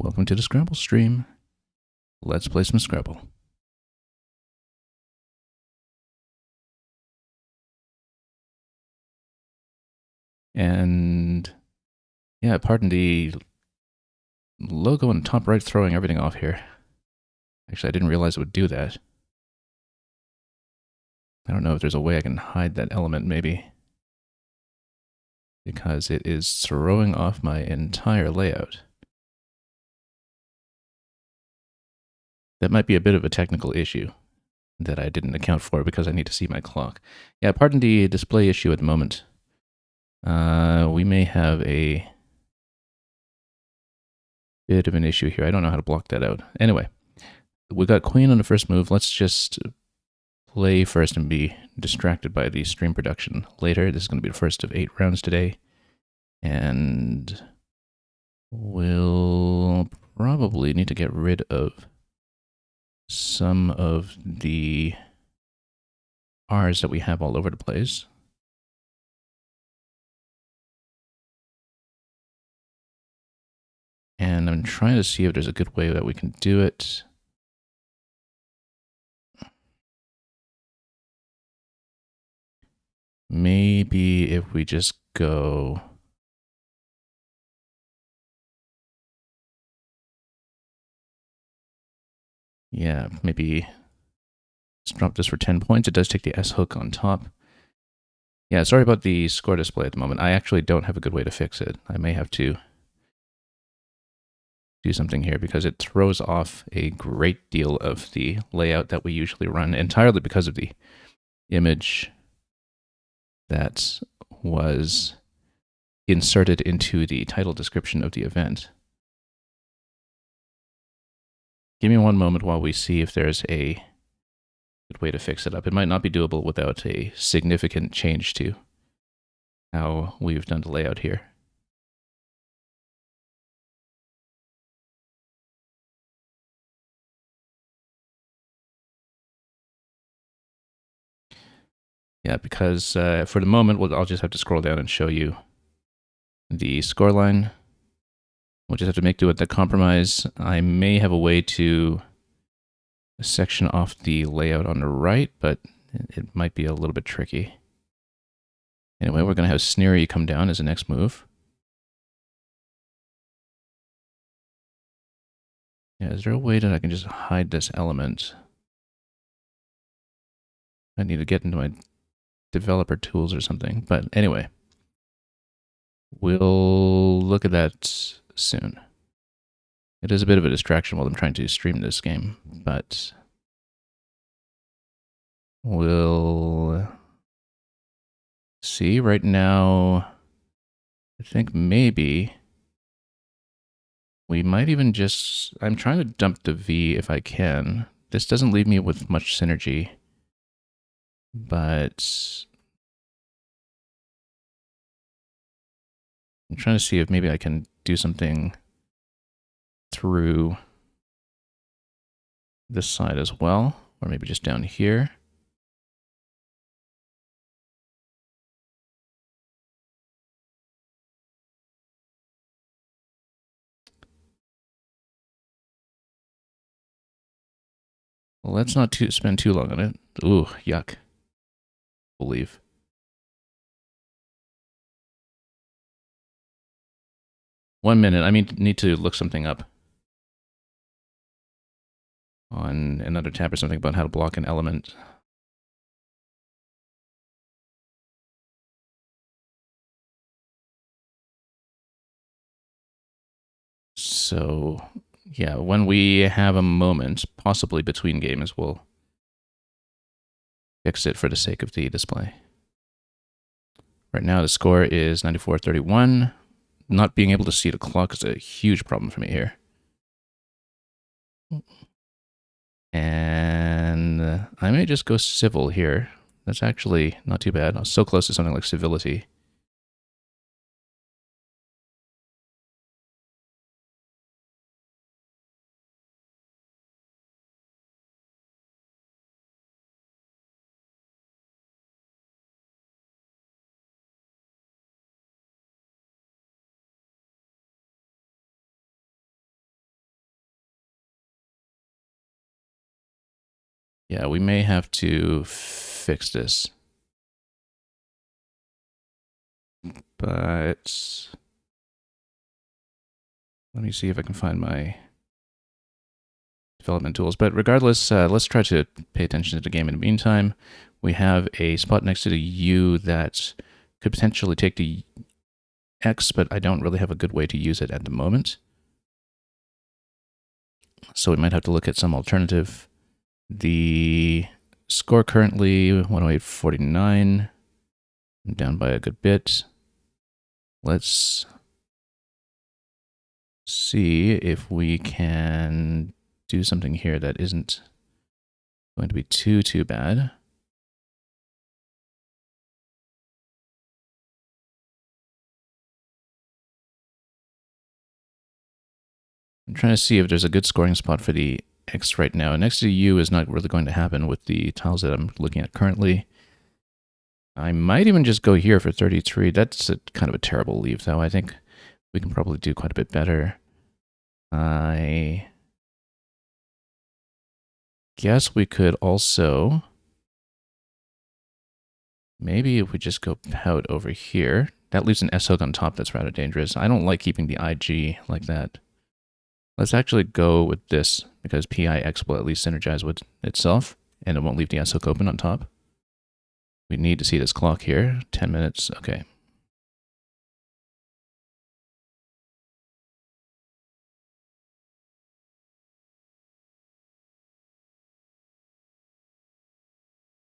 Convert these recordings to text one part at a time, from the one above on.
Welcome to the Scrabble stream. Let's play some Scrabble. And yeah, pardon the logo on the top right throwing everything off here. Actually, I didn't realize it would do that. I don't know if there's a way I can hide that element, maybe. Because it is throwing off my entire layout. That might be a bit of a technical issue that I didn't account for because I need to see my clock. Yeah, pardon the display issue at the moment. We may have a bit of an issue here. I don't know how to block that out. Anyway, we got queen on the first move. Let's just play first and be distracted by the stream production later. This is going to be the first of 8 rounds today. And we'll probably need to get rid of some of the R's that we have all over the place. And I'm trying to see if there's a good way that we can do it. Maybe if we just go... Yeah, maybe let's drop this for 10 points. It does take the S hook on top. Yeah, sorry about the score display at the moment. I actually don't have a good way to fix it. I may have to do something here because it throws off a great deal of the layout that we usually run entirely because of the image that was inserted into the title description of the event. Give me one moment while we see if there's a good way to fix it up. It might not be doable without a significant change to how we've done the layout here. Yeah, because for the moment, I'll just have to scroll down and show you the scoreline. We'll just have to make do with the compromise. I may have a way to section off the layout on the right, but it might be a little bit tricky. Anyway, we're going to have Sneery come down as the next move. Yeah, is there a way that I can just hide this element? I need to get into my developer tools or something. But anyway, we'll look at that soon. It is a bit of a distraction while I'm trying to stream this game, but we'll see. Right now, I think maybe we might even just... I'm trying to dump the V if I can. This doesn't leave me with much synergy, but I'm trying to see if maybe I can do something through this side as well, or maybe just down here. Let's not spend too long on it. Ooh, yuck. Believe. One minute. I need to look something up on another tab or something about how to block an element. So, yeah, when we have a moment, possibly between games, we'll fix it for the sake of the display. Right now, the score is 94-31. Not being able to see the clock is a huge problem for me here. And I may just go civil here. That's actually not too bad. I was so close to something like civility. Yeah, we may have to fix this. But let me see if I can find my development tools. But regardless, let's try to pay attention to the game in the meantime. We have a spot next to the U that could potentially take the X, but I don't really have a good way to use it at the moment. So we might have to look at some alternative. The score currently 108.49. I'm down by a good bit. Let's see if we can do something here that isn't going to be too bad. I'm trying to see if there's a good scoring spot for the X right now. Next to U is not really going to happen with the tiles that I'm looking at currently. I might even just go here for 33. That's kind of a terrible leave, though. I think we can probably do quite a bit better. I guess we could also, maybe if we just go pout over here, that leaves an S hook on top that's rather dangerous. I don't like keeping the IG like that. Let's actually go with this, because PIX will at least synergize with itself, and it won't leave the S hook open on top. We need to see this clock here. 10 minutes. Okay.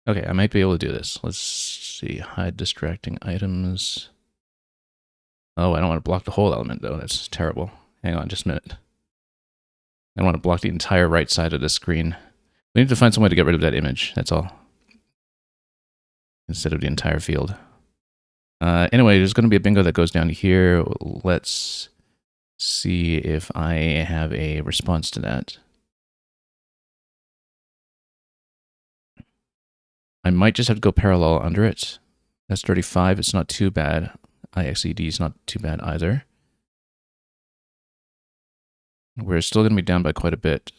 Okay, I might be able to do this. Let's see. Hide distracting items. Oh, I don't want to block the whole element, though. That's terrible. Hang on just a minute. I want to block the entire right side of the screen. We need to find some way to get rid of that image. That's all. Instead of the entire field. Anyway, there's going to be a bingo that goes down here. Let's see if I have a response to that. I might just have to go parallel under it. That's 35. It's not too bad. IXED is not too bad either. We're still going to be down by quite a bit.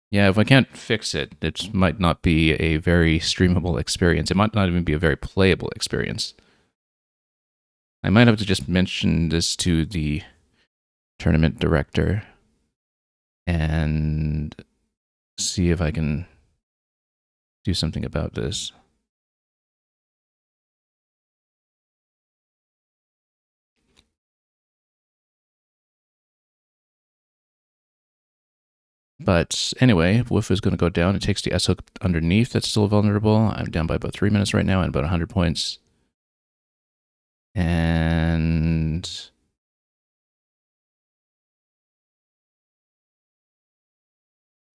Yeah, if I can't fix it, it might not be a very streamable experience. It might not even be a very playable experience. I might have to just mention this to the tournament director and see if I can do something about this. But anyway, Woof is going to go down. It takes the S hook underneath that's still vulnerable. I'm down by about 3 minutes right now and about 100 points. And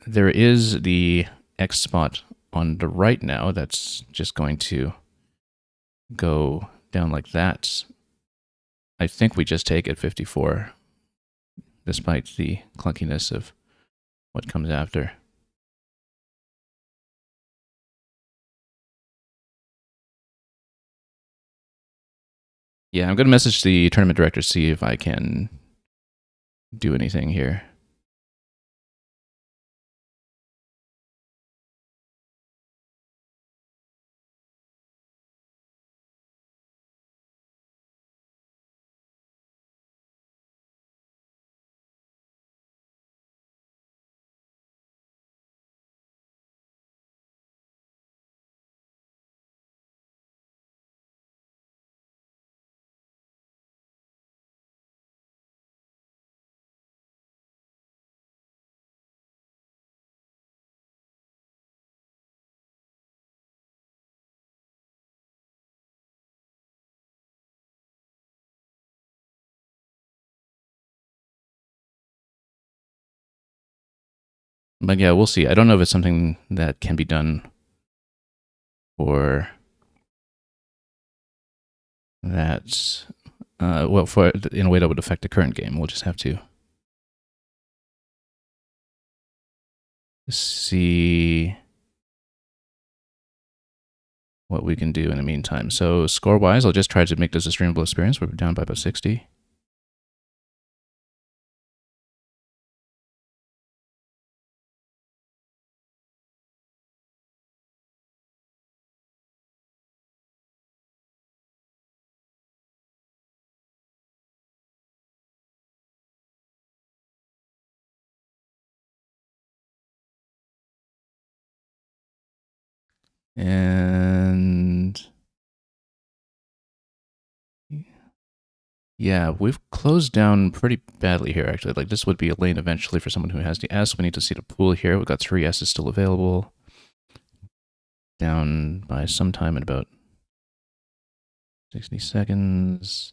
there is the X spot on the right now that's just going to go down like that. I think we just take it 54, despite the clunkiness of what comes after. Yeah, I'm going to message the tournament director to see if I can do anything here. But yeah, we'll see. I don't know if it's something that can be done for that, well, for in a way that would affect the current game. We'll just have to see what we can do in the meantime. So score-wise, I'll just try to make this a streamable experience. We're down by about 60. And yeah, we've closed down pretty badly here, actually. Like, this would be a lane eventually for someone who has the S. We need to see the pool here. We've got 3 S's still available. Down by some time in about 60 seconds.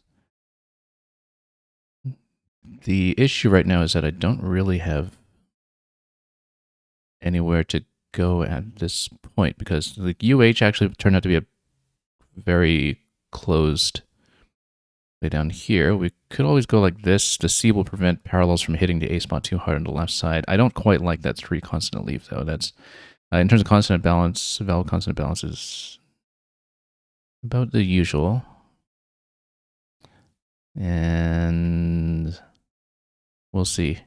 The issue right now is that I don't really have anywhere to go at this point because the UH actually turned out to be a very closed way down here. We could always go like this. The C will prevent parallels from hitting the A spot too hard on the left side. I don't quite like that 3 consonant leaf though. That's in terms of consonant balance, vowel consonant balance is about the usual. And we'll see.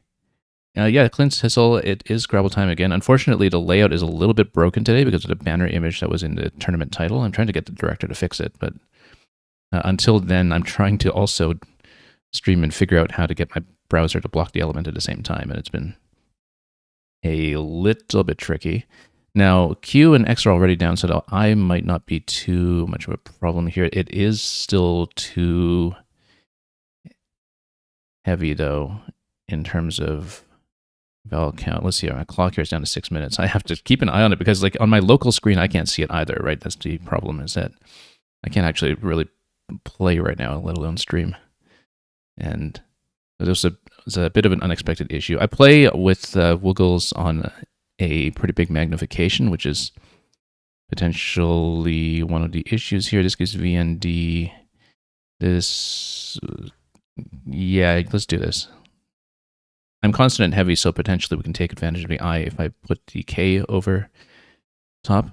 Yeah, Clint's Hissel, it is Scrabble time again. Unfortunately, the layout is a little bit broken today because of the banner image that was in the tournament title. I'm trying to get the director to fix it, but until then, I'm trying to also stream and figure out how to get my browser to block the element at the same time, and it's been a little bit tricky. Now, Q and X are already down, so I might not be too much of a problem here. It is still too heavy, though, in terms of vowel count. Let's see, my clock here is down to 6 minutes. I have to keep an eye on it because, like, on my local screen, I can't see it either, right? That's the problem, is that I can't actually really play right now, let alone stream. And it was a bit of an unexpected issue. I play with Woogles on a pretty big magnification, which is potentially one of the issues here. This gives VND. This, yeah, let's do this. I'm consonant heavy, so potentially we can take advantage of the I if I put the K over top.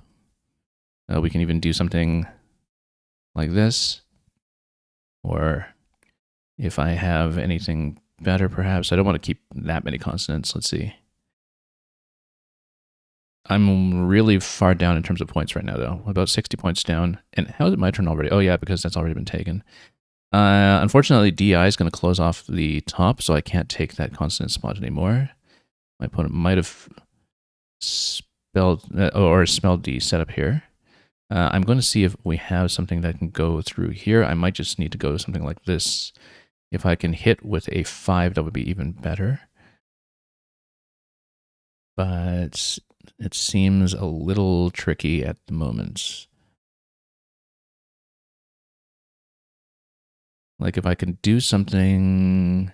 We can even do something like this. Or if I have anything better, perhaps. I don't want to keep that many consonants. Let's see. I'm really far down in terms of points right now, though. About 60 points down. And how is it my turn already? Oh, yeah, because that's already been taken. Unfortunately, DI is going to close off the top, so I can't take that consonant spot anymore. My opponent might have spelled or smelled the setup here. I'm going to see if we have something that can go through here. I might just need to go to something like this. If I can hit with a 5, that would be even better. But it seems a little tricky at the moment. Like if I can do something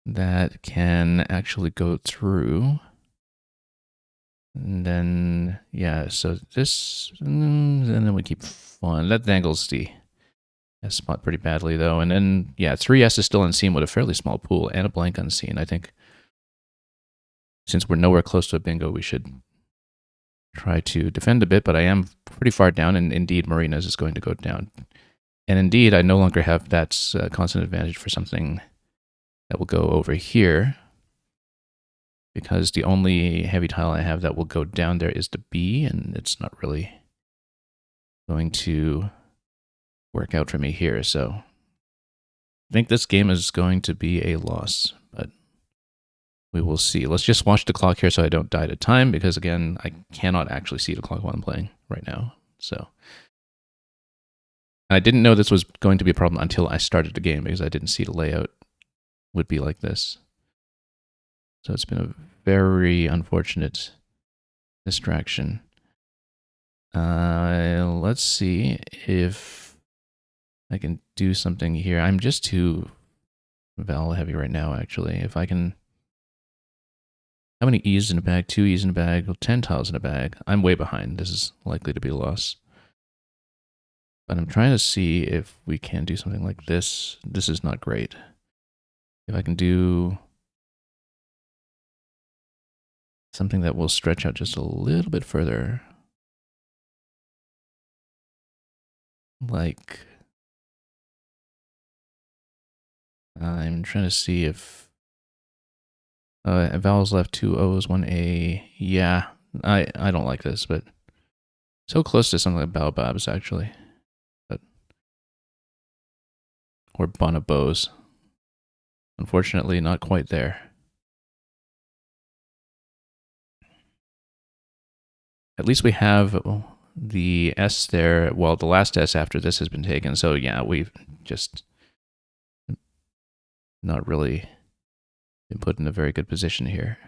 that can actually go through, and then, yeah, so this, and then we keep fun. That dangles the S spot pretty badly, though. And then, yeah, 3S is still unseen with a fairly small pool and a blank unseen. I think since we're nowhere close to a bingo, we should try to defend a bit, but I am pretty far down, and indeed, Marina's is going to go down. And indeed, I no longer have that constant advantage for something that will go over here, because the only heavy tile I have that will go down there is the B, and it's not really going to work out for me here. So I think this game is going to be a loss, but we will see. Let's just watch the clock here so I don't die to time, because again, I cannot actually see the clock while I'm playing right now. So I didn't know this was going to be a problem until I started the game, because I didn't see the layout would be like this. So it's been a very unfortunate distraction. Let's see if I can do something here. I'm just too vowel heavy right now, actually. If I can... How many E's in a bag? 2 E's in a bag, 10 tiles in a bag. I'm way behind. This is likely to be a loss. But I'm trying to see if we can do something like this. This is not great. If I can do something that will stretch out just a little bit further. Like, I'm trying to see if vowels left, 2 O's, 1 A. Yeah, I don't like this, but so close to something like baobabs, actually. But, or bonobos. Unfortunately, not quite there. at least we have the S there. Well, the last S after this has been taken. So yeah, we've just not really been put in a very good position here.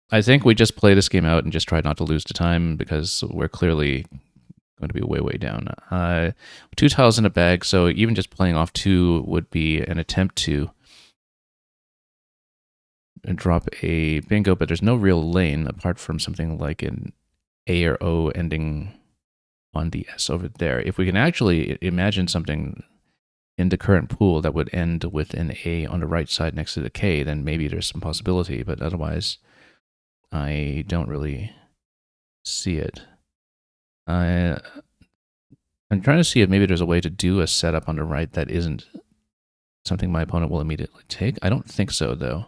I think we just play this game out and just try not to lose to time because we're clearly going to be way, way down. 2 tiles in a bag, so even just playing off 2 would be an attempt to drop a bingo, but there's no real lane apart from something like an A or O ending on the S over there. If we can actually imagine something in the current pool that would end with an A on the right side next to the K, then maybe there's some possibility, but otherwise I don't really see it. I'm trying to see if maybe there's a way to do a setup on the right that isn't something my opponent will immediately take. I don't think so, though.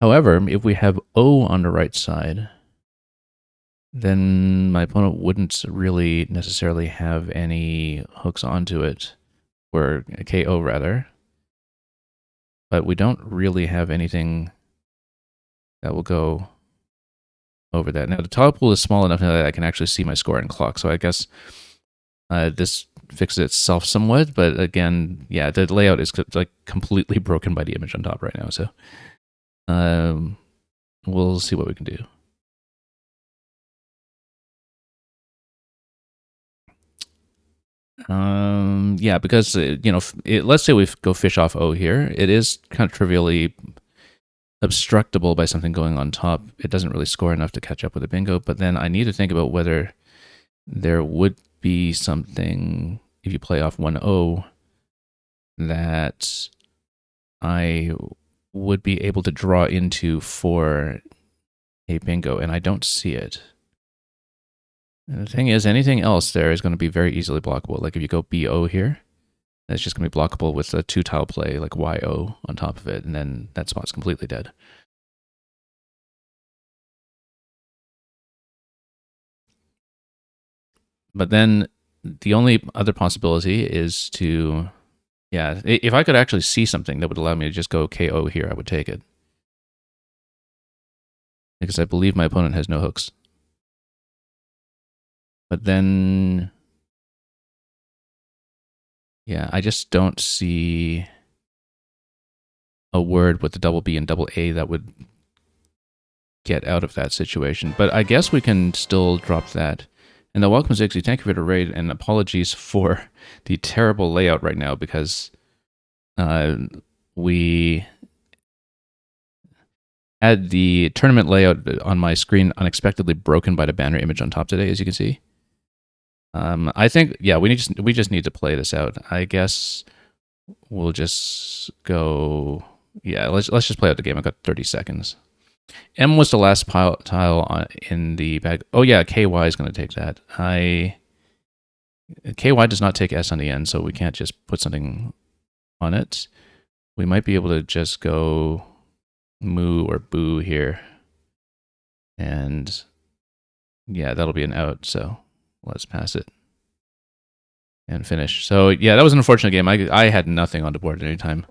However, if we have O on the right side, then my opponent wouldn't really necessarily have any hooks onto it, or KO rather. But we don't really have anything that will go over that. Now, the tile pool is small enough that I can actually see my score and clock, so I guess this fixes itself somewhat, but again, yeah, the layout is like completely broken by the image on top right now, so we'll see what we can do. Yeah, because, let's say we go fish off O here. It is kind of trivially obstructable by something going on top. It doesn't really score enough to catch up with a bingo, but then I need to think about whether there would be something, if you play off 1-0, that I would be able to draw into for a bingo, and I don't see it. And the thing is, anything else there is going to be very easily blockable. Like if you go BO here, that's just going to be blockable with a 2-tile play, like YO on top of it, and then that spot's completely dead. But then the only other possibility is to, yeah, if I could actually see something that would allow me to just go KO here, I would take it. Because I believe my opponent has no hooks. But then, yeah, I just don't see a word with the double B and double A that would get out of that situation. But I guess we can still drop that. And welcome, Zixie. Thank you for the raid, and apologies for the terrible layout right now because we had the tournament layout on my screen unexpectedly broken by the banner image on top today, as you can see. I think, yeah, we just need to play this out. I guess we'll just go. Yeah, let's just play out the game. I've got 30 seconds. M was the last tile in the bag. Oh yeah, KY is going to take that. KY does not take S on the end, so we can't just put something on it. We might be able to just go moo or boo here. And yeah, that'll be an out, so let's pass it and finish. So yeah, that was an unfortunate game. I had nothing on the board at any time.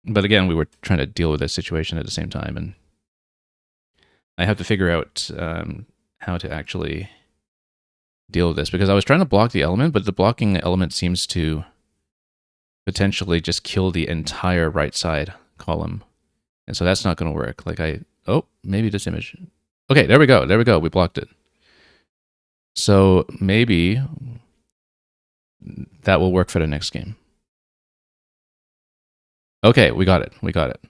But again, we were trying to deal with this situation at the same time, and I have to figure out how to actually deal with this, because I was trying to block the element, but the blocking element seems to potentially just kill the entire right side column. And so that's not going to work. Oh, maybe this image. Okay, there we go. There we go. We blocked it. So maybe that will work for the next game. Okay, we got it. We got it.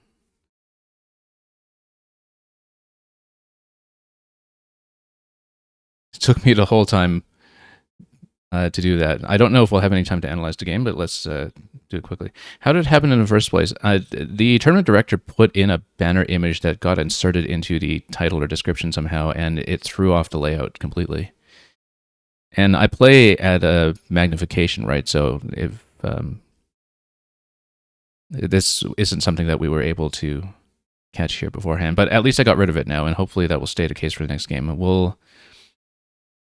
It took me the whole time to do that. I don't know if we'll have any time to analyze the game, but let's do it quickly. How did it happen in the first place? The tournament director put in a banner image that got inserted into the title or description somehow, and it threw off the layout completely. And I play at a magnification, right? So if this isn't something that we were able to catch here beforehand, but at least I got rid of it now, and hopefully that will stay the case for the next game.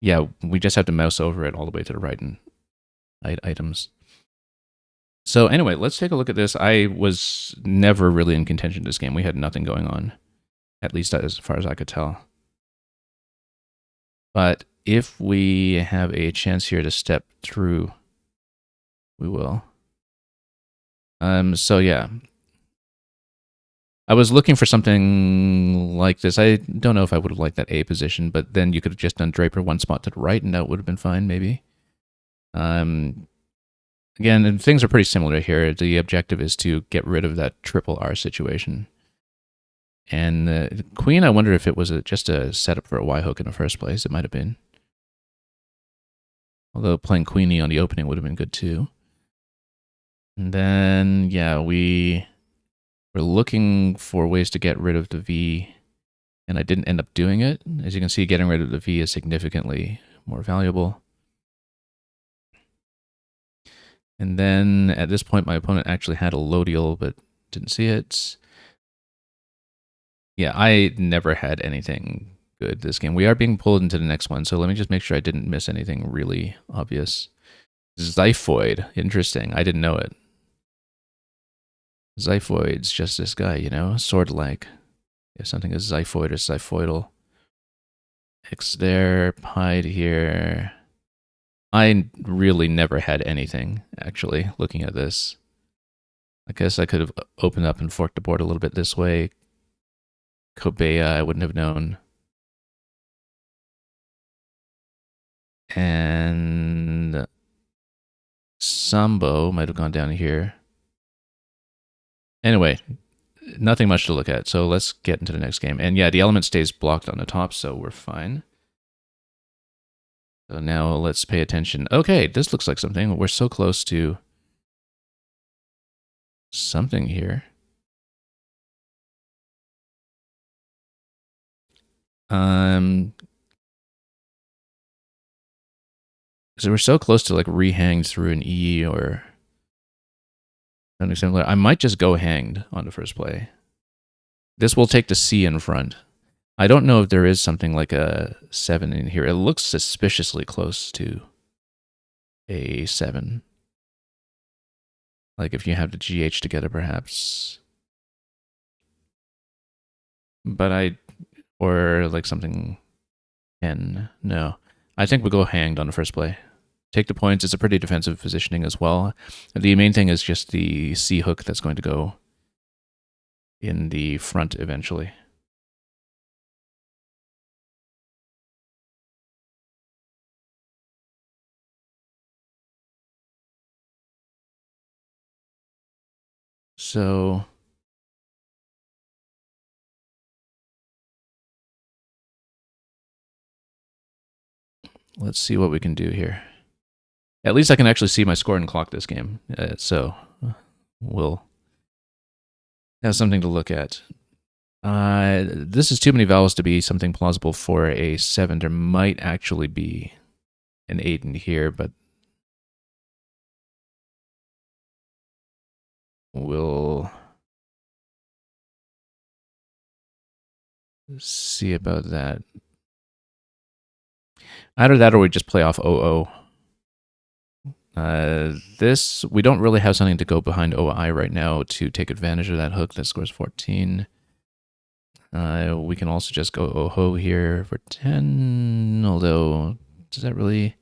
Yeah, we just have to mouse over it all the way to the right and items. So anyway, let's take a look at this. I was never really in contention this game. We had nothing going on. at least as far as I could tell. But if we have a chance here to step through, we will. So yeah, I was looking for something like this. I don't know if I would have liked that A position, but then you could have just done Draper one spot to the right, and that would have been fine, maybe. Again, and things are pretty similar here. The objective is to get rid of that triple R situation. And the queen, I wonder if it was just a setup for a Y hook in the first place. It might have been. Although playing queenie on the opening would have been good too. And then, yeah, we were looking for ways to get rid of the V, and I didn't end up doing it. As you can see, getting rid of the V is significantly more valuable. And then at this point, my opponent actually had a low deal, but didn't see it. Yeah, I never had anything good this game. We are being pulled into the next one, so let me just make sure I didn't miss anything really obvious. Xiphoid, interesting. I didn't know it. Xiphoid's just this guy, you know, sword-like. If something is xiphoid or xiphoidal. X there, pied here. I really never had anything, actually, looking at this. I guess I could have opened up and forked the board a little bit this way. Kobea, I wouldn't have known. And Sambo might have gone down here. Anyway, nothing much to look at, so let's get into the next game. And yeah, the element stays blocked on the top, so we're fine. So now let's pay attention. Okay, this looks like something. We're so close to something here. So we're so close to like rehanged through an E or something similar. I might just go hanged on the first play. This will take the C in front. I don't know if there is something like a 7 in here. It looks suspiciously close to a 7. Like if you have the GH together, perhaps. But or like something N. No. I think we'll go hanged on the first play. Take the points. It's a pretty defensive positioning as well. The main thing is just the C hook that's going to go in the front eventually. So let's see what we can do here. At least I can actually see my score and clock this game. So we'll have something to look at. This is too many vowels to be something plausible for a 7. There might actually be an 8 in here, but we'll see about that. Either that or we just play off 00. This, we don't really have something to go behind OI right now to take advantage of that hook that scores 14. We can also just go OHO here for 10, although does that really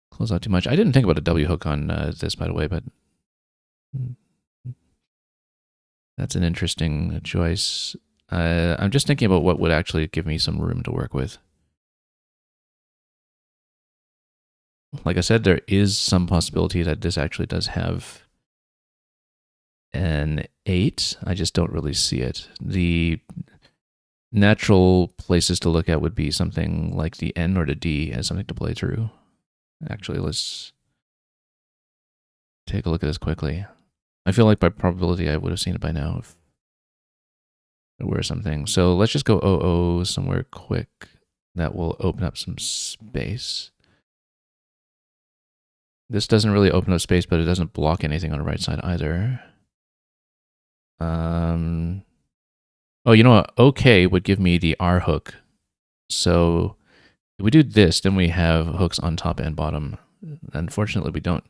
close out too much? I didn't think about a W hook on this, by the way, but that's an interesting choice. I'm just thinking about what would actually give me some room to work with. Like I said, there is some possibility that this actually does have an 8. I just don't really see it. The natural places to look at would be something like the N or the D as something to play through. Actually, let's take a look at this quickly. I feel like by probability I would have seen it by now if there were something. So let's just go OO somewhere quick. That will open up some space. This doesn't really open up space, but it doesn't block anything on the right side either. Oh, you know what? OK would give me the R hook. So if we do this, then we have hooks on top and bottom. Unfortunately, we don't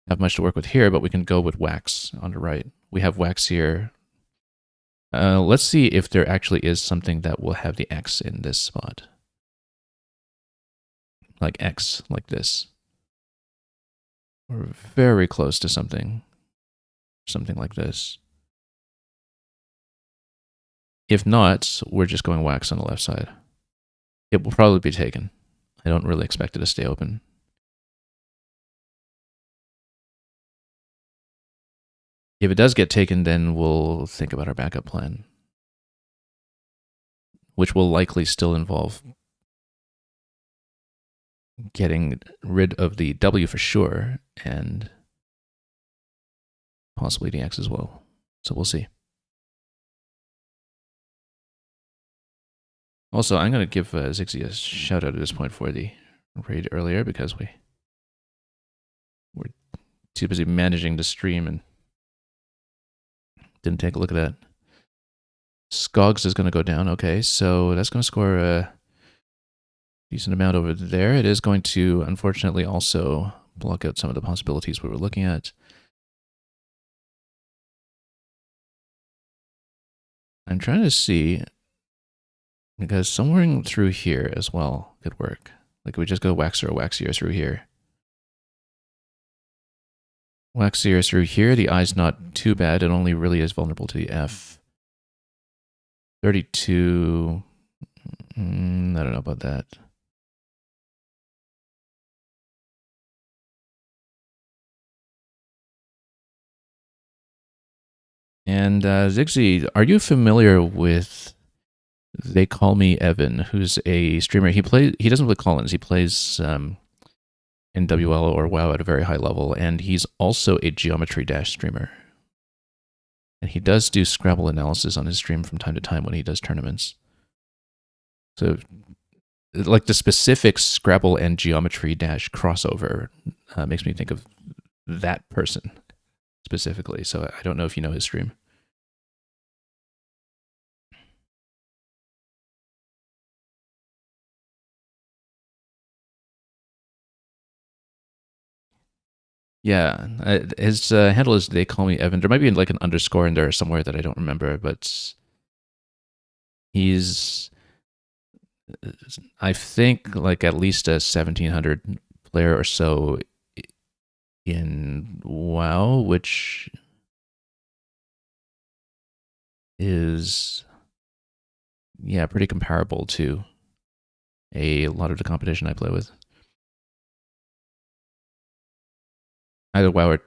have much to work with here, but we can go with wax on the right. We have wax here. Let's see if there actually is something that will have the X in this spot. Like X, like this. We're very close to something like this. If not, we're just going wax on the left side. It will probably be taken. I don't really expect it to stay open. If it does get taken, then we'll think about our backup plan, which will likely still involve getting rid of the W for sure, and possibly the X as well. So we'll see. Also, I'm going to give Zixi a shout out at this point for the raid earlier because we were too busy managing the stream and didn't take a look at that. Skogs is going to go down. Okay, so that's going to score a decent amount over there. It is going to, unfortunately, also block out some of the possibilities we were looking at. I'm trying to see, because somewhere through here as well could work. Like we just go waxer or waxier through here. Waxier through here, the I's not too bad. It only really is vulnerable to the F. 32, I don't know about that. And Zixi, are you familiar with They Call Me Evan, who's a streamer? He doesn't play call-ins. He plays in WL or WoW at a very high level, and he's also a Geometry Dash streamer. And he does do Scrabble analysis on his stream from time to time when he does tournaments. So, like the specific Scrabble and Geometry Dash crossover makes me think of that person specifically. So I don't know if you know his stream. Yeah, his handle is They Call Me Evan. There might be like an underscore in there somewhere that I don't remember, but he's, I think, like at least a 1700 player or so in WoW, which is, yeah, pretty comparable to a lot of the competition I play with. Either WoW or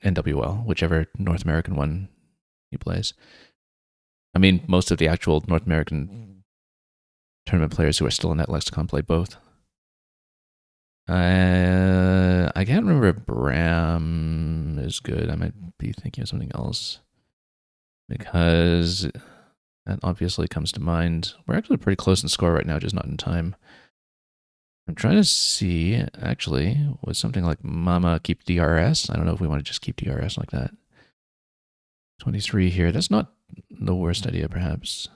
NWL, whichever North American one he plays. I mean, most of the actual North American tournament players who are still in that lexicon play both. I can't remember if Bram is good. I might be thinking of something else because that obviously comes to mind. We're actually pretty close in score right now, just not in time. I'm trying to see, actually, with something like Mama keep DRS. I don't know if we want to just keep DRS like that. 23 here. That's not the worst idea, perhaps.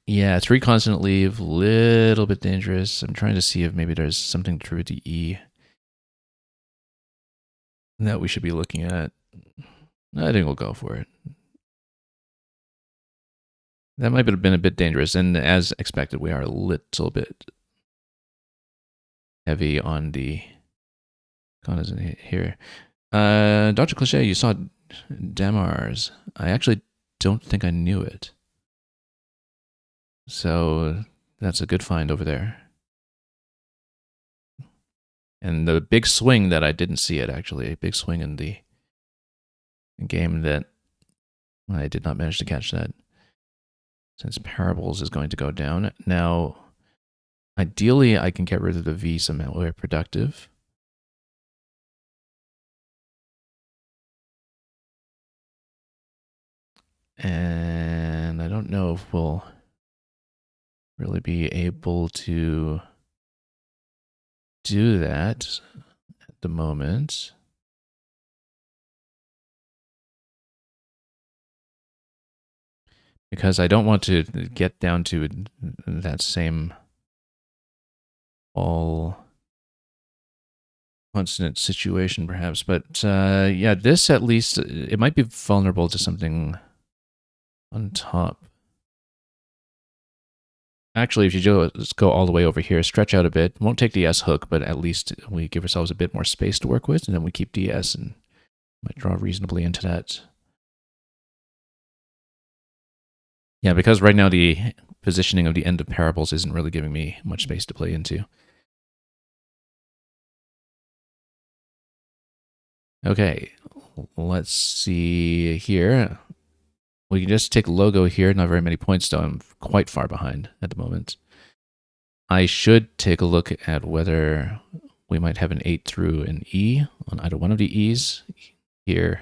Yeah, 3 consonant leave, little bit dangerous. I'm trying to see if maybe there's something true to E that we should be looking at. I think we'll go for it. That might have been a bit dangerous, and as expected, we are a little bit heavy on the consonant here. Dr. Cliche, you saw Damars. I actually don't think I knew it. So that's a good find over there. And the big swing that I didn't see it, actually, a big swing in the game that I did not manage to catch that. Since Parables is going to go down. Now, ideally, I can get rid of the V somehow. We're productive. And I don't know if we'll really be able to do that at the moment. Because I don't want to get down to that same all consonant situation, perhaps. But yeah, this at least, it might be vulnerable to something on top. Actually, if you just go all the way over here, stretch out a bit, won't take the S hook, but at least we give ourselves a bit more space to work with, and then we keep DS and might draw reasonably into that. Yeah, because right now the positioning of the end of parables isn't really giving me much space to play into. Okay, let's see here. We can just take logo here, not very many points though. I'm quite far behind at the moment. I should take a look at whether we might have an 8 through an E on either one of the E's, here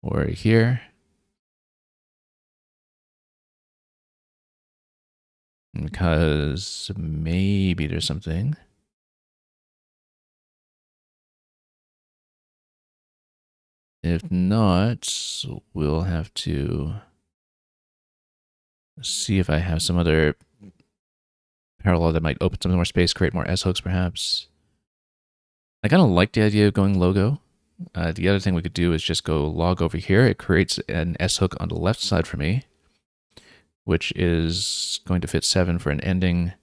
or here. Because maybe there's something. If not, we'll have to see if I have some other parallel that might open some more space, create more S hooks perhaps. I kind of like the idea of going logo. The other thing we could do is just go log over here. It creates an S hook on the left side for me, which is going to fit 7 for an ending.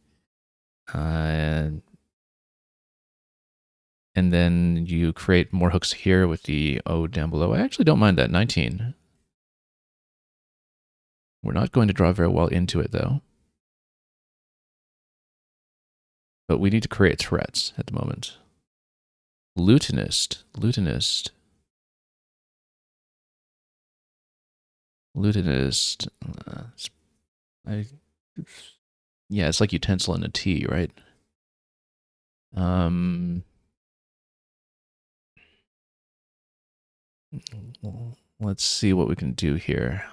And then you create more hooks here with the O down below. I actually don't mind that, 19. We're not going to draw very well into it though. But we need to create threats at the moment. Lutenist. Yeah, it's like utensil and a T, right? Let's see what we can do here.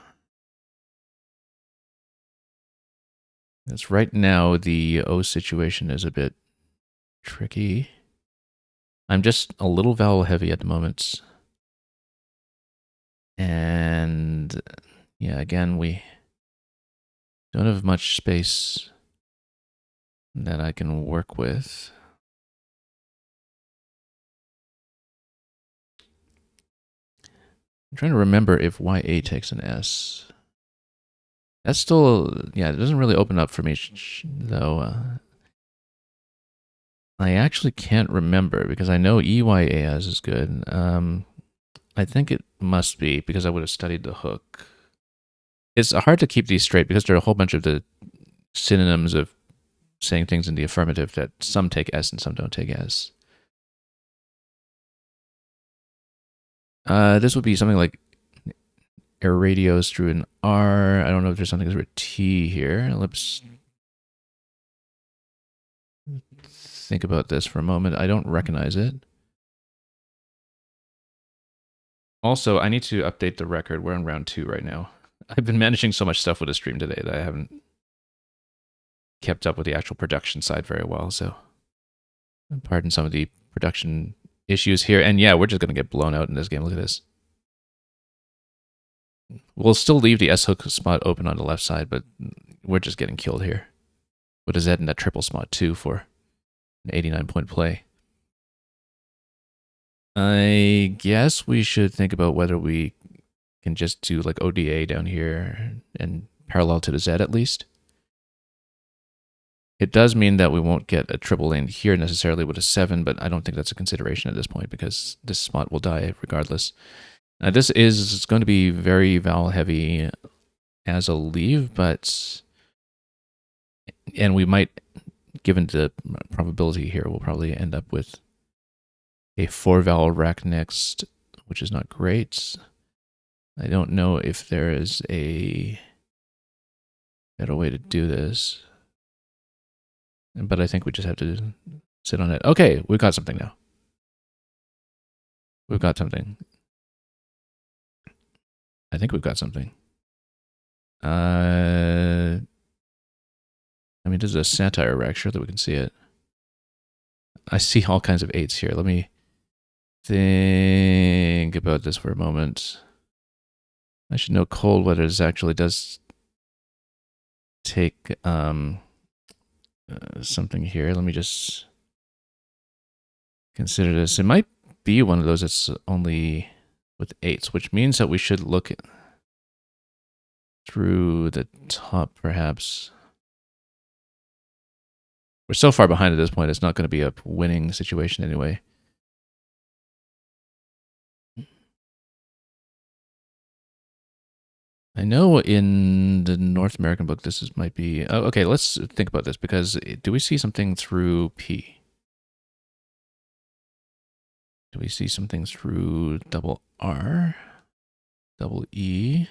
Because right now the O situation is a bit tricky. I'm just a little vowel heavy at the moment. And yeah, again, we don't have much space that I can work with. I'm trying to remember if YA takes an S. That's still, yeah, it doesn't really open up for me, though. I actually can't remember because I know EYAS is good. I think it must be because I would have studied the hook. It's hard to keep these straight because there are a whole bunch of the synonyms of saying things in the affirmative that some take S and some don't take S. This would be something like air radios through an R. I don't know if there's something through a T here. Let's think about this for a moment. I don't recognize it. Also, I need to update the record. We're on round 2 right now. I've been managing so much stuff with the stream today that I haven't kept up with the actual production side very well, so pardon some of the production issues here. And yeah, we're just going to get blown out in this game. Look at this. We'll still leave the S hook spot open on the left side, but we're just getting killed here. With a Z in that triple spot too for an 89-point play. I guess we should think about whether we can just do like ODA down here and parallel to the Z at least. It does mean that we won't get a triple lane here necessarily with a 7, but I don't think that's a consideration at this point because this spot will die regardless. This is going to be very vowel heavy as a leave, and we might, given the probability here, we'll probably end up with a 4 vowel rec next, which is not great. I don't know if there is a better way to do this, but I think we just have to sit on it. Okay, we've got something now. We've got something. I think we've got something. I mean, this is a satire rec, sure that we can see it. I see all kinds of 8s here. Let me think about this for a moment. I should know cold weather actually does take something here. Let me just consider this. It might be one of those that's only with eights, which means that we should look through the top, perhaps. We're so far behind at this point, it's not going to be a winning situation anyway. I know in the North American book, might be... Oh, okay, let's think about this, because do we see something through P? Do we see something through double R? Double E?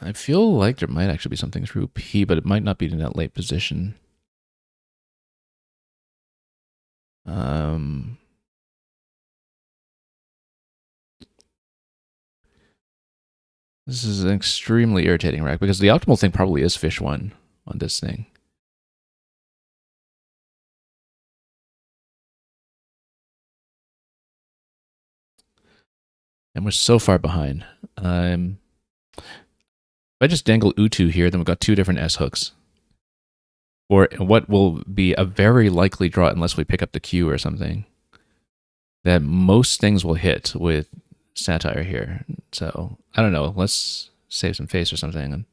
I feel like there might actually be something through P, but it might not be in that late position. This is an extremely irritating rack, because the optimal thing probably is fish 1 on this thing. And we're so far behind. If I just dangle Utu here, then we've got 2 different S hooks. Or what will be a very likely draw, unless we pick up the Q or something, that most things will hit with satire here. So, I don't know. Let's save some face or something and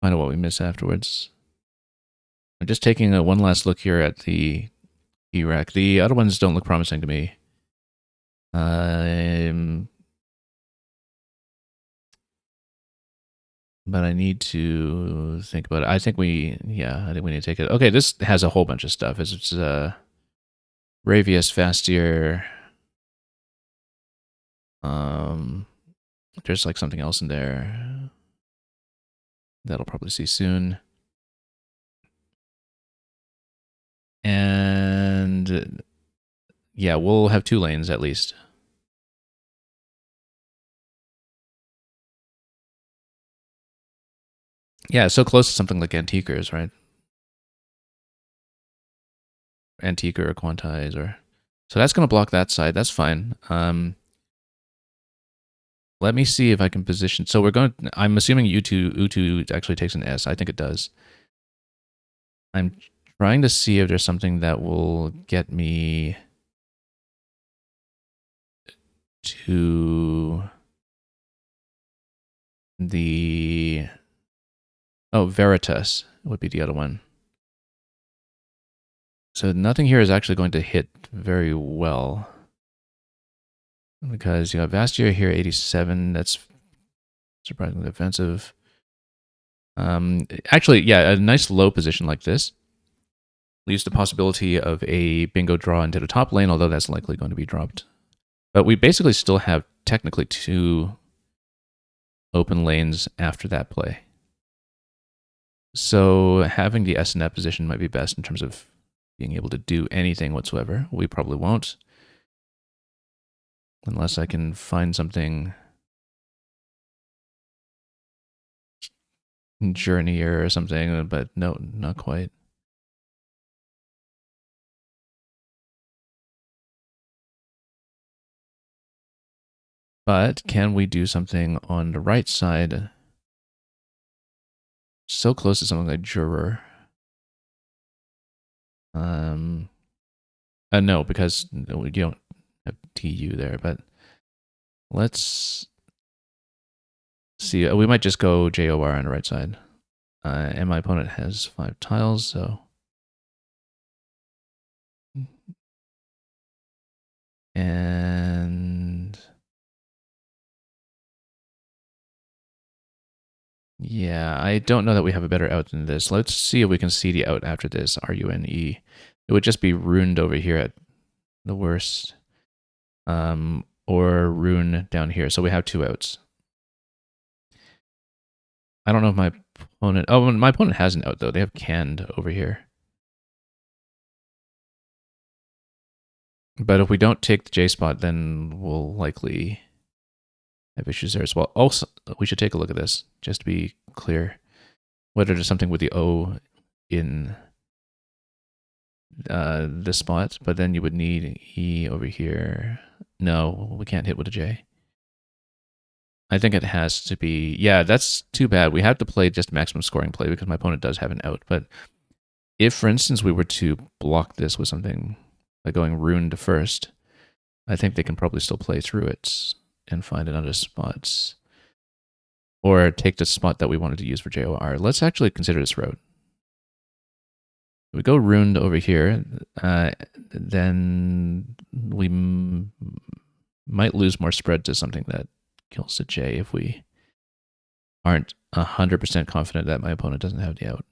find out what we miss afterwards. I'm just taking one last look here at the E rack. The other ones don't look promising to me. But I need to think about it. I think we need to take it. Okay, this has a whole bunch of stuff. It's Ravius, Fastier. There's like something else in there that'll probably see soon. And yeah, we'll have 2 lanes at least. Yeah, so close to something like Antiquers, right? Antiquer or Quantize, or so that's going to block that side. That's fine. Let me see if I can position. So we're going. I'm assuming Utu actually takes an S. I think it does. I'm trying to see if there's something that will get me to the... Oh, Veritas would be the other one. So nothing here is actually going to hit very well, because you got Vastier here, 87. That's surprisingly offensive. Actually, yeah, a nice low position like this leaves the possibility of a bingo draw into the top lane, although that's likely going to be dropped. But we basically still have technically 2 open lanes after that play. So having the S in that position might be best in terms of being able to do anything whatsoever. We probably won't, unless I can find something journeyer or something, but no, not quite. But can we do something on the right side? So close to something like Juror. No, because you don't have TU there, but let's see. We might just go JOR on the right side. And my opponent has 5 tiles, so... And... yeah, I don't know that we have a better out than this. Let's see if we can see the out after this, RUNE. It would just be ruined over here at the worst. Or rune down here. So we have 2 outs. I don't know if my opponent... Oh, my opponent has an out, though. They have canned over here. But if we don't take the J spot, then we'll likely have issues there as well. Also, we should take a look at this, just to be clear. Whether there's something with the O in this spot, but then you would need E over here. No, we can't hit with a J. I think it has to be. Yeah, that's too bad. We have to play just maximum scoring play because my opponent does have an out. But if, for instance, we were to block this with something by going rune to first, I think they can probably still play through it and find another spot. Or take the spot that we wanted to use for JOR. Let's actually consider this road. If we go runed over here, then we might lose more spread to something that kills the J if we aren't 100% confident that my opponent doesn't have the out.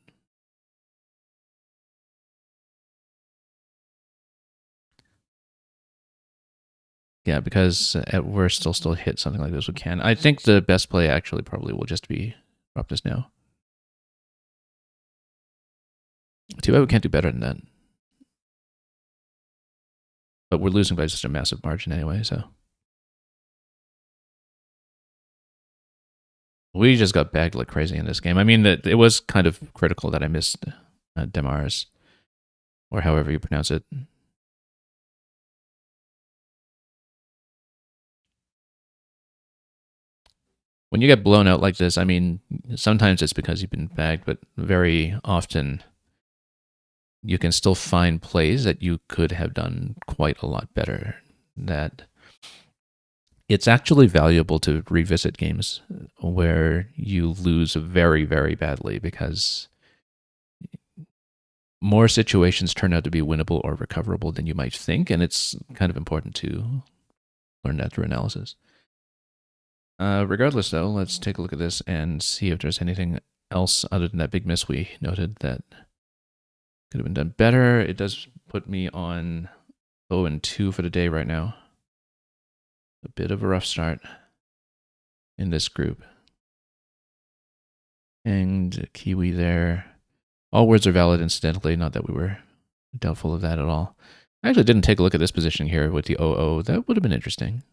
Yeah, because at worst, they'll still hit something like this. We can. I think the best play actually probably will just be drop this now. Too bad we can't do better than that. But we're losing by just a massive margin anyway, so. We just got bagged like crazy in this game. I mean, it was kind of critical that I missed Demars, or however you pronounce it. When you get blown out like this, I mean, sometimes it's because you've been bagged, but very often you can still find plays that you could have done quite a lot better. That it's actually valuable to revisit games where you lose very, very badly because more situations turn out to be winnable or recoverable than you might think, and it's kind of important to learn that through analysis. Regardless, though, let's take a look at this and see if there's anything else other than that big miss we noted that could have been done better. It does put me on 0-2 for the day right now. A bit of a rough start in this group. And Kiwi there. All words are valid, incidentally, not that we were doubtful of that at all. I actually didn't take a look at this positioning here with the 0-0. That would have been interesting.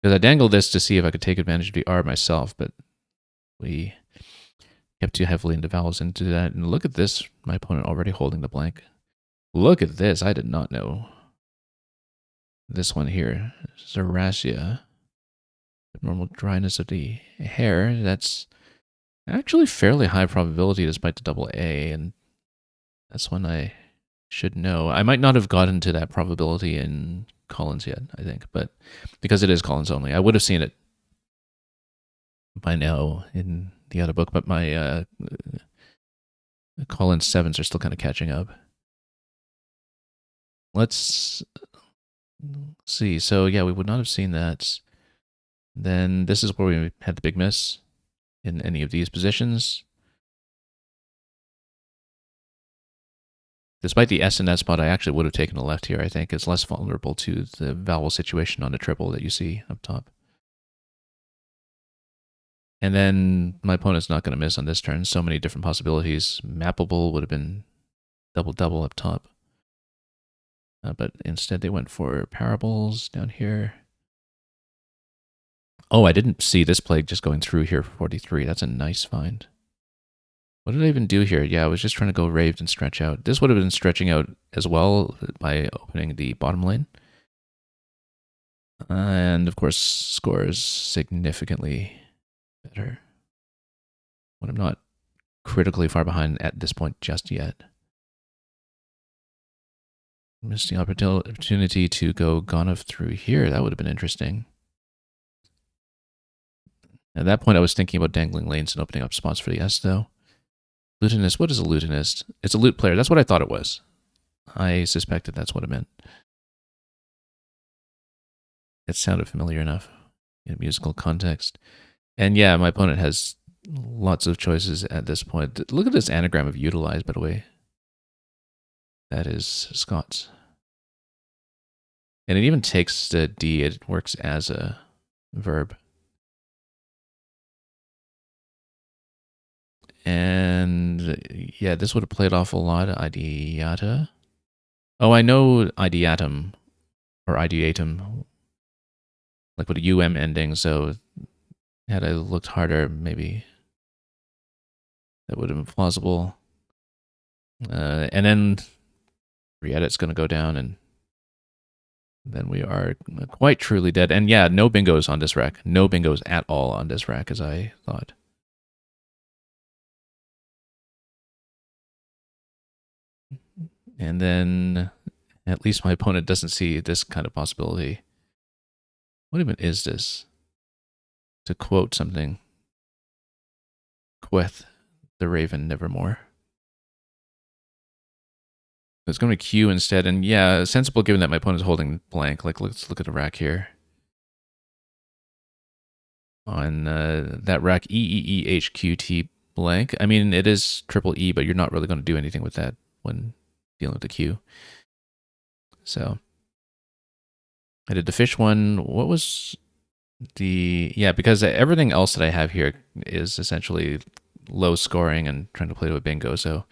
Because I dangled this to see if I could take advantage of the R myself, but we kept too heavily into vowels into that. And look at this, my opponent already holding the blank. Look at this, I did not know. This one here, Zeracia. Normal dryness of the hair, that's actually fairly high probability despite the double A, and that's one I should know. I might not have gotten to that probability in Collins yet, I think, but because it is Collins only, I would have seen it by now in the other book, but my Collins 7s are still kind of catching up. Let's see. So yeah, we would not have seen that. Then this is where we had the big miss in any of these positions. Despite the S and S spot, I actually would have taken the left here, I think. It's less vulnerable to the vowel situation on the triple that you see up top. And then my opponent's not going to miss on this turn. So many different possibilities. Mappable would have been double up top. But instead they went for parables down here. Oh, I didn't see this play just going through here for 43. That's a nice find. What did I even do here? Yeah, I was just trying to go raved and stretch out. This would have been stretching out as well by opening the bottom lane. And of course, scores significantly better. When I'm not critically far behind at this point just yet. Missed the opportunity to go Gonov through here. That would have been interesting. At that point, I was thinking about dangling lanes and opening up spots for the S, though. Lutenist, what is a lutenist? It's a lute player. That's what I thought it was. I suspected that's what it meant. It sounded familiar enough in a musical context. And yeah, my opponent has lots of choices at this point. Look at this anagram of utilize, by the way. That is Scots. And it even takes the D. It works as a verb. And yeah, this would have played off a lot. Ideata. Oh, I know ideatum or ideatum, like with a UM ending. So had I looked harder, maybe that would have been plausible. And then re-edit's going to go down, and then we are quite truly dead. And yeah, no bingos on this rack. No bingos at all on this rack, as I thought. And then at least my opponent doesn't see this kind of possibility. What even is this? To quote something, Queth the Raven nevermore. It's going to be Q instead, and yeah, sensible given that my opponent's holding blank. Like, let's look at the rack here. On that rack, EEEHQT blank. I mean, it is triple E, but you're not really going to do anything with that when dealing with the Q. So I did the fish one. What was the... Yeah, because everything else that I have here is essentially low scoring and trying to play to a bingo, so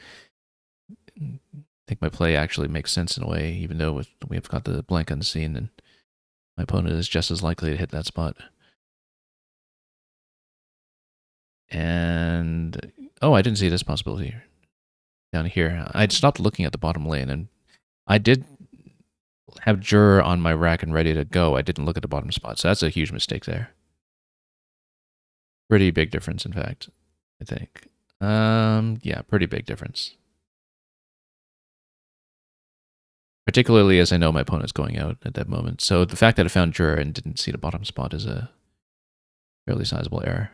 I think my play actually makes sense in a way, even though we've got the blank on the scene, and my opponent is just as likely to hit that spot. And oh, I didn't see this possibility down here. I'd stopped looking at the bottom lane, and I did have juror on my rack and ready to go. I didn't look at the bottom spot, so that's a huge mistake there. Pretty big difference, in fact, I think. Yeah, pretty big difference. Particularly as I know my opponent's going out at that moment. So the fact that I found juror and didn't see the bottom spot is a fairly sizable error.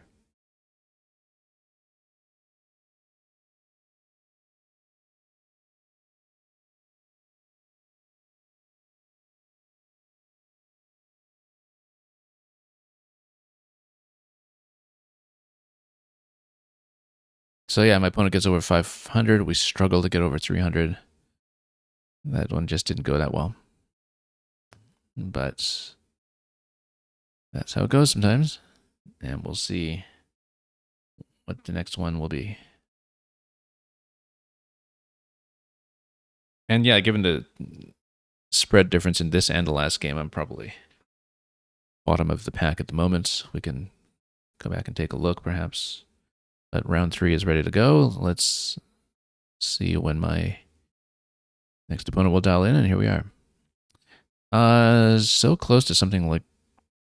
So yeah, my opponent gets over 500. We struggle to get over 300. That one just didn't go that well. But that's how it goes sometimes. And we'll see what the next one will be. And yeah, given the spread difference in this and the last game, I'm probably bottom of the pack at the moment. We can go back and take a look, perhaps. But round 3 is ready to go. Let's see when my next opponent will dial in, and here we are. So close to something like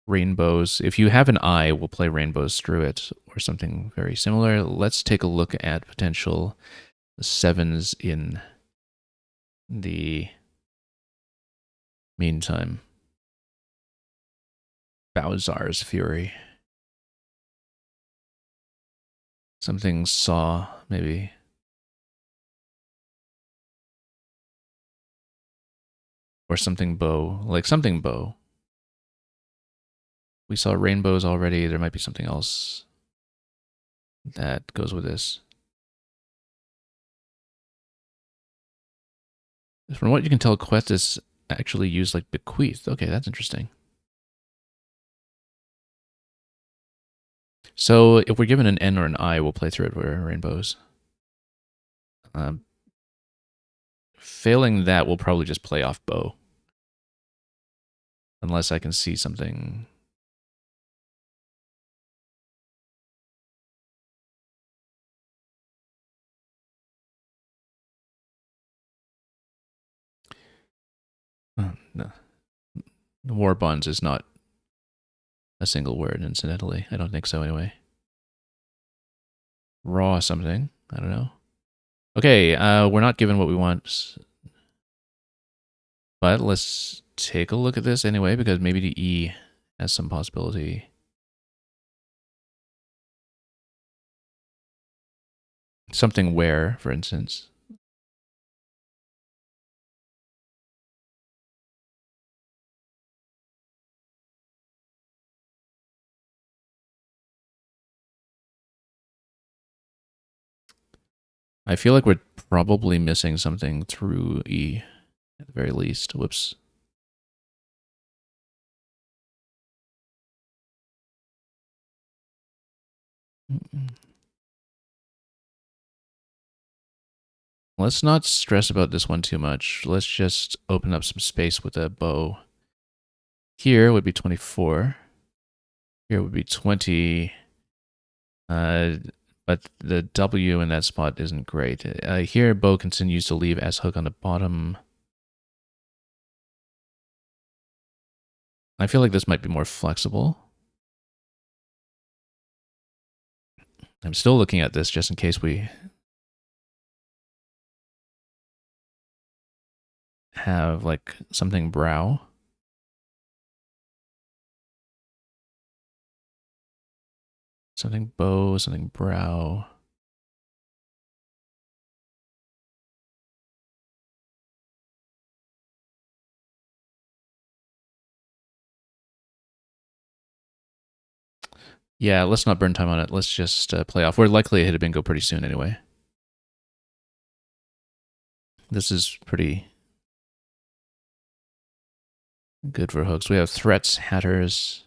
rainbows. If you have an eye, we'll play rainbows through it, or something very similar. Let's take a look at potential sevens in the meantime. Bowser's Fury. Something Saw, maybe. Or something Bow. Like something Bow. We saw rainbows already. There might be something else that goes with this. From what you can tell, Quest is actually used like bequeath. Okay, that's interesting. So if we're given an N or an I, we'll play through it with rainbows. Failing that, we'll probably just play off bow. Unless I can see something. No. War bonds is not a single word, incidentally. I don't think so, anyway. Raw something. I don't know. Okay, we're not given what we want. But let's take a look at this anyway, because maybe the E has some possibility. Something where, for instance. I feel like we're probably missing something through E, at the very least. Whoops. Let's not stress about this one too much. Let's just open up some space with a bow. Here would be 24. Here would be 20. But the W in that spot isn't great. Here, bow continues to leave S hook on the bottom. I feel like this might be more flexible. I'm still looking at this just in case we have like something brow. Something bow, something brow. Yeah, let's not burn time on it. Let's just play off. We're likely to hit a bingo pretty soon anyway. This is pretty good for hooks. We have threats, hatters.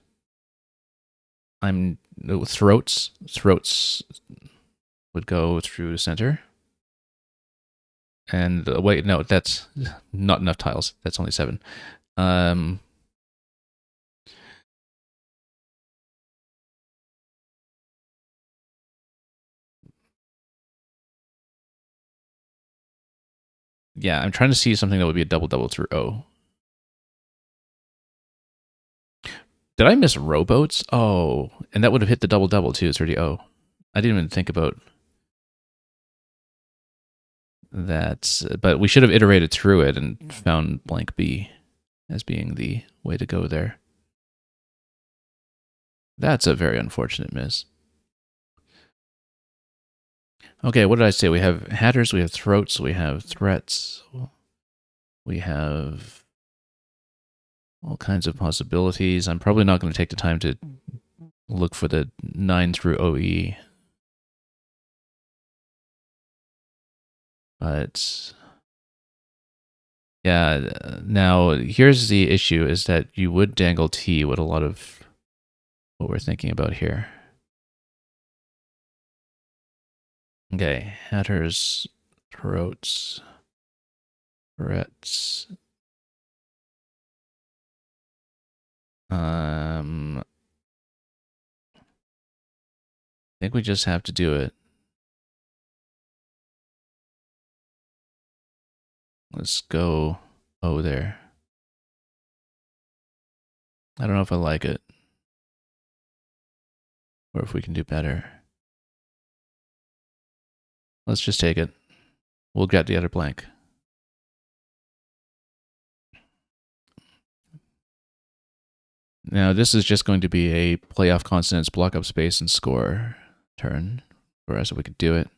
Throats. Throats would go through the center. And wait, no, that's not enough tiles. That's only 7. Yeah, I'm trying to see something that would be a double through O. Did I miss rowboats? Oh, and that would have hit the double too. It's already O. I didn't even think about that, but we should have iterated through it and found blank B as being the way to go there. That's a very unfortunate miss. Okay, what did I say? We have hatters, we have throats, we have threats, we have all kinds of possibilities. I'm probably not going to take the time to look for the 9 through OE. But yeah, now here's the issue is that you would dangle T with a lot of what we're thinking about here. Okay, hatters, throats, threats. I think we just have to do it. Let's go O there. I don't know if I like it. Or if we can do better. Let's just take it. We'll get the other blank. Now this is just going to be a play off consonants, block up space, and score turn for us if we could do it.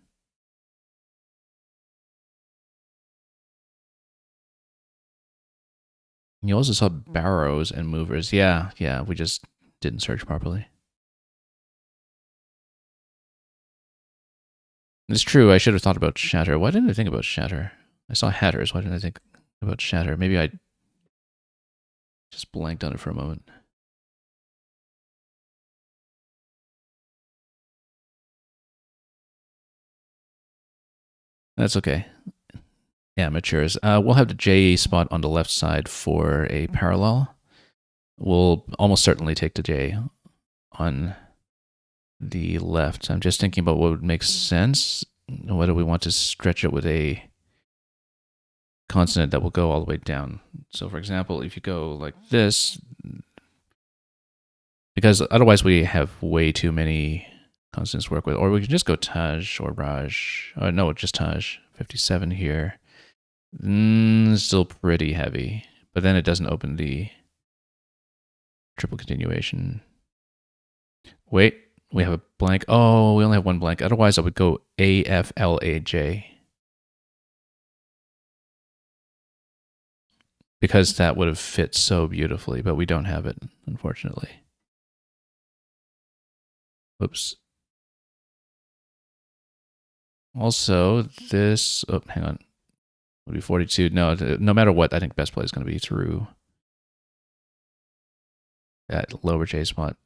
You also saw barrows and movers. Yeah, we just didn't search properly. It's true, I should have thought about shatter. Why didn't I think about shatter? I saw hatters. Why didn't I think about shatter? Maybe I just blanked on it for a moment. That's okay. Amateurs. We'll have the J spot on the left side for a parallel. We'll almost certainly take the J on the left. I'm just thinking about what would make sense. Whether we want to stretch it with a consonant that will go all the way down. So, for example, if you go like this, because otherwise we have way too many consonants to work with, or we can just go Taj or Raj. Oh, no, just Taj. 57 here. Still pretty heavy, but then it doesn't open the triple continuation. Wait, we have a blank. Oh, we only have one blank. Otherwise, I would go A, F, L, A, J. Because that would have fit so beautifully, but we don't have it, unfortunately. Oops. Also, this, oh, hang on, would be 42. No, no matter what, I think best play is going to be through that lower J spot.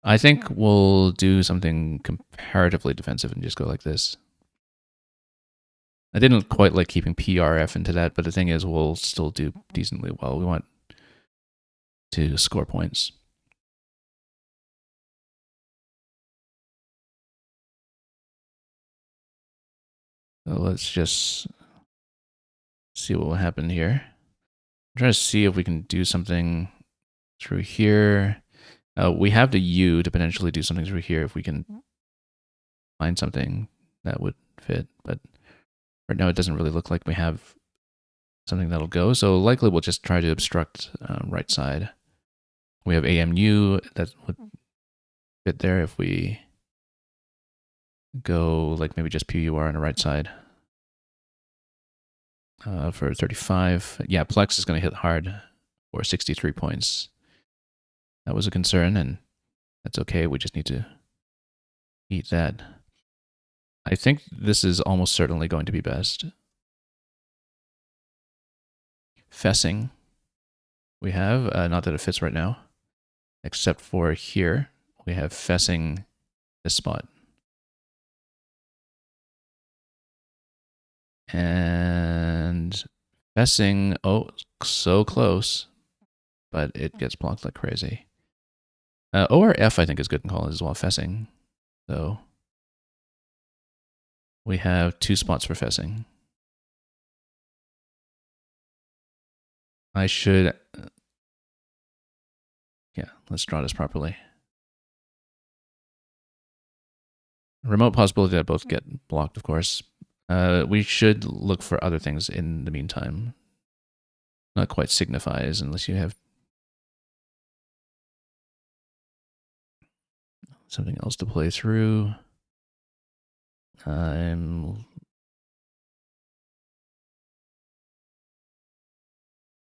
I think we'll do something comparatively defensive and just go like this. I didn't quite like keeping PRF into that, but the thing is, we'll still do decently well. We want to score points. So let's just see what will happen here. I'm trying to see if we can do something through here. We have the U to potentially do something through here if we can find something that would fit. But right now it doesn't really look like we have something that'll go. So likely we'll just try to obstruct right side. We have AMU that would fit there if we go like maybe just PUR on the right side. For 35. Yeah, Plex is going to hit hard for 63 points. That was a concern, and that's okay. We just need to eat that. I think this is almost certainly going to be best. Fessing. We have, not that it fits right now, except for here. We have fessing this spot. And fessing, oh, so close, but it gets blocked like crazy. O or F, I think, is good in call as well, fessing. So we have 2 spots for fessing. I should, yeah, let's draw this properly. Remote possibility that both get blocked, of course. We should look for other things in the meantime. Not quite signifies unless you have something else to play through.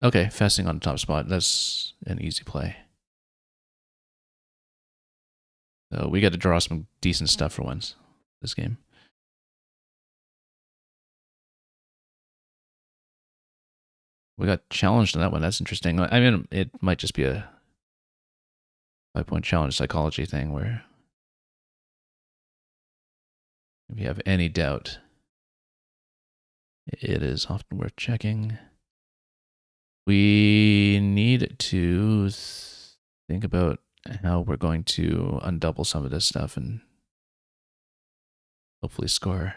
Okay, fessing on the top spot. That's an easy play. So we got to draw some decent stuff for once this game. We got challenged on that one. That's interesting. I mean, it might just be a 5-point challenge psychology thing where if you have any doubt, it is often worth checking. We need to think about how we're going to undouble some of this stuff and hopefully score.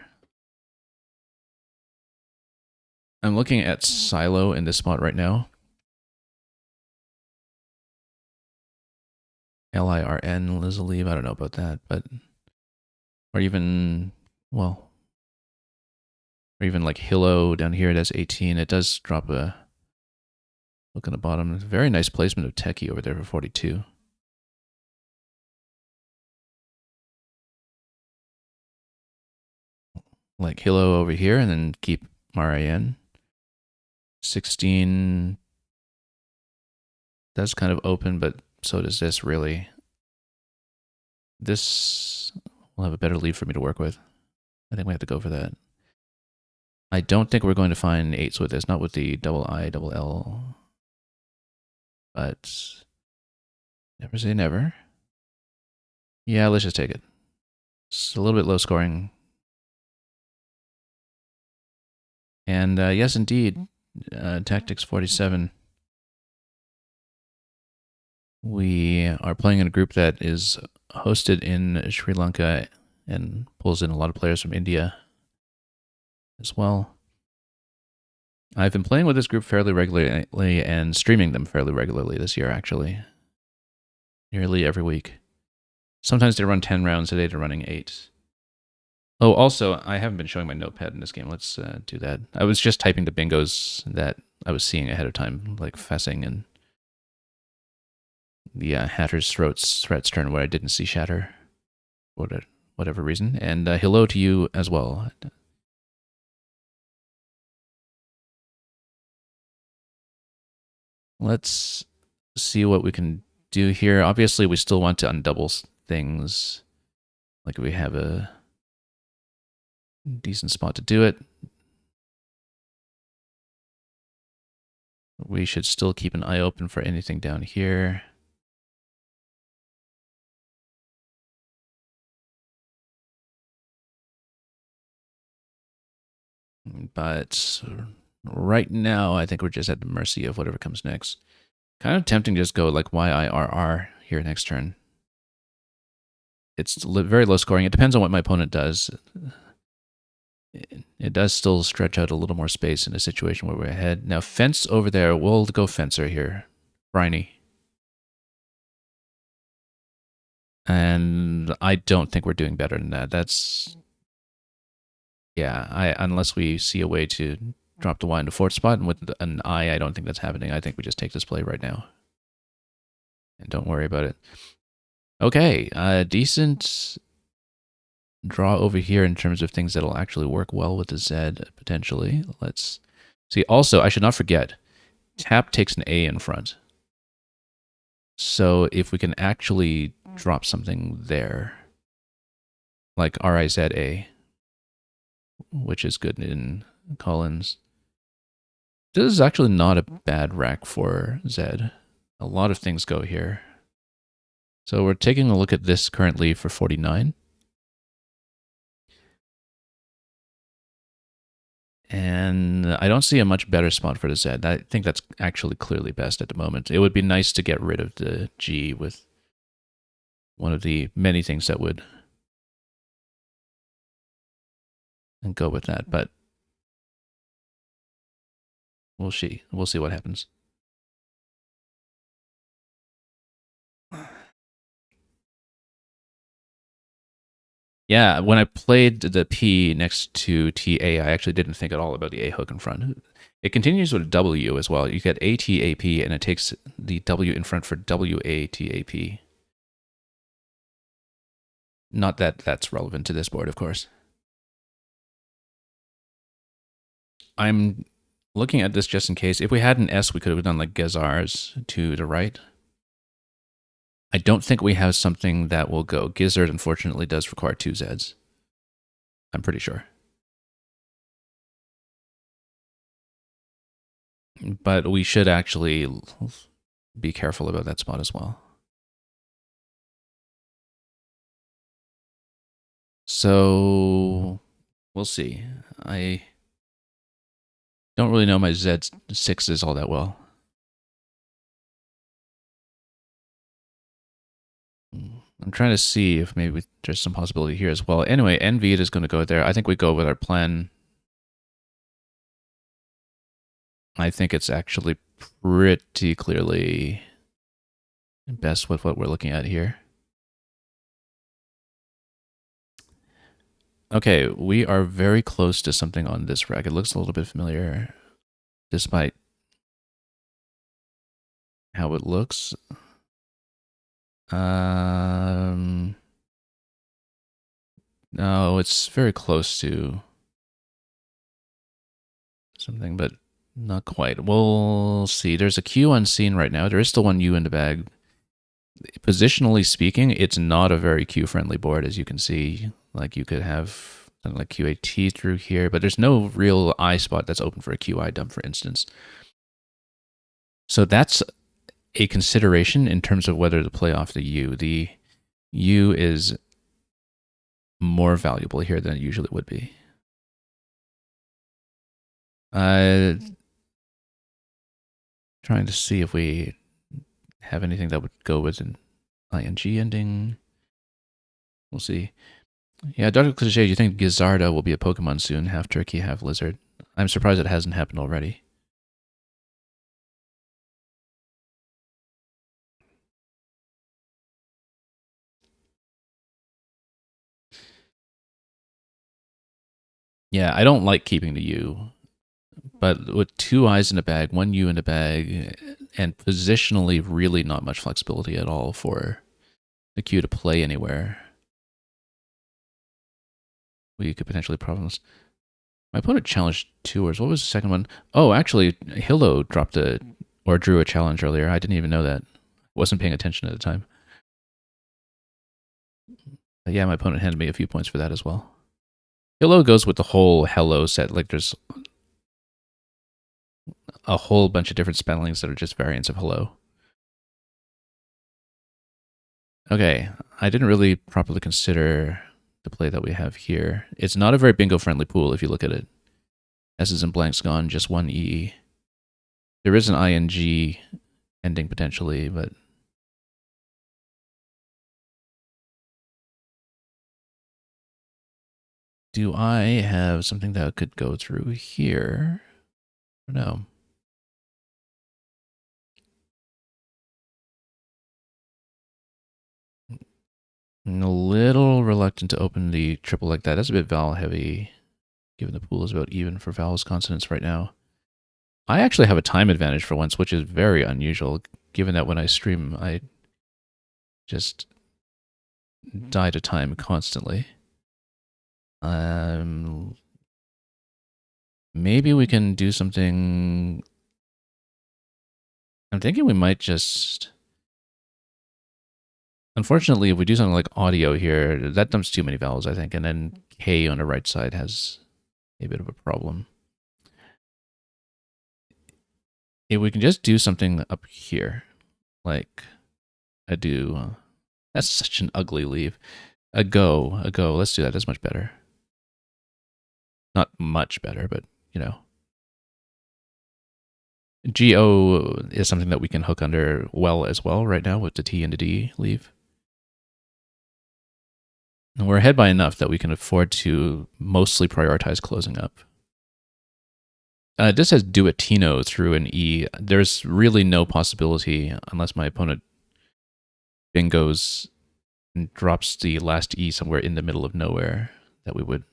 I'm looking at Silo in this spot right now. LIRN, Lizaleave, I don't know about that, but or even, well, or even like Hillo down here, that's 18. It does drop a look on the bottom. Very nice placement of Techie over there for 42. Like Hillo over here, and then keep Marianne. 16 does kind of open, but so does this really. This will have a better lead for me to work with. I think we have to go for that. I don't think we're going to find 8s with this, not with the double I, double L. But never say never. Yeah, let's just take it. It's a little bit low scoring. And yes, indeed, Tactics 47. We are playing in a group that is hosted in Sri Lanka and pulls in a lot of players from India as well. I've been playing with this group fairly regularly and streaming them fairly regularly this year, actually. Nearly every week. Sometimes they run 10 rounds a day, they're running 8. Oh, also, I haven't been showing my notepad in this game. Let's do that. I was just typing the bingos that I was seeing ahead of time, like Fessing and the Hatter's Threats turn where I didn't see Shatter for whatever reason. And hello to you as well. Let's see what we can do here. Obviously, we still want to undouble things. Like we have a decent spot to do it. We should still keep an eye open for anything down here. But right now, I think we're just at the mercy of whatever comes next. Kind of tempting to just go like YIRR here next turn. It's very low scoring. It depends on what my opponent does. It does still stretch out a little more space in a situation where we're ahead. Now, fence over there. We'll go fencer here. Briny. And I don't think we're doing better than that. That's, yeah, unless we see a way to drop the Y into fourth spot, and with an I don't think that's happening. I think we just take this play right now and don't worry about it. Okay, decent draw over here in terms of things that'll actually work well with the Z, potentially. Let's see. Also, I should not forget, tap takes an A in front. So if we can actually drop something there, like RIZA, which is good in Collins. This is actually not a bad rack for Z. A lot of things go here. So we're taking a look at this currently for 49. And I don't see a much better spot for the Z. I think that's actually clearly best at the moment. It would be nice to get rid of the G with one of the many things that would and go with that, but we'll see. We'll see what happens. Yeah, when I played the P next to TA, I actually didn't think at all about the A hook in front. It continues with a W as well. You get ATAP, and it takes the W in front for WATAP. Not that that's relevant to this board, of course. I'm looking at this just in case. If we had an S, we could have done like Gezars to the right. I don't think we have something that will go. Gizzard, unfortunately, does require two Zs. I'm pretty sure. But we should actually be careful about that spot as well. So we'll see. I don't really know my Z6s all that well. I'm trying to see if maybe there's some possibility here as well. Anyway, NV is going to go there. I think we go with our plan. I think it's actually pretty clearly best with what we're looking at here. Okay, we are very close to something on this rack. It looks a little bit familiar, despite how it looks. No, it's very close to something, but not quite. We'll see. There's a Q unseen right now. There is still one U in the bag. Positionally speaking, it's not a very Q-friendly board, as you can see. Like, you could have something like QAT through here, but there's no real I spot that's open for a QI dump, for instance. So that's a consideration in terms of whether to play off the U. The U is more valuable here than it usually would be. Trying to see if we have anything that would go with an ing ending. We'll see. Yeah, Dr. Cliche, you think Gizarda will be a Pokemon soon? Half turkey, half lizard. I'm surprised it hasn't happened already. Yeah, I don't like keeping the U, but with two I's in a bag, one U in a bag, and positionally really not much flexibility at all for the Q to play anywhere, we could potentially problems. My opponent challenged tours. What was the second one? Oh, actually, Hillo dropped or drew a challenge earlier. I didn't even know that. Wasn't paying attention at the time. But yeah, my opponent handed me a few points for that as well. Hillo goes with the whole hello set. Like, there's a whole bunch of different spellings that are just variants of hello. Okay, I didn't really properly consider the play that we have here. It's not a very bingo-friendly pool if you look at it. S's and blanks gone, just one E. There is an ing ending potentially, but do I have something that could go through here? I don't know. I'm a little reluctant to open the triple like that. That's a bit vowel heavy, given the pool is about even for vowels consonants right now. I actually have a time advantage for once, which is very unusual, given that when I stream, I just die to time constantly. Maybe we can do something. I'm thinking we might just. Unfortunately, if we do something like audio here, that dumps too many vowels, I think, and then K on the right side has a bit of a problem. If we can just do something up here, like a do. That's such an ugly leave. A go. Let's do that. That's much better. Not much better, but you know. GO is something that we can hook under well as well right now with the T and the D leave. And we're ahead by enough that we can afford to mostly prioritize closing up. This says duettino through an E. There's really no possibility, unless my opponent bingos and drops the last E somewhere in the middle of nowhere, that we would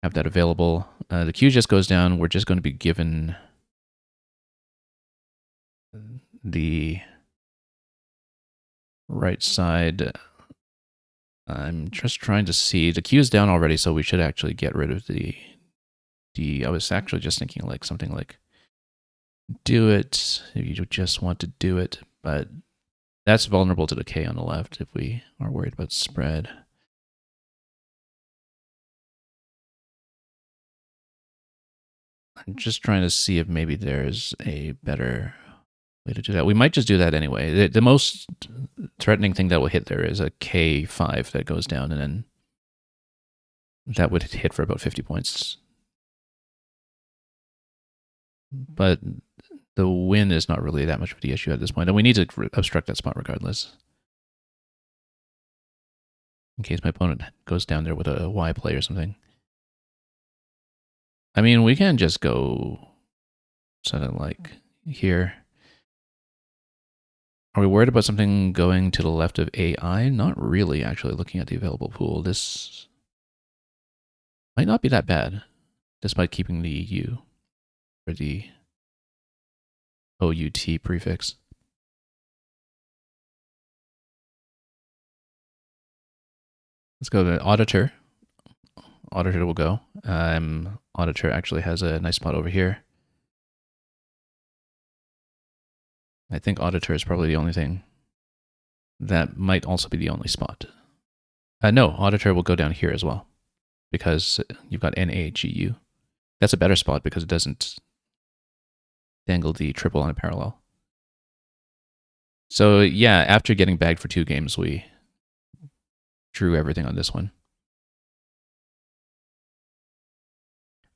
have that available. The Q just goes down. We're just going to be given the right side. I'm just trying to see. The Q is down already, so we should actually get rid of the D. I was actually just thinking like something like do it if you just want to do it, but that's vulnerable to the K on the left if we are worried about spread. I'm just trying to see if maybe there's a better way to do that. We might just do that anyway. The most threatening thing that will hit there is a K5 that goes down, and then that would hit for about 50 points. But the win is not really that much of the issue at this point, and we need to obstruct that spot regardless. In case my opponent goes down there with a Y play or something. I mean, we can just go something like here. Are we worried about something going to the left of AI? Not really, actually, looking at the available pool. This might not be that bad, despite keeping the U, or the OUT prefix. Let's go to Auditor. Auditor will go. Auditor actually has a nice spot over here. I think Auditor is probably the only thing. That might also be the only spot. No, Auditor will go down here as well, because you've got NAGU. That's a better spot because it doesn't dangle the triple on a parallel. So yeah, after getting bagged for 2 games, we drew everything on this one.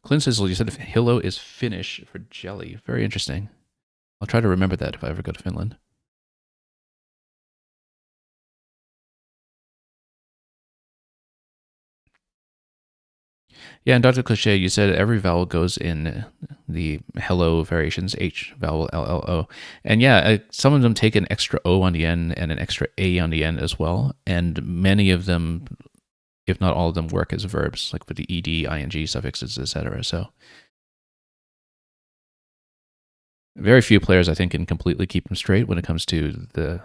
Clint Sizzle, you said if Hillo is Finnish for jelly. Very interesting. I'll try to remember that if I ever go to Finland. Yeah, and Dr. Cliche, you said every vowel goes in the hello variations, H vowel, LLO. And yeah, some of them take an extra O on the end and an extra A on the end as well. And many of them, if not all of them, work as verbs, like with the ED, ING suffixes, etc. So very few players, I think, can completely keep them straight when it comes to the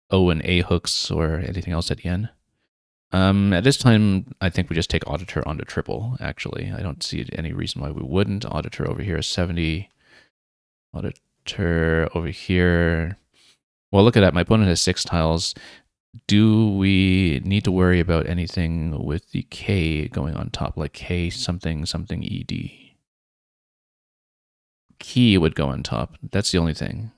O and A hooks or anything else at the end. At this time, I think we just take Auditor onto triple, actually. I don't see any reason why we wouldn't. Auditor over here is 70. Auditor over here. Well, look at that. My opponent has 6 tiles. Do we need to worry about anything with the K going on top, like K something something ED? Key would go on top. That's the only thing.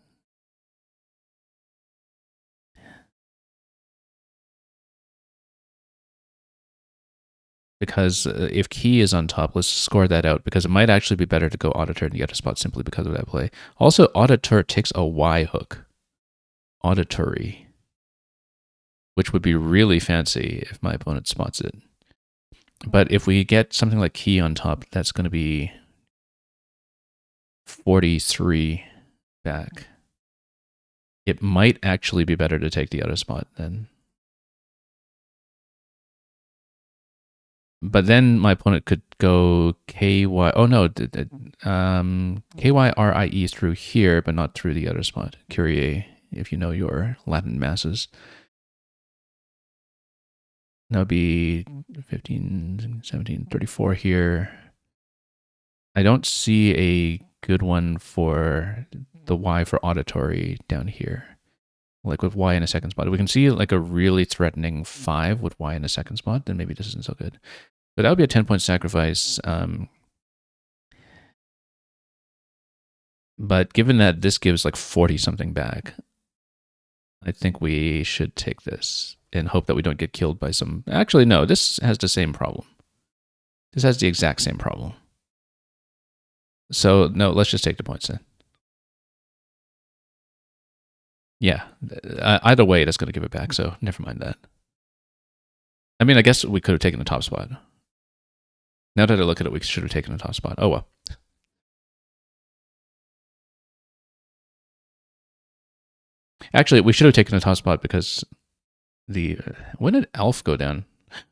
Because if key is on top, let's score that out, because it might actually be better to go Auditor in the other spot simply because of that play. Also, Auditor takes a Y hook. Auditory. Which would be really fancy if my opponent spots it. But if we get something like key on top, that's going to be 43 back. It might actually be better to take the other spot then. But then my opponent could go KY. Oh no, KYRIE through here, but not through the other spot. Curie, if you know your Latin masses. That would be 15, 17, 34 here. I don't see a good one for the Y for auditory down here. Like with Y in a second spot. If we can see like a really threatening 5 with Y in a second spot, then maybe this isn't so good. But that would be a 10-point sacrifice. But given that this gives like 40 something back, I think we should take this and hope that we don't get killed by some... Actually, no, this has the same problem. This has the exact same problem. So, no, let's just take the points then. Yeah, either way, that's going to give it back, so never mind that. I mean, I guess we could have taken the top spot. Now that I look at it, we should have taken the top spot. Oh, well. Actually, we should have taken the top spot because the... when did Alf go down?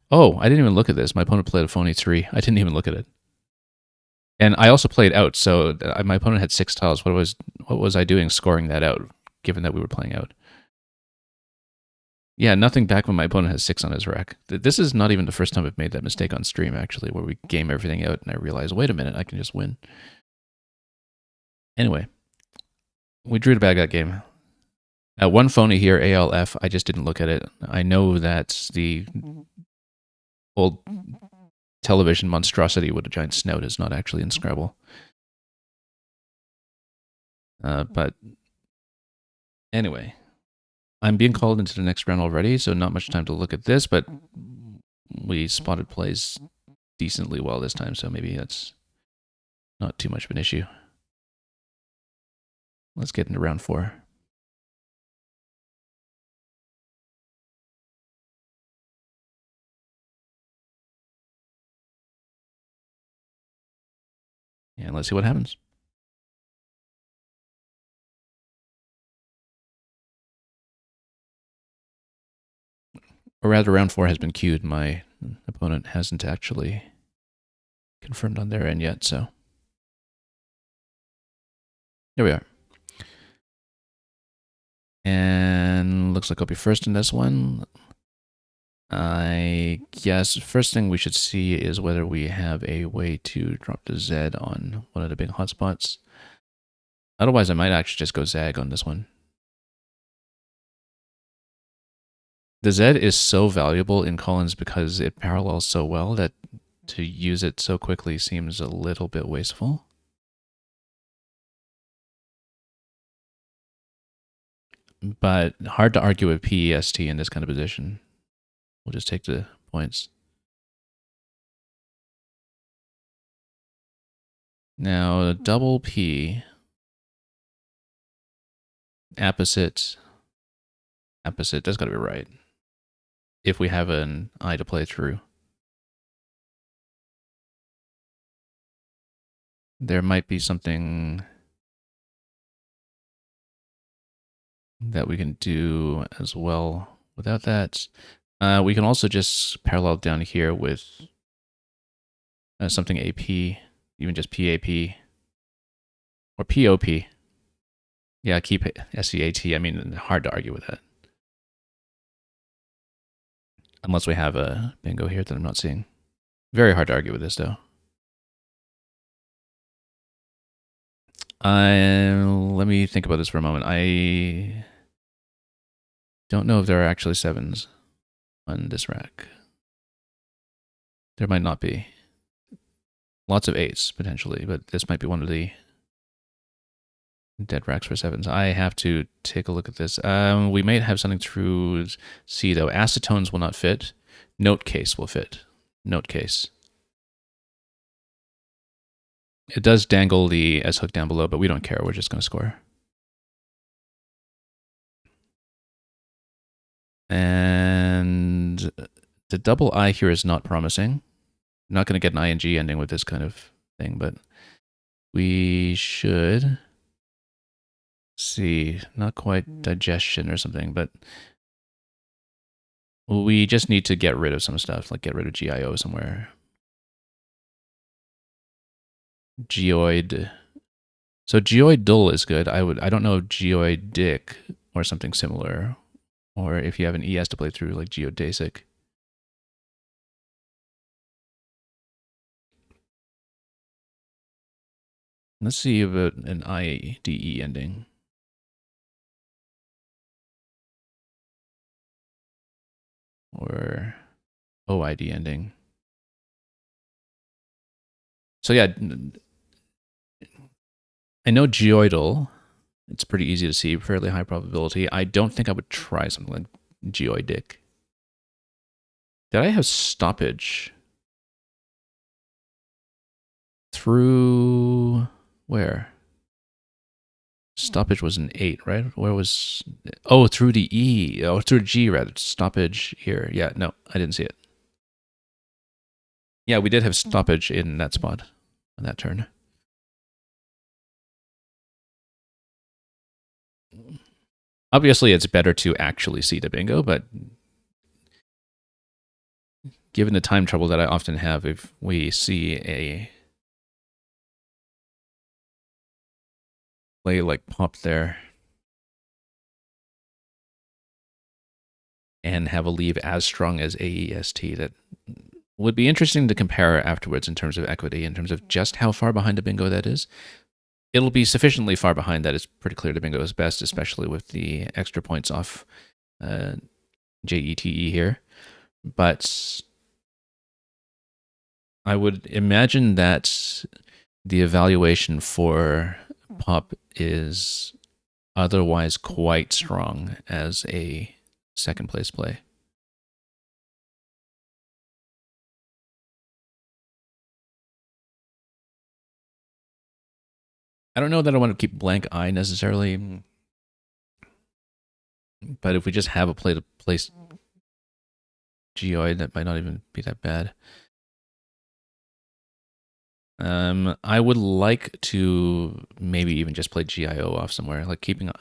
Oh, I didn't even look at this. My opponent played a phony 3. I didn't even look at it. And I also played out, so my opponent had 6 tiles. What was I doing scoring that out, given that we were playing out? Yeah, nothing back when my opponent has 6 on his rack. This is not even the first time I've made that mistake on stream, actually, where we game everything out and I realize, wait a minute, I can just win. Anyway, we drew the bag that game. One phony here, ALF, I just didn't look at it. I know that the old television monstrosity with a giant snout is not actually in Scrabble. But anyway, I'm being called into the next round already, so not much time to look at this, but we spotted plays decently well this time, so maybe that's not too much of an issue. Let's get into round 4. And let's see what happens. Or rather, round 4 has been queued. My opponent hasn't actually confirmed on their end yet, so here we are. And looks like I'll be first in this one. I guess first thing we should see is whether we have a way to drop the Z on one of the big hotspots. Otherwise, I might actually just go Zag on this one. The Z is so valuable in Collins because it parallels so well that to use it so quickly seems a little bit wasteful. But hard to argue with PEST in this kind of position. We'll just take the points. Now, double P, apposite, that's got to be right. If we have an I to play through. There might be something that we can do as well without that. We can also just parallel down here with something AP, even just PAP, or POP. Yeah, keep SEAT. I mean, hard to argue with that. Unless we have a bingo here that I'm not seeing. Very hard to argue with this, though. Let me think about this for a moment. I don't know if there are actually 7s on this rack. There might not be. Lots of 8s, potentially, but this might be one of the dead racks for 7s. I have to take a look at this. We might have something through C, though. Acetones will not fit. Note case will fit. Note case. It does dangle the S hook down below, but we don't care. We're just going to score. And the double I here is not promising. I'm not going to get an ING ending with this kind of thing, but we should See, not quite digestion or something, but we just need to get rid of some stuff, like get rid of GIO somewhere. Geoid. So geoidal is good. I don't know geoidic or something similar, or if you have an ES to play through, like geodesic. Let's see about an IDE ending. Or OID ending. So yeah, I know geoidal. It's pretty easy to see, fairly high probability. I don't think I would try something like geoidic. Did I have stoppage? Through where? Stoppage was an 8, right? Where was... Oh, through the E. Oh, through G, rather. Stoppage here. Yeah, no, I didn't see it. Yeah, we did have stoppage in that spot on that turn. Obviously, it's better to actually see the bingo, but given the time trouble that I often have, if we see a play like pop there and have a leave as strong as AEST, that would be interesting to compare afterwards in terms of equity, in terms of just how far behind the bingo that is. It'll be sufficiently far behind that it's pretty clear the bingo is best, especially with the extra points off JETE here. But I would imagine that the evaluation for pop is otherwise quite strong as a second place play. I don't know that I want to keep blank eye necessarily, but if we just have a play to place geoid, that might not even be that bad. I would like to maybe even just play GIO off somewhere, like keeping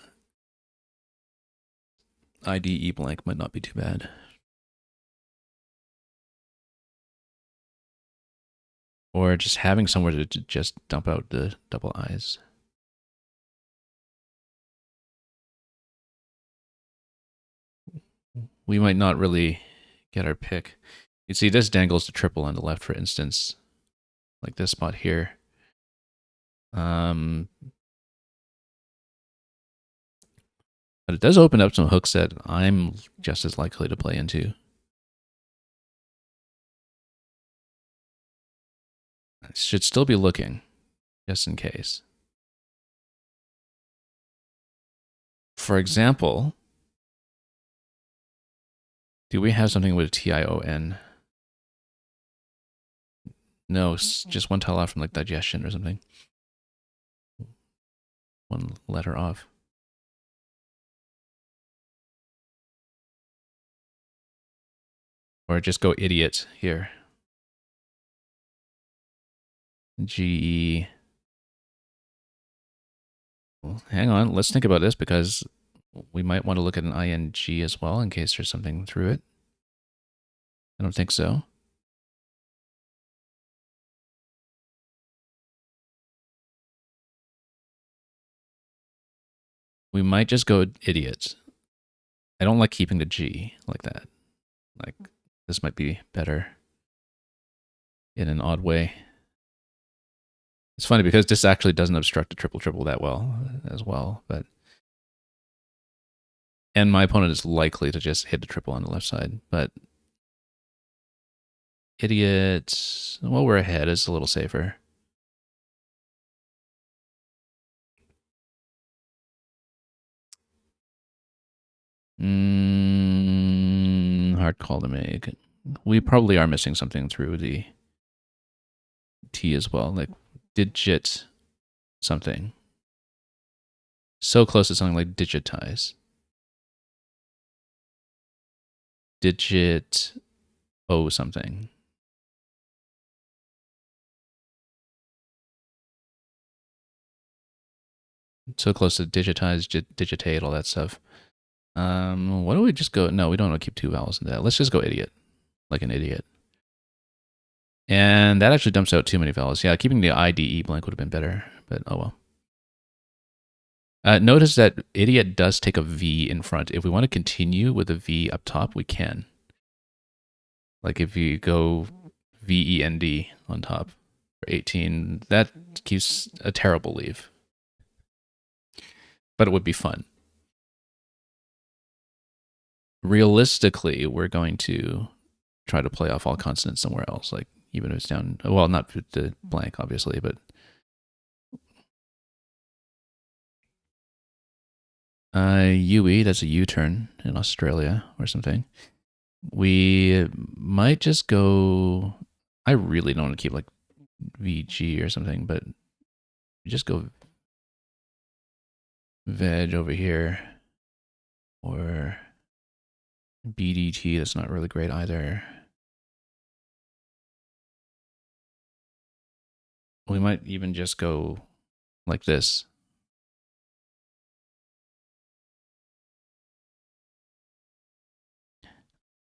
IDE blank might not be too bad. Or just having somewhere to just dump out the double eyes. We might not really get our pick. You see, this dangles the triple on the left, for instance, like this spot here. But it does open up some hooks that I'm just as likely to play into. I should still be looking, just in case. For example, do we have something with a TION? No, just one tile off from like digestion or something. One letter off. Or just go idiot here. GE. Well, hang on, let's think about this because we might want to look at an ING as well in case there's something through it. I don't think so. We might just go idiots. I don't like keeping the G like that. Like, this might be better in an odd way. It's funny because this actually doesn't obstruct the triple that well as well, but... And my opponent is likely to just hit the triple on the left side, but... Idiot... Well, we're ahead. It's a little safer. Hard call to make. We probably are missing something through the T as well, like digit something. So close to something like digitize. Digit O something. So close to digitize, digitate, all that stuff. Why don't we just go? No, we don't want to keep two vowels in that. Let's just go idiot, like an idiot. And that actually dumps out too many vowels. Yeah, keeping the IDE blank would have been better, but oh well. Notice that idiot does take a V in front. If we want to continue with a V up top, we can. Like if you go VEND on top for 18, that keeps a terrible leave. But it would be fun. Realistically, we're going to try to play off all consonants somewhere else, like even if it's down, well, not the blank, obviously, but UE, that's a U-turn in Australia or something. We might just go, I really don't want to keep like VG or something, but just go veg over here, or BDT, that's not really great either. We might even just go like this.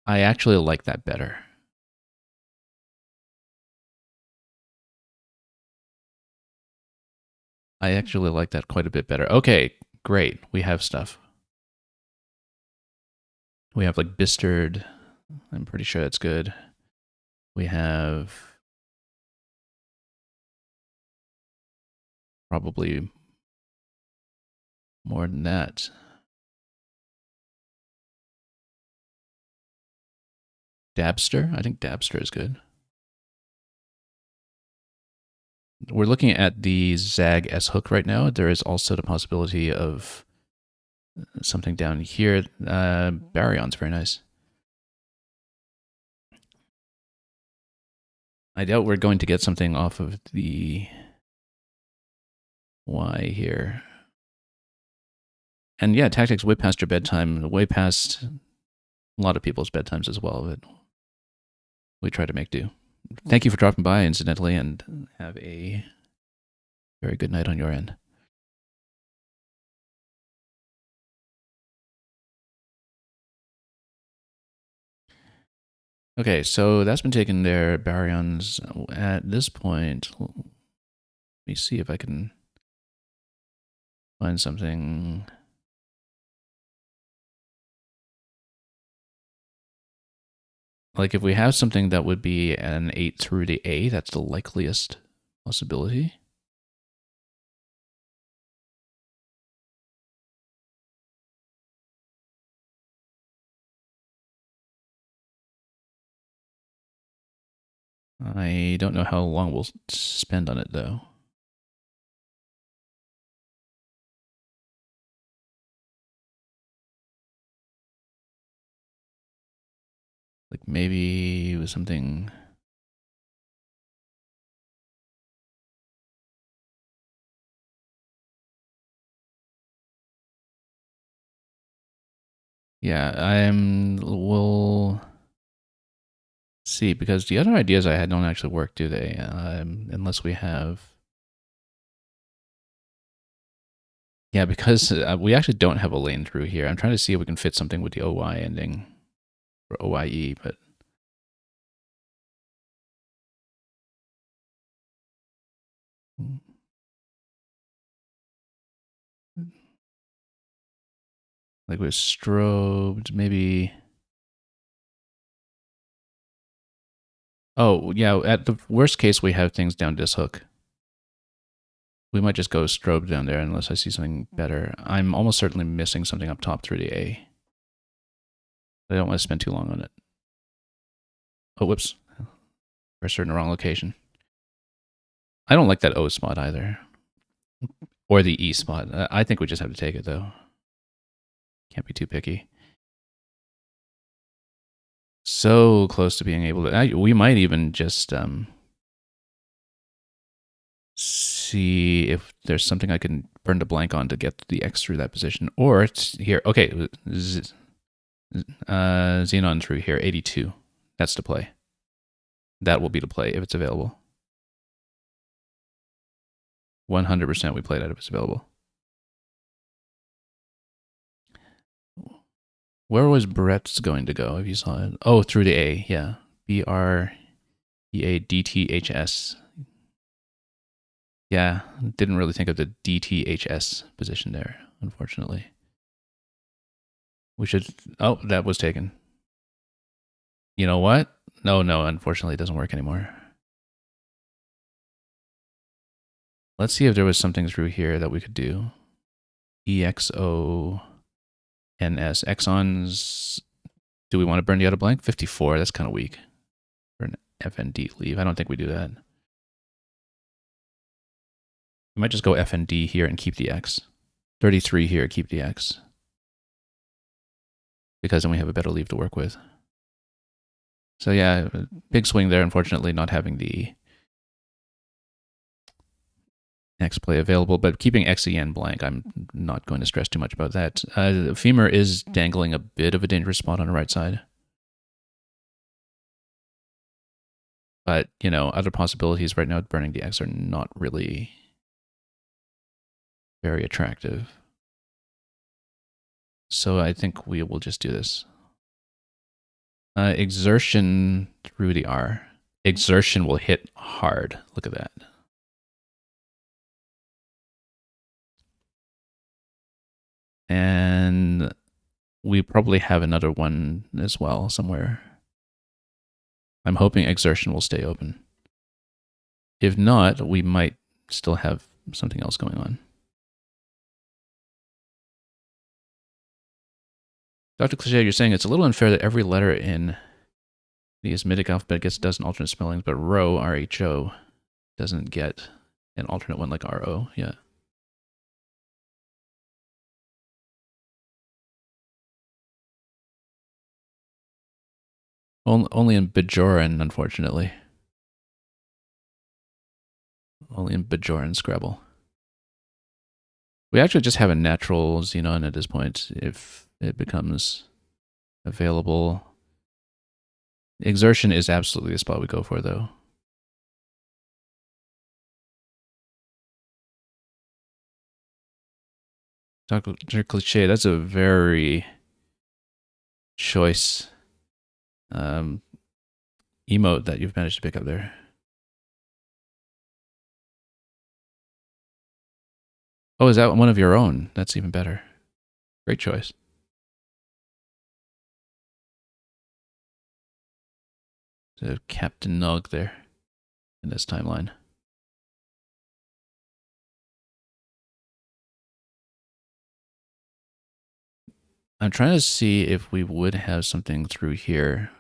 I actually like that better. I actually like that quite a bit better. Okay, great. We have stuff. We have like Bistard. I'm pretty sure that's good. We have probably more than that. Dabster? I think Dabster is good. We're looking at the Zag S hook right now. There is also the possibility of something down here. Baryon's very nice. I doubt we're going to get something off of the Y here. And yeah, tactics way past your bedtime, way past a lot of people's bedtimes as well, but we try to make do. Thank you for dropping by, incidentally, and have a very good night on your end. Okay, so that's been taken there. Baryons. At this point, let me see if I can find something. Like if we have something that would be an 8 through the A, that's the likeliest possibility. I don't know how long we'll spend on it though. Like maybe with something. Yeah, we'll see, because the other ideas I had don't actually work, do they? Unless we have. Yeah, because we actually don't have a lane through here. I'm trying to see if we can fit something with the OY ending, or OYE, but. Like with strobed, maybe. Oh, yeah, at the worst case, we have things down this hook. We might just go strobe down there unless I see something better. I'm almost certainly missing something up top through the A. I don't want to spend too long on it. Oh, whoops. Pressed in the wrong location. I don't like that O spot either. Or the E spot. I think we just have to take it, though. Can't be too picky. So close to being able to. We might even just see if there's something I can burn the blank on to get the X through that position. Or it's here. Okay. Xenon through here. 82. That's the play. That will be the play if it's available. 100% we play that if it's available. Where was Brett's going to go if you saw it? Oh, through the A, yeah. BREADTHS. Yeah, didn't really think of the DTHS position there, unfortunately. We should. Oh, that was taken. You know what? No, unfortunately, it doesn't work anymore. Let's see if there was something through here that we could do. EXONS. Exons. Do we want to burn the other blank? 54. That's kind of weak for an FND leave. I don't think we do that. We might just go FND here and keep the X. 33 here, keep the X. Because then we have a better leave to work with. So yeah, big swing there, unfortunately, not having the X play available, but keeping XEN blank, I'm not going to stress too much about that. The femur is dangling a bit of a dangerous spot on the right side. But, you know, other possibilities right now burning the X are not really very attractive. So I think we will just do this. Exertion through the R. Exertion will hit hard. Look at that. And we probably have another one as well somewhere. I'm hoping exertion will stay open. If not, we might still have something else going on. Dr. Cliche, you're saying it's a little unfair that every letter in the Asmitic alphabet does an alternate spelling, but Rho, R-H-O, doesn't get an alternate one like R-O. Yeah. Only in Bajoran, unfortunately. Only in Bajoran Scrabble. We actually just have a natural xenon at this point if it becomes available. Exertion is absolutely the spot we go for, though. Dr. Cliche, that's a very choice emote that you've managed to pick up there. Oh, is that one of your own? That's even better. Great choice. So Captain Nog there in this timeline. I'm trying to see if we would have something through here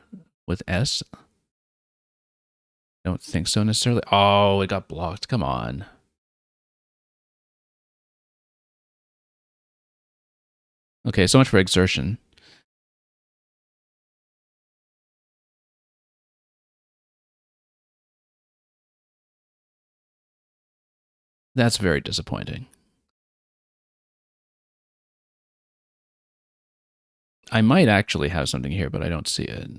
with S. Don't think so necessarily. Oh, it got blocked. Come on. Okay, so much for exertion. That's very disappointing. I might actually have something here, but I don't see it.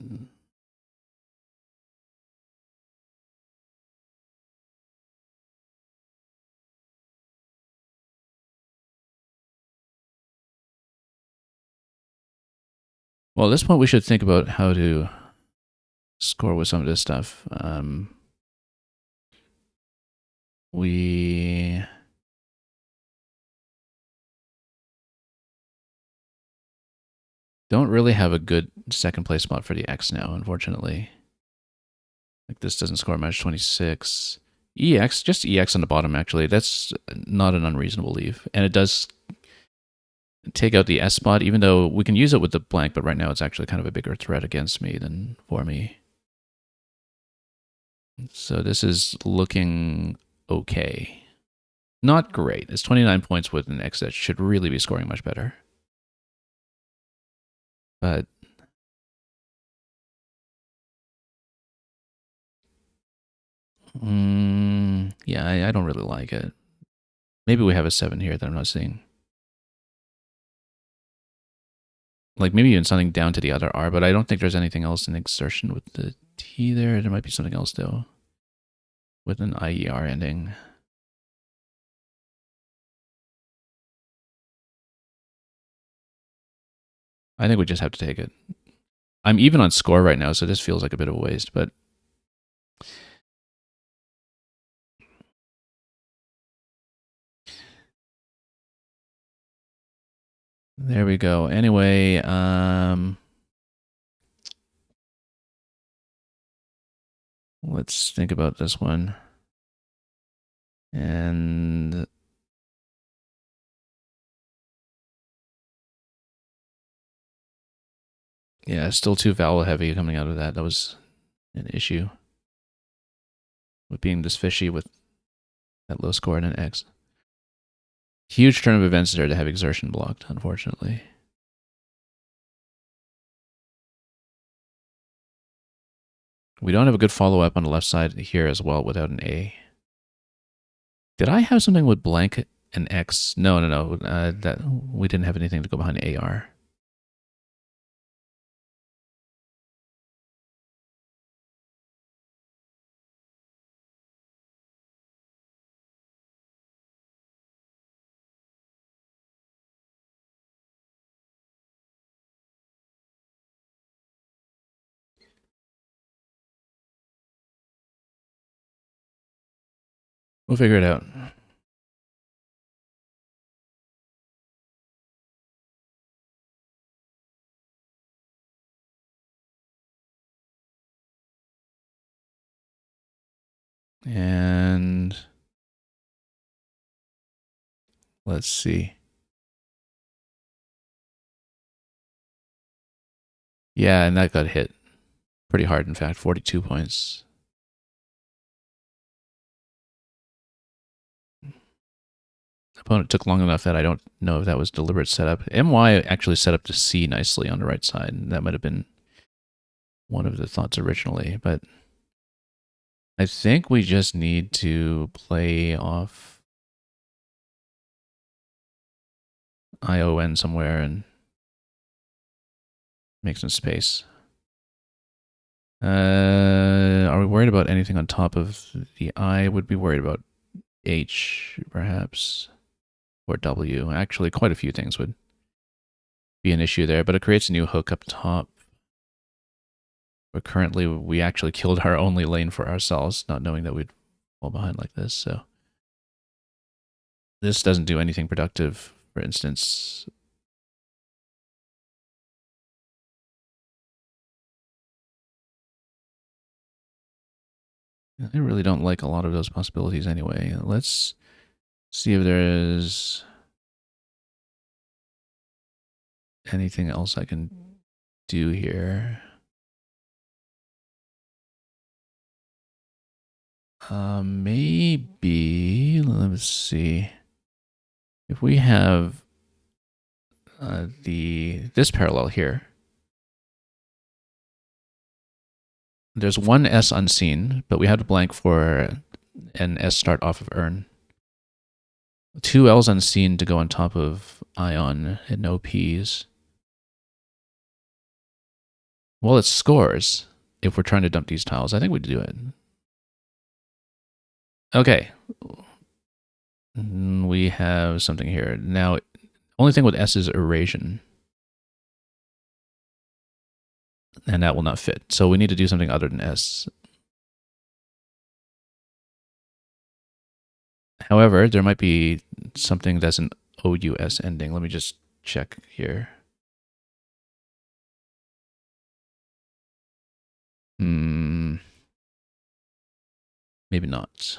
Well, at this point, we should think about how to score with some of this stuff. We don't really have a good second place spot for the X now, unfortunately. Like this doesn't score match 26. EX, just EX on the bottom, actually. That's not an unreasonable leave. And it does take out the S spot, even though we can use it with the blank, but right now it's actually kind of a bigger threat against me than for me. So this is looking okay. Not great. It's 29 points with an X that should really be scoring much better. But yeah, I don't really like it. Maybe we have a 7 here that I'm not seeing. Like maybe even something down to the other R, but I don't think there's anything else in exertion with the T there. There might be something else though with an IER ending. I think we just have to take it. I'm even on score right now, so this feels like a bit of a waste, but there we go. Anyway, let's think about this one. And yeah, still too vowel heavy coming out of that. That was an issue with being this fishy with that low score and an X. Huge turn of events there to have exertion blocked, unfortunately. We don't have a good follow-up on the left side here as well without an A. Did I have something with blank and X? No. That we didn't have anything to go behind AR. We'll figure it out. And let's see. Yeah, and that got hit pretty hard, in fact, 42 points. Opponent took long enough that I don't know if that was deliberate setup. MY actually set up to C nicely on the right side, and that might have been one of the thoughts originally, but I think we just need to play off ION somewhere and make some space. Are we worried about anything on top of the I? Would be worried about H, perhaps, or W. Actually, quite a few things would be an issue there, but it creates a new hook up top. But currently, we actually killed our only lane for ourselves, not knowing that we'd fall behind like this. So this doesn't do anything productive. For instance, I really don't like a lot of those possibilities anyway. Let's see if there is anything else I can do here. Maybe, let's see. If we have this parallel here, there's one S unseen, but we have to blank for an S start off of earn. Two L's unseen to go on top of ion and no P's. Well, it scores if we're trying to dump these tiles. I think we'd do it. Okay. We have something here. Now, only thing with S is erasion. And that will not fit. So we need to do something other than S. However, there might be something that's an OUS ending. Let me just check here. Maybe not.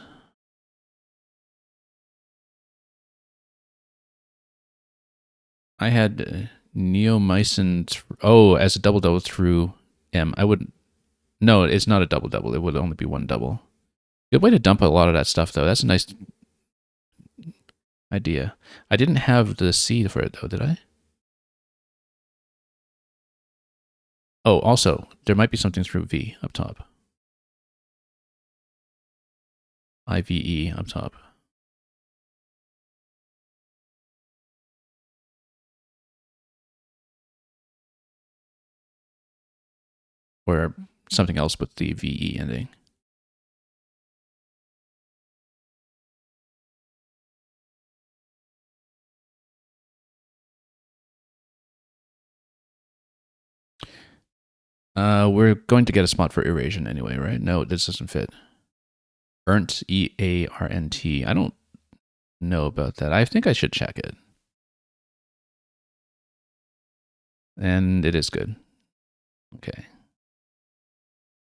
I had neomycin. As a double double through M. I would. No, it's not a double double. It would only be one double. Good way to dump a lot of that stuff, though. That's a nice idea. I didn't have the C for it, though, did I? Oh, also, there might be something through V up top. IVE up top. Or something else with the VE ending. We're going to get a spot for evasion anyway, right? No, this doesn't fit. Earnt, E-A-R-N-T. I don't know about that. I think I should check it. And it is good. Okay.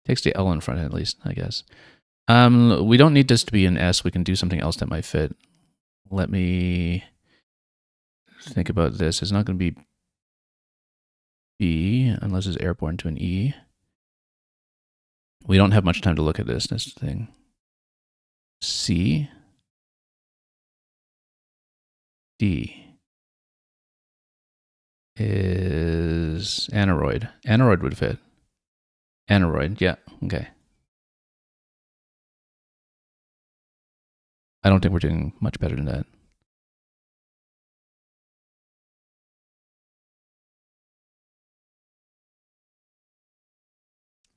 Takes the L in front at least, I guess. We don't need this to be an S. We can do something else that might fit. Let me think about this. It's not going to be B unless it's airborne to an E. We don't have much time to look at this. That's the thing. C. D. Is aneroid. Aneroid would fit. Aneroid, yeah, okay. I don't think we're doing much better than that.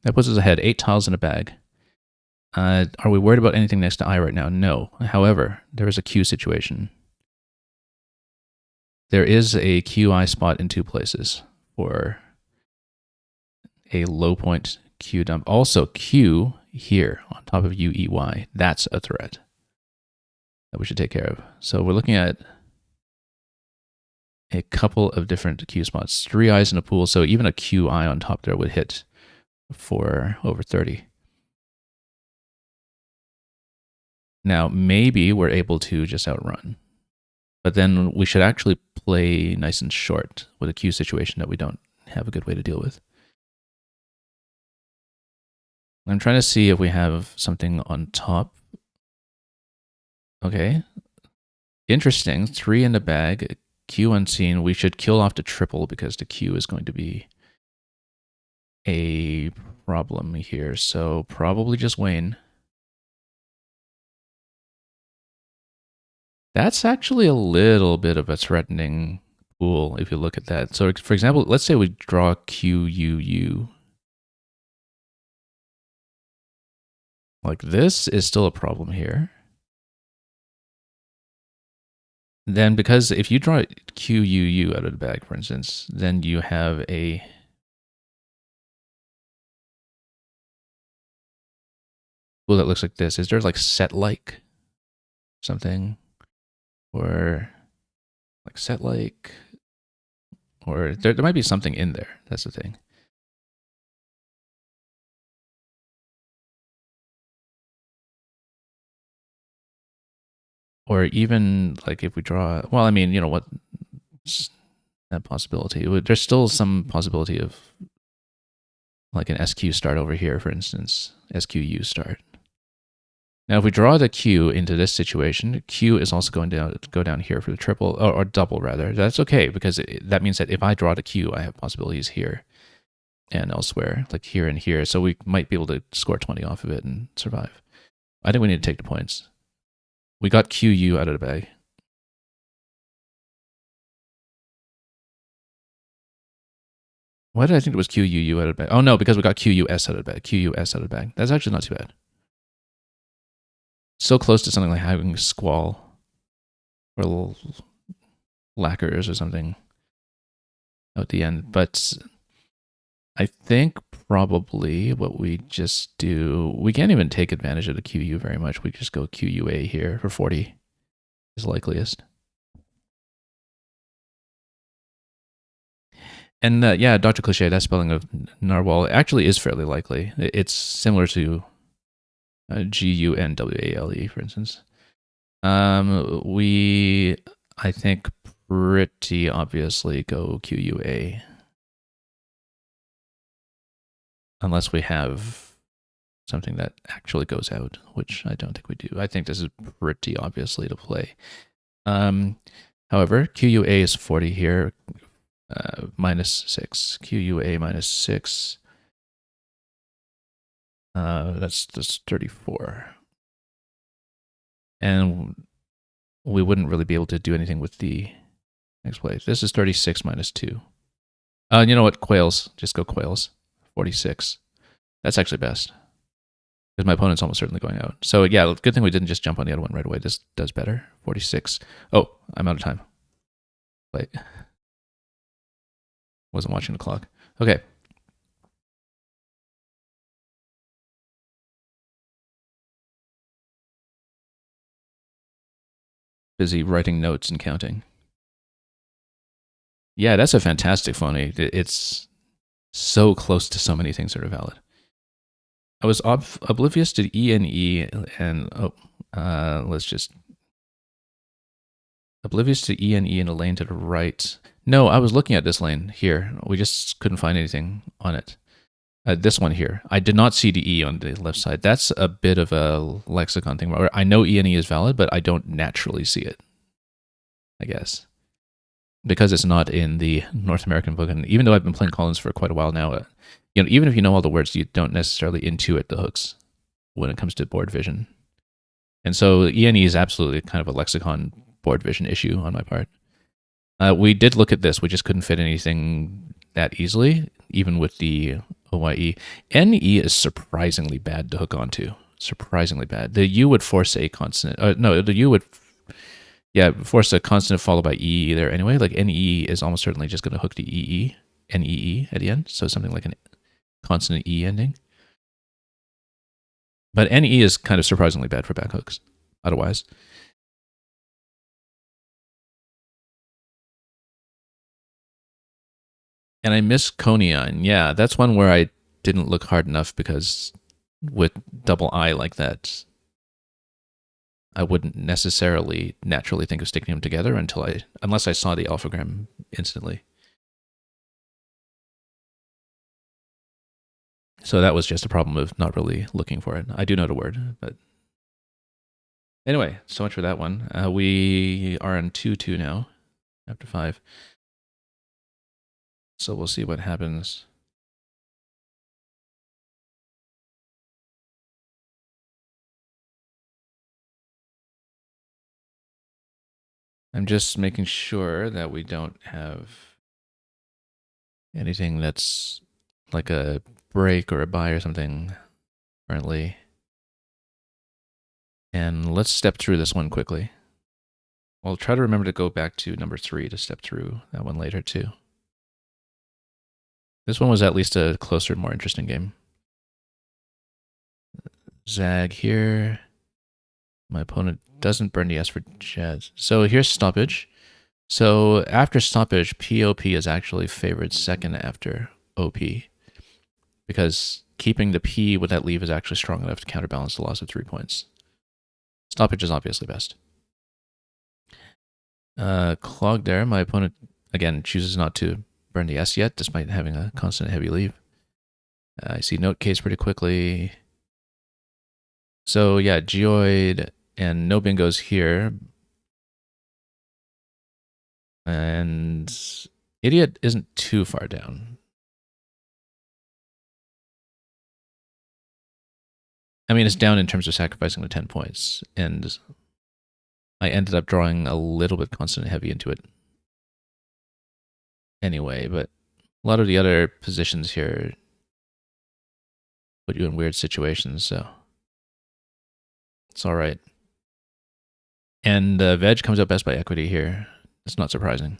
That puts us ahead. 8 tiles in a bag. Are we worried about anything next to I right now? No. However, there is a Q situation. There is a QI spot in 2 places for a low point Q dump. Also, Q here on top of UEY. That's a threat that we should take care of. So we're looking at a couple of different Q spots. 3 I's in a pool, so even a QI on top there would hit for over 30. Now, maybe we're able to just outrun. But then we should actually play nice and short with a Q situation that we don't have a good way to deal with. I'm trying to see if we have something on top. Okay. Interesting. 3 in the bag. Q unseen. We should kill off the triple because the Q is going to be a problem here. So probably just Wayne. That's actually a little bit of a threatening pool if you look at that. So for example, let's say we draw QUU. Like this is still a problem here. Then because if you draw QUU out of the bag, for instance, then you have a pool that looks like this. Is there like set like something? Or like set like, or there might be something in there. That's the thing. Or even like if we draw, well, I mean, you know what, that possibility. There's still some possibility of like an SQ start over here, for instance, SQU start. Now, if we draw the Q into this situation, Q is also going to go down here for the triple, or double rather. That's okay, because that means that if I draw the Q, I have possibilities here and elsewhere, like here and here. So we might be able to score 20 off of it and survive. I think we need to take the points. We got QU out of the bag. Why did I think it was QUU out of the bag? Oh no, because we got QUS out of the bag. QUS out of the bag. That's actually not too bad. So close to something like having Squall or little lacquers or something at the end. But I think probably what we just do, we can't even take advantage of the QU very much. We just go QUA here for 40 is likeliest. And yeah, Dr. Cliche, that spelling of narwhal actually is fairly likely. It's similar to GUNWALE, for instance. We, I think, pretty obviously go QUA. Unless we have something that actually goes out, which I don't think we do. I think this is pretty obviously to play. However, QUA is 40 here, minus 6. QUA minus 6. That's 34. And we wouldn't really be able to do anything with the next play. This is 36 minus 2. You know what? Quails. Just go quails. 46. That's actually best. Because my opponent's almost certainly going out. So yeah, good thing we didn't just jump on the other one right away. This does better. 46. Oh, I'm out of time. Wait. Wasn't watching the clock. Okay. busy writing notes and counting. Yeah, that's a fantastic phony. It's so close to so many things that are valid. I was oblivious to E and E, and let's just oblivious to E and E in a lane to the right. No, I was looking at this lane here. We just couldn't find anything on it. This one here. I did not see the E on the left side. That's a bit of a lexicon thing. I know E and E is valid, but I don't naturally see it, I guess. Because it's not in the North American book, and even though I've been playing Collins for quite a while now, even if you know all the words, you don't necessarily intuit the hooks when it comes to board vision. And so ENE is absolutely kind of a lexicon board vision issue on my part. We did look at this. We just couldn't fit anything that easily, even with the OYE. NE is surprisingly bad to hook onto. Surprisingly bad. The U would force a consonant. No, the U would force a consonant followed by EE there anyway. Like NE is almost certainly just going to hook to EE, NEE at the end. So something like a consonant E ending. But NE is kind of surprisingly bad for back hooks, otherwise. And I miss Coneyine. Yeah, that's one where I didn't look hard enough because with double I like that, I wouldn't necessarily naturally think of sticking them together unless I saw the alphagram instantly. So that was just a problem of not really looking for it. I do know the word, but anyway, so much for that one. We are on 2-2 now, after 5. So we'll see what happens. I'm just making sure that we don't have anything that's like a break or a buy or something currently. And let's step through this one quickly. I'll try to remember to go back to number 3 to step through that one later too. This one was at least a closer, more interesting game. Zag here. My opponent doesn't burn the S for jazz. So here's stoppage. So after stoppage, POP is actually favored second after OP. Because keeping the P with that leave is actually strong enough to counterbalance the loss of 3 points. Stoppage is obviously best. Clog there. My opponent, again, chooses not to burn the S yet, despite having a constant heavy leave. I see note case pretty quickly. So yeah, Geoid and no bingos here. And Idiot isn't too far down. I mean, it's down in terms of sacrificing the 10 points. And I ended up drawing a little bit constant heavy into it anyway, but a lot of the other positions here put you in weird situations, so it's all right. And Veg comes out best by equity here. That's not surprising.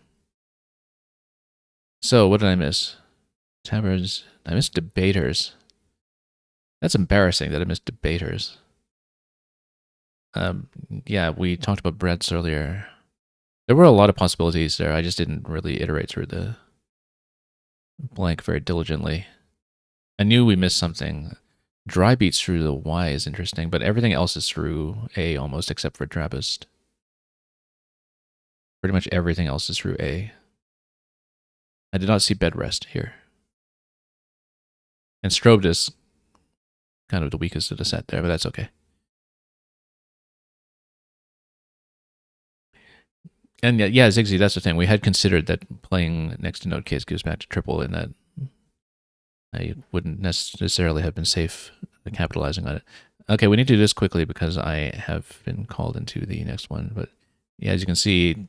So what did I miss? Tabards. I missed Debaters. That's embarrassing that I missed Debaters. Yeah, we talked about breadths earlier. There were a lot of possibilities there. I just didn't really iterate through the blank very diligently. I knew we missed something. Dry beats through the Y is interesting, but everything else is through A almost except for Trappist. Pretty much everything else is through A. I did not see bed rest here. And Strobed is kind of the weakest of the set there, but that's okay. And yeah, Zigzag, that's the thing. We had considered that playing next to note case gives back to triple, and that I wouldn't necessarily have been safe capitalizing on it. Okay, we need to do this quickly because I have been called into the next one. But yeah, as you can see,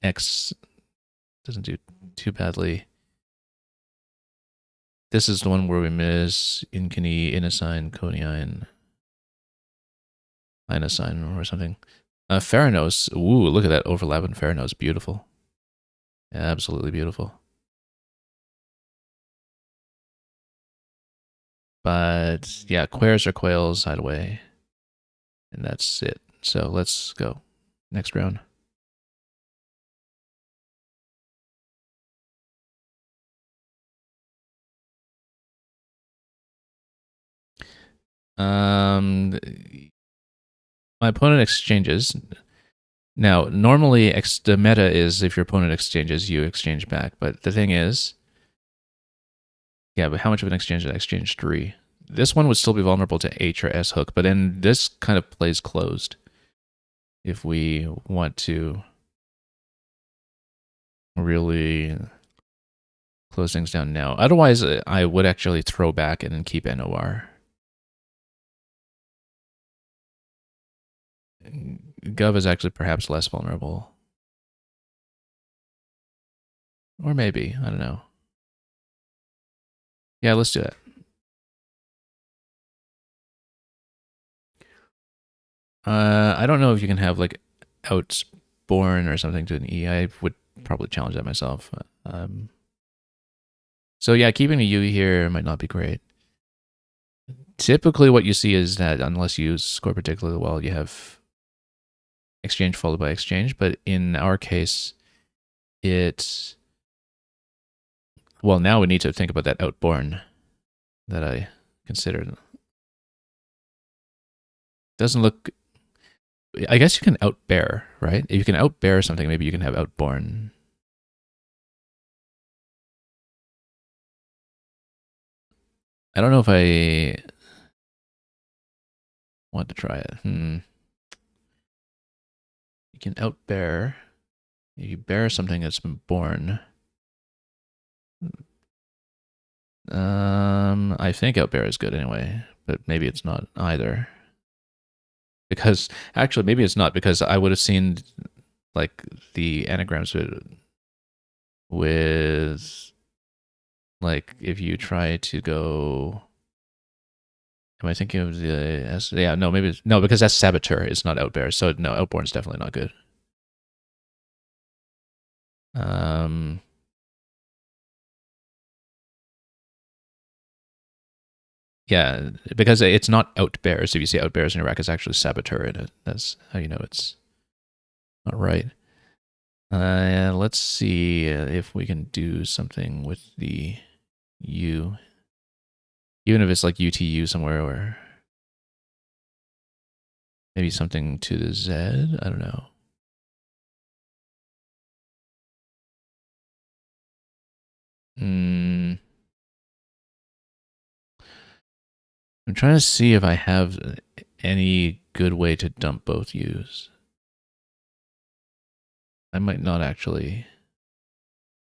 X doesn't do too badly. This is the one where we miss Inkini, Inasine, Coneyine, Inasine, or something. Theranos, ooh, look at that overlap in Theranos, beautiful. Absolutely beautiful. But yeah, quares or quails, hideaway. And that's it. So let's go. Next round. Um, my opponent exchanges. Now, normally the meta is if your opponent exchanges, you exchange back. But the thing is, yeah, but how much of an exchange did I exchange? 3. This one would still be vulnerable to H or S hook, but then this kind of plays closed if we want to really close things down now. Otherwise, I would actually throw back and then keep NOR. Gov is actually perhaps less vulnerable. Or maybe, I don't know. Yeah, let's do it. I don't know if you can have like outborn or something to an E. I would probably challenge that myself. So yeah, keeping a U here might not be great. Typically what you see is that unless you score particularly well, you have exchange followed by exchange. But in our case, it's... Well, now we need to think about that outborn that I considered. Doesn't look... I guess you can outbear, right? If you can outbear something, maybe you can have outborn. I don't know if I want to try it. You can outbear. If you bear something that's been born. I think outbear is good anyway, but maybe it's not either. Because actually, maybe it's not, because I would have seen like the anagrams with like if you try to go. Am I thinking of the S? Yeah, no, maybe no, because that's saboteur. It's not outbear. So no, outborn is definitely not good. Yeah, because it's not outbears. If you see outbears in Iraq, it's actually saboteur in it. That's how you know it's not right. Let's see if we can do something with the U. Even if it's like UTU somewhere, or maybe something to the Z. I don't know. I'm trying to see if I have any good way to dump both U's. I might not actually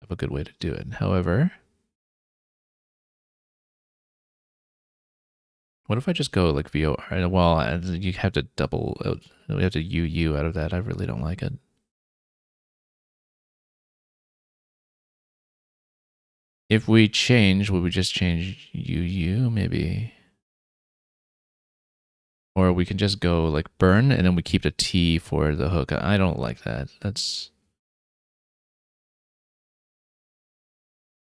have a good way to do it. However, what if I just go like VOR? Well, you have to double out. We have to UU out of that. I really don't like it. If we change, would we just change UU maybe? Or we can just go like burn and then we keep the T for the hook. I don't like that. That's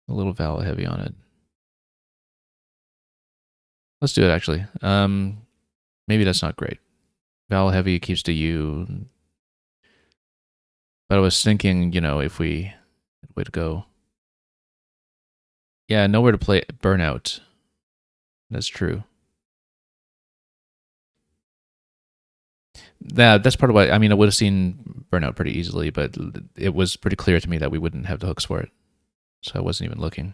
a little vowel heavy on it. Let's do it actually. Maybe that's not great. Vowel heavy keeps the U. But I was thinking, you know, if we would go. Yeah, nowhere to play burnout. That's true. That's part of why. I mean, I would have seen burnout pretty easily, but it was pretty clear to me that we wouldn't have the hooks for it, so I wasn't even looking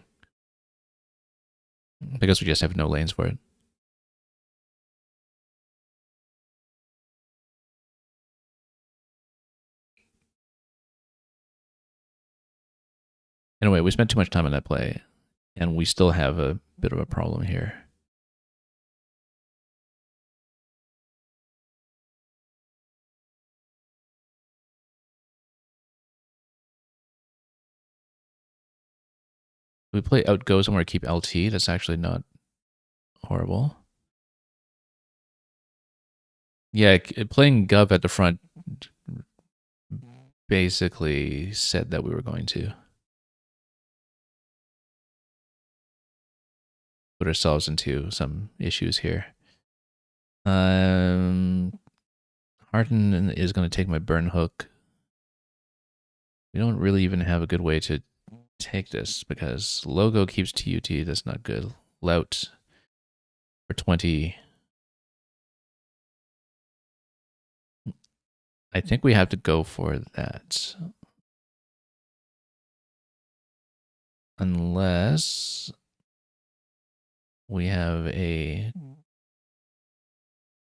because we just have no lanes for it. Anyway, we spent too much time on that play, and we still have a bit of a problem here. We play outgo somewhere to keep LT. That's actually not horrible. Yeah, playing Gov at the front basically said that we were going to put ourselves into some issues here. Harden is going to take my burn hook. We don't really even have a good way to take this because logo keeps TUT. That's not good. Lout for 20. I think we have to go for that. Unless we have a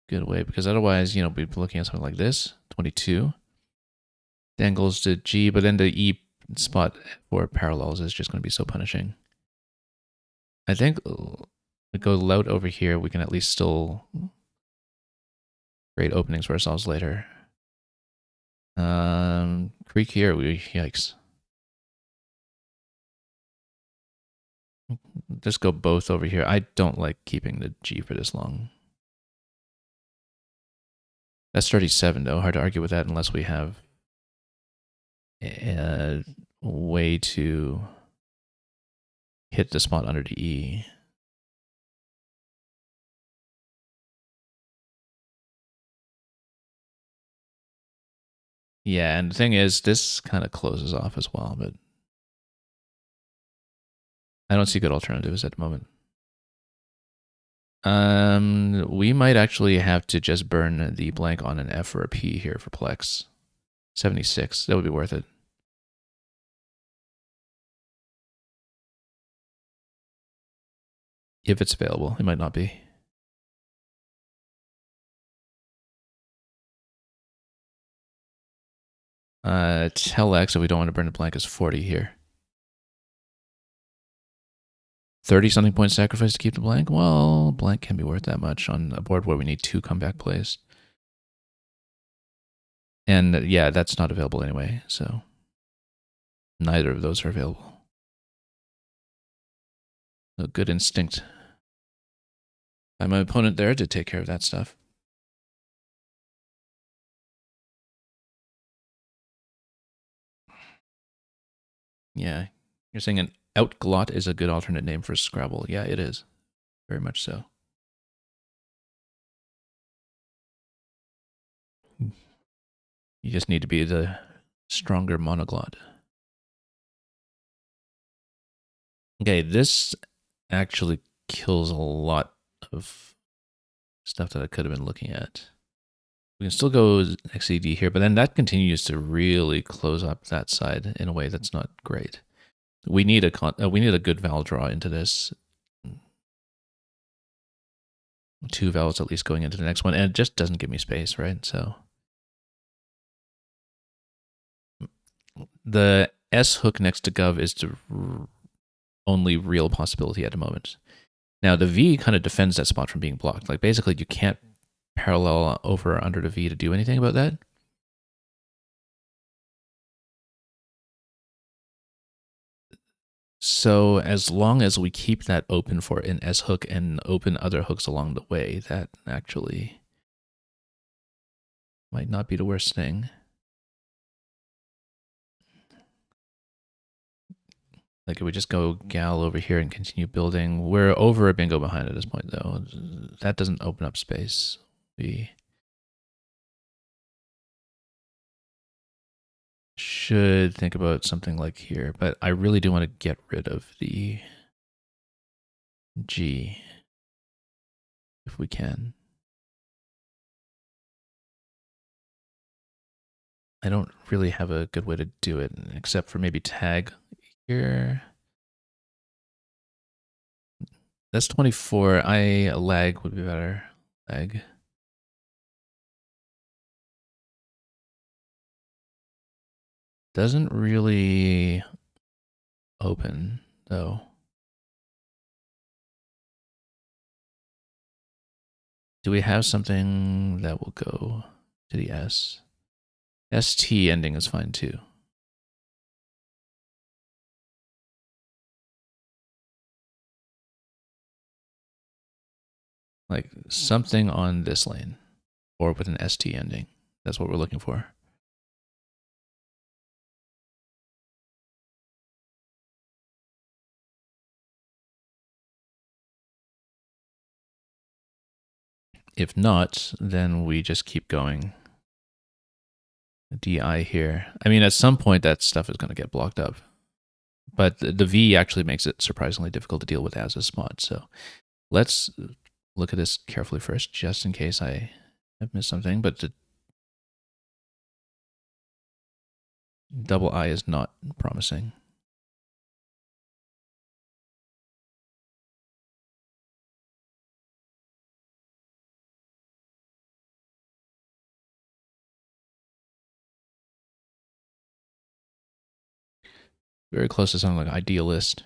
good way, because otherwise, we'd be looking at something like this, 22. Then goes to G, but then the E spot for parallels is just going to be so punishing. I think we go loud over here, we can at least still create openings for ourselves later. Creek here, yikes. Just go both over here. I don't like keeping the G for this long. That's 37 though, hard to argue with that unless we have a way to hit the spot under the E. Yeah, and the thing is, this kind of closes off as well, but I don't see good alternatives at the moment. We might actually have to just burn the blank on an F or a P here for Plex. 76, that would be worth it. If it's available, it might not be. Tell X if we don't want to burn the blank is 40 here. 30 something point sacrifice to keep the blank? Well, blank can be worth that much on a board where we need 2 comeback plays. And yeah, that's not available anyway, so neither of those are available. A good instinct by my opponent there to take care of that stuff. Yeah, you're saying an outglot is a good alternate name for Scrabble. Yeah, it is. Very much so. You just need to be the stronger monoglot. Okay, this actually kills a lot of stuff that I could have been looking at. We can still go XCD here, but then that continues to really close up that side in a way that's not great. We need a good vowel draw into this. 2 vowels at least going into the next one, and it just doesn't give me space, right? So the S hook next to gov is the only real possibility at the moment. Now the V kind of defends that spot from being blocked. Like basically you can't parallel over or under the V to do anything about that. So as long as we keep that open for an S hook and open other hooks along the way, that actually might not be the worst thing. Like if we just go gal over here and continue building, we're over a bingo behind at this point though. That doesn't open up space. We should think about something like here, but I really do want to get rid of the G if we can. I don't really have a good way to do it except for maybe tag here. That's 24. Lag would be better. Lag. Doesn't really open though. Do we have something that will go to the S? ST ending is fine too. Like something on this lane or with an ST ending. That's what we're looking for. If not, then we just keep going. DI here. I mean, at some point that stuff is going to get blocked up. But the V actually makes it surprisingly difficult to deal with as a spot. So let's look at this carefully first, just in case I have missed something. But Double I is not promising. Very close to sounding like idealist.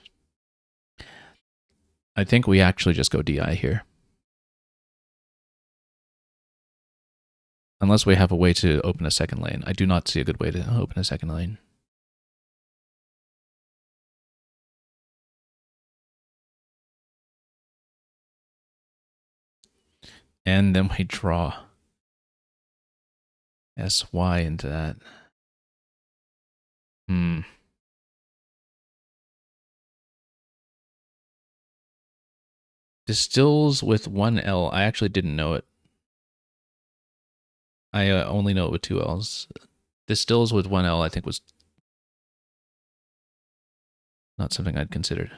I think we actually just go DI here. Unless we have a way to open a second lane. I do not see a good way to open a second lane. And then we draw SY into that. Distills with one L. I actually didn't know it. I only know it with two L's. Distills with one L, I think, was not something I'd considered.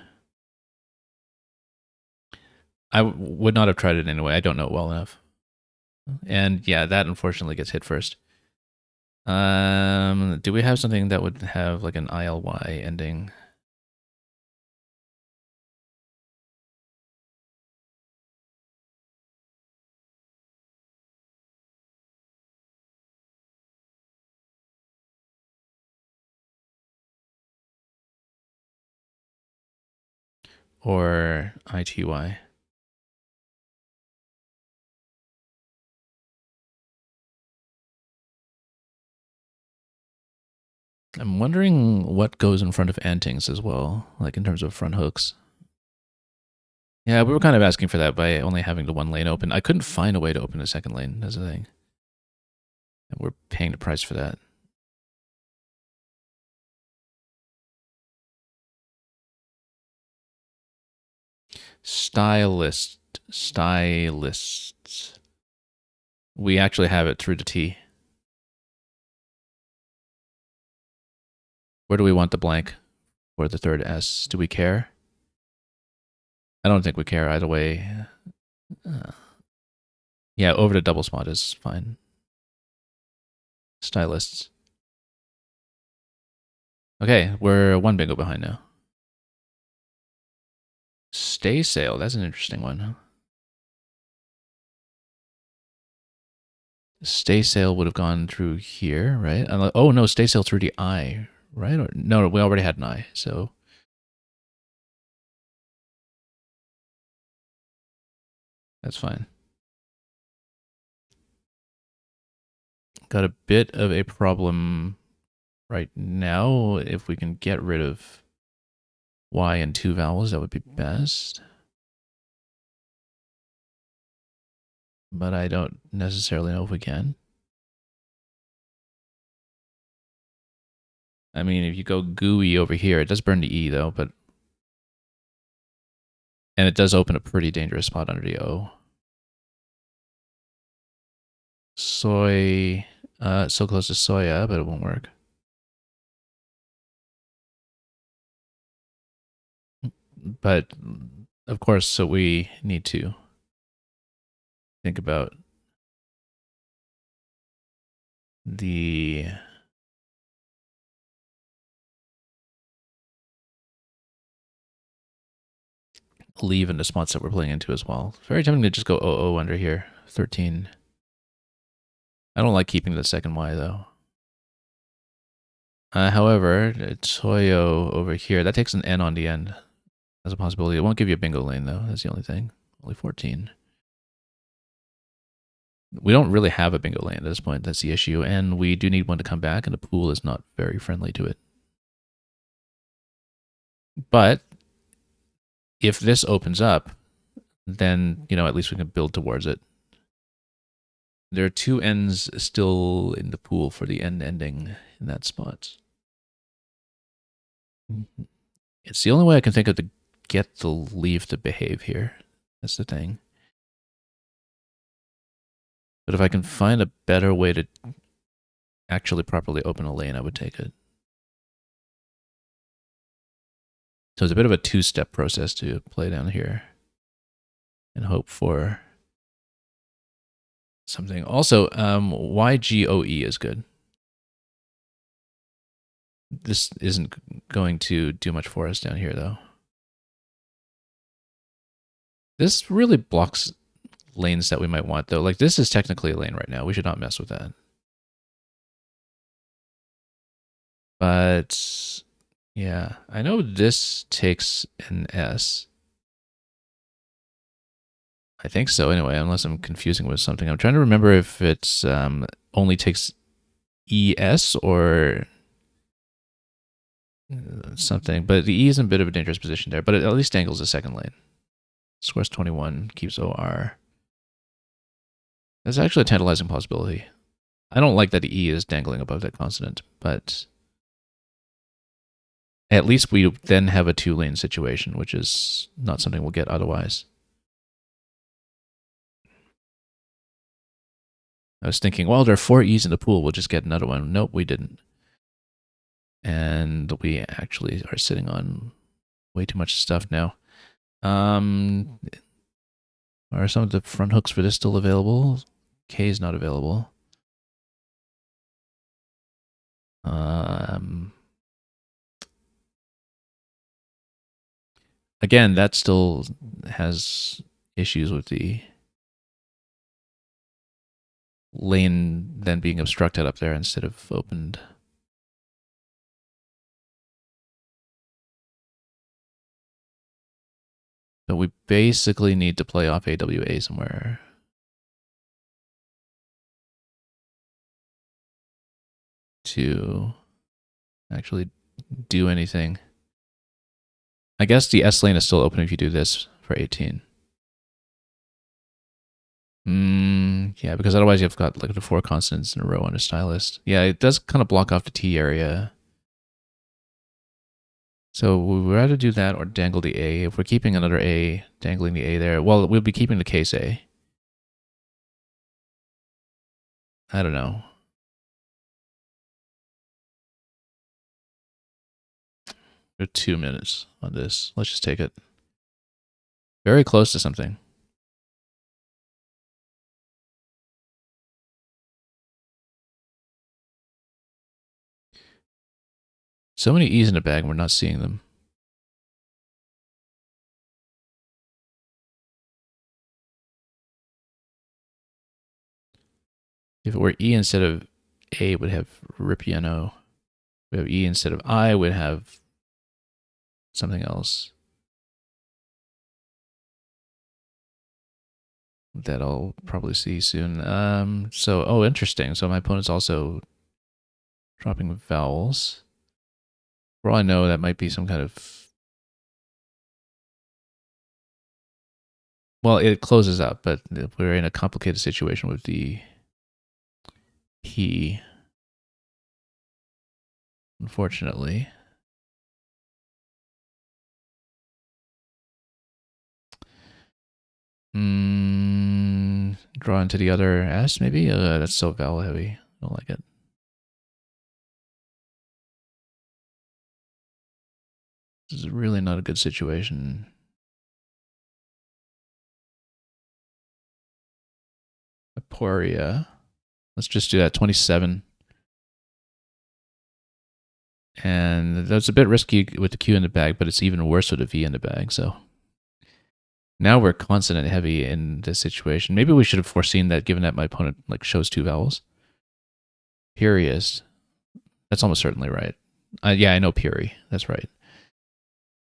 I would not have tried it anyway. I don't know it well enough. And yeah, that unfortunately gets hit first. Do we have something that would have like an ILY ending? Or ITY? I'm wondering what goes in front of antings as well, like in terms of front hooks. Yeah, we were kind of asking for that by only having the one lane open. I couldn't find a way to open a second lane, that's the thing. And we're paying the price for that. Stylists. We actually have it through the T. Where do we want the blank for the third S? Do we care? I don't think we care either way. Yeah, over the double spot is fine. Stylists. Okay, we're one bingo behind now. Stay sail, that's an interesting one. Stay sail would have gone through here, right? Oh no, stay sail through the I, right? Or, no, we already had an I, so that's fine. Got a bit of a problem right now. If we can get rid of Y and two vowels, that would be best. But I don't necessarily know if we can. I mean, if you go gooey over here, it does burn the E though, but and it does open a pretty dangerous spot under the O. Soy, so close to soya, but it won't work. But of course, so we need to think about the leave and the spots that we're playing into as well. Very tempting to just go 0 under here. 13. I don't like keeping the second Y though. However, Toyo over here, that takes an N on the end as a possibility. It won't give you a bingo lane though. That's the only thing. Only 14. We don't really have a bingo lane at this point. That's the issue. And we do need one to come back, and the pool is not very friendly to it. But if this opens up, then, you know, at least we can build towards it. There are two ends still in the pool for the end ending in that spot. It's the only way I can think of to get the leave to behave here. That's the thing. But if I can find a better way to actually properly open a lane, I would take it. So it's a bit of a two-step process to play down here and hope for something. Also, YGOE is good. This isn't going to do much for us down here, though. This really blocks lanes that we might want, though. Like, this is technically a lane right now. We should not mess with that. But, yeah. I know this takes an S. I think so, anyway, unless I'm confusing with something. I'm trying to remember if it's only takes ES or something. But the E is in a bit of a dangerous position there. But it at least angles the second lane. Scores 21, keeps OR. That's actually a tantalizing possibility. I don't like that the E is dangling above that consonant, but at least we then have a two-lane situation, which is not something we'll get otherwise. I was thinking, well, there are 4 E's in the pool. We'll just get another one. Nope, we didn't. And we actually are sitting on way too much stuff now. Are some of the front hooks for this still available? K is not available. Again, that still has issues with the lane then being obstructed up there instead of opened. So we basically need to play off AWA somewhere. To actually do anything. I guess the S lane is still open if you do this for 18. Yeah, because otherwise you've got like the 4 consonants in a row on a stylist. Yeah, it does kind of block off the T area. So we would rather do that or dangle the A. If we're keeping another A, dangling the A there, well, we'll be keeping the case A. I don't know. We have 2 minutes on this. Let's just take it. Very close to something. So many E's in the bag, and we're not seeing them. If it were E instead of A, it would have ripiano. We have E instead of I, would have something else that I'll probably see soon. Oh, interesting. So my opponent's also dropping vowels. For all I know, that might be some kind of... Well, it closes up, but we're in a complicated situation with the P, unfortunately. Draw into the other S, maybe? That's so vowel heavy. I don't like it. This is really not a good situation. Aporia. Let's just do that. 27. And that's a bit risky with the Q in the bag, but it's even worse with the V in the bag. So now we're consonant heavy in this situation. Maybe we should have foreseen that, given that my opponent like shows 2 vowels. Purious. That's almost certainly right. Yeah, I know Puri. That's right.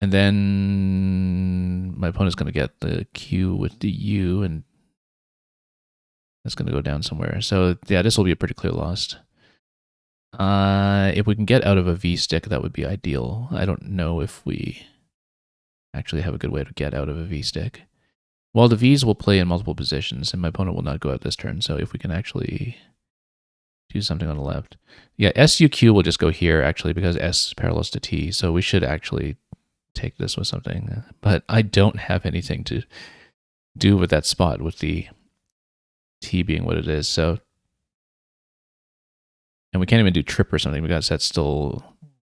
And then my opponent's going to get the Q with the U, and that's going to go down somewhere. So yeah, this will be a pretty clear loss. If we can get out of a V stick, that would be ideal. I don't know if we actually have a good way to get out of a V stick. Well, the Vs will play in multiple positions, and my opponent will not go out this turn. So if we can actually do something on the left. Yeah, SUQ will just go here, actually, because S parallels to T. So we should actually take this with something. But I don't have anything to do with that spot, with the T being what it is. So, and we can't even do trip or something because that still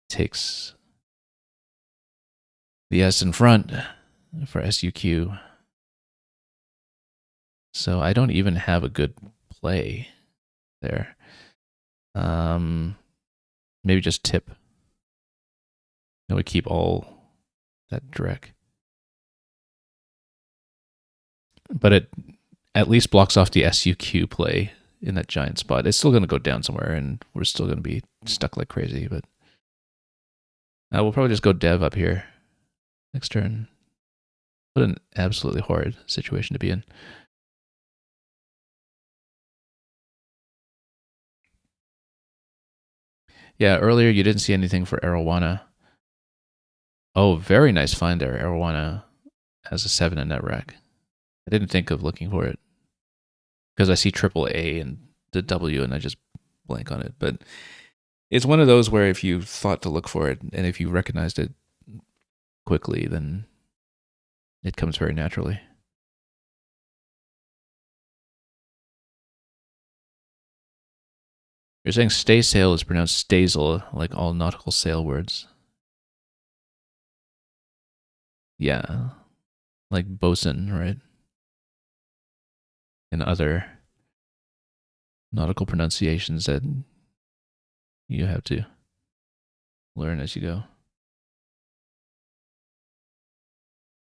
takes the S in front for SUQ. So I don't even have a good play there. Maybe just tip. Then we keep all that dreck. But it at least blocks off the SUQ play in that giant spot. It's still going to go down somewhere, and we're still going to be stuck like crazy. But we'll probably just go dev up here next turn. What an absolutely horrid situation to be in. Yeah, earlier you didn't see anything for Arowana. Oh, very nice find there. Arowana has a 7 in that rack. I didn't think of looking for it because I see triple A and the W and I just blank on it. But it's one of those where if you thought to look for it and if you recognized it quickly, then it comes very naturally. You're saying stay sail is pronounced staysel, like all nautical sail words. Yeah, like bosun, right? And other nautical pronunciations that you have to learn as you go.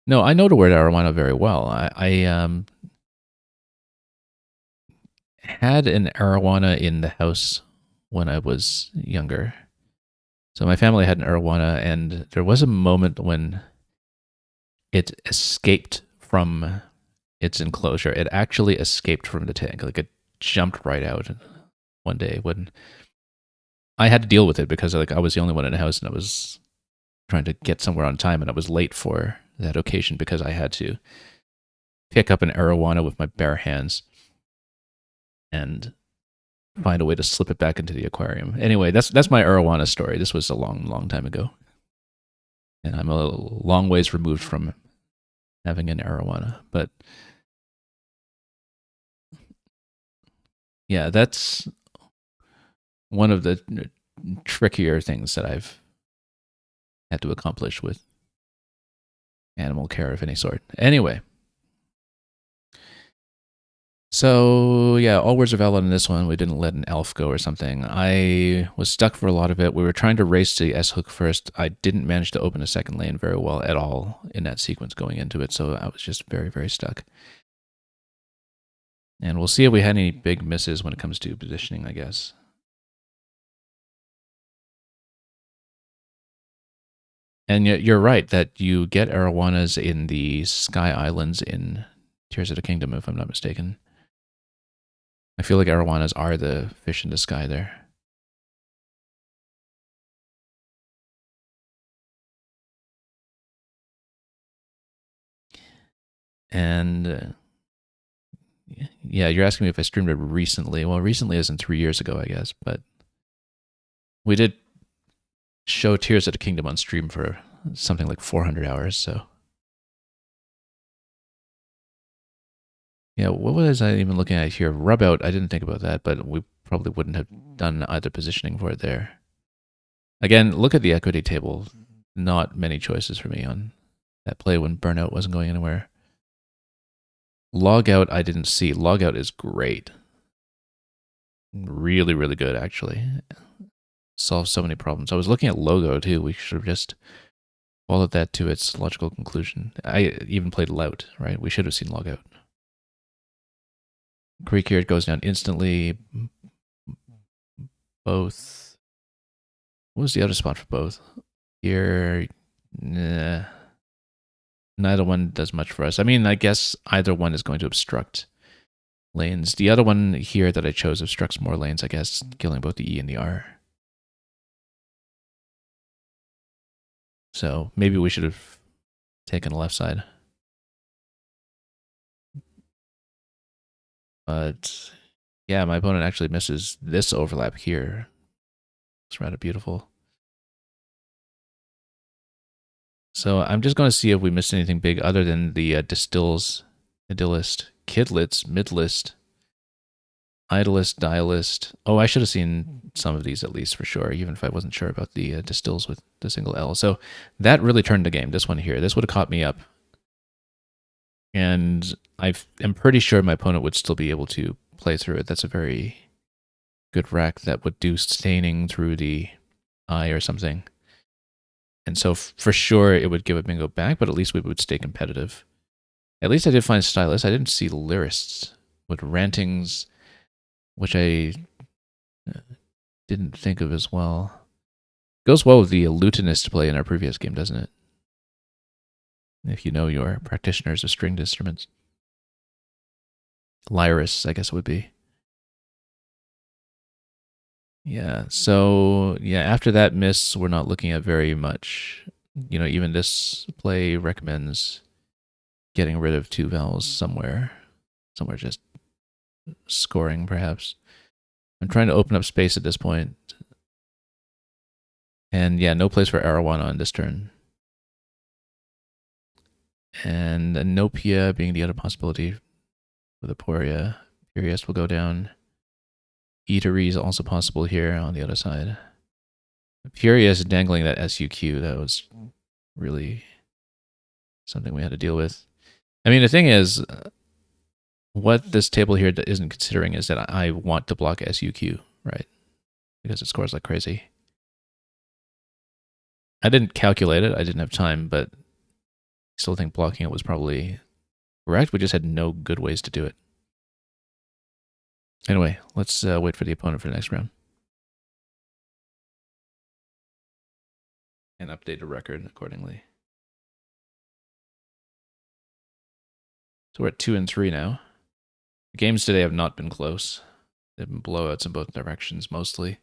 No, I know the word arowana very well. I had an arowana in the house when I was younger. So my family had an arowana, and there was a moment when it escaped from its enclosure. It actually escaped from the tank. Like it jumped right out one day when I had to deal with it because like I was the only one in the house and I was trying to get somewhere on time and I was late for that occasion because I had to pick up an arowana with my bare hands and find a way to slip it back into the aquarium. Anyway, that's my arowana story. This was a long time ago. And I'm a long ways removed from having an arowana. But yeah, that's one of the trickier things that I've had to accomplish with animal care of any sort. Anyway. So yeah, all words are valid in this one. We didn't let an elf go or something. I was stuck for a lot of it. We were trying to race the S hook first. I didn't manage to open a second lane very well at all in that sequence going into it, so I was just very stuck. And we'll see if we had any big misses when it comes to positioning, I guess. And yet you're right that you get arowanas in the Sky Islands in Tears of the Kingdom, if I'm not mistaken. I feel like arowanas are the fish in the sky there. And yeah, you're asking me if I streamed it recently. Well, recently isn't 3 years ago, I guess, but we did show Tears of the Kingdom on stream for something like 400 hours, so. Yeah, what was I even looking at here? Rub out, I didn't think about that, but we probably wouldn't have done either positioning for it there. Again, look at the equity table. Not many choices for me on that play when burnout wasn't going anywhere. Log out, I didn't see. Log out is great. Really good, actually. Solves so many problems. I was looking at logo, too. We should have just followed that to its logical conclusion. I even played lout, right? We should have seen log out. Creek here, it goes down instantly. Both. What was the other spot for both? Here, nah. Neither one does much for us. I mean, I guess either one is going to obstruct lanes. The other one here that I chose obstructs more lanes, I guess, killing both the E and the R. So maybe we should have taken the left side. But yeah, my opponent actually misses this overlap here. It's rather beautiful. So I'm just going to see if we missed anything big other than the distills, idylist, kidlets, midlist, idlist, dialist. Oh, I should have seen some of these at least for sure, even if I wasn't sure about the distills with the single L. So that really turned the game, this one here. This would have caught me up. And I'm pretty sure my opponent would still be able to play through it. That's a very good rack that would do staining through the eye or something. And so for sure it would give a bingo back, but at least we would stay competitive. At least I did find stylists. I didn't see lyrists with rantings, which I didn't think of as well. Goes well with the lutenist play in our previous game, doesn't it? If you know your practitioners of stringed instruments. Lyrists, I guess it would be. Yeah, so yeah, after that miss, we're not looking at very much. Even this play recommends getting rid of two vowels somewhere. Somewhere just scoring, perhaps. I'm trying to open up space at this point. And yeah, no place for Arowana on this turn. And Anopia being the other possibility for the Poria. Furious will go down. Eatery is also possible here on the other side. Furious dangling that SUQ, that was really something we had to deal with. I mean, the thing is, what this table here isn't considering is that I want to block SUQ, right? Because it scores like crazy. I didn't calculate it, I didn't have time, but I still think blocking it was probably correct. We just had no good ways to do it. Anyway, let's wait for the opponent for the next round. And update the record accordingly. So we're at 2 and 3 now. The games today have not been close. They've been blowouts in both directions, mostly.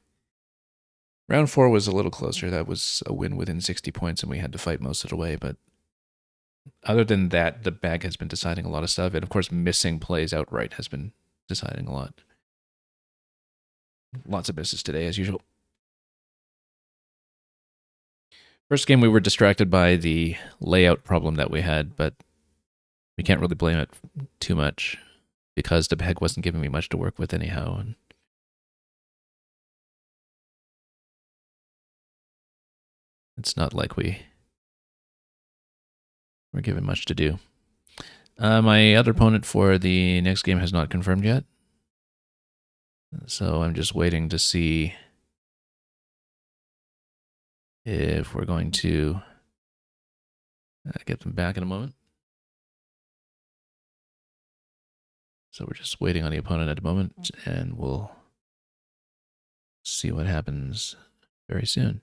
Round 4 was a little closer. That was a win within 60 points, and we had to fight most of the way. But other than that, the bag has been deciding a lot of stuff. And of course, missing plays outright has been deciding a lot. Lots of misses today, as usual. First game, we were distracted by the layout problem that we had, but we can't really blame it too much because the bag wasn't giving me much to work with anyhow. And it's not like we were given much to do. My other opponent for the next game has not confirmed yet. So I'm just waiting to see if we're going to get them back in a moment. So we're just waiting on the opponent at the moment, and we'll see what happens very soon.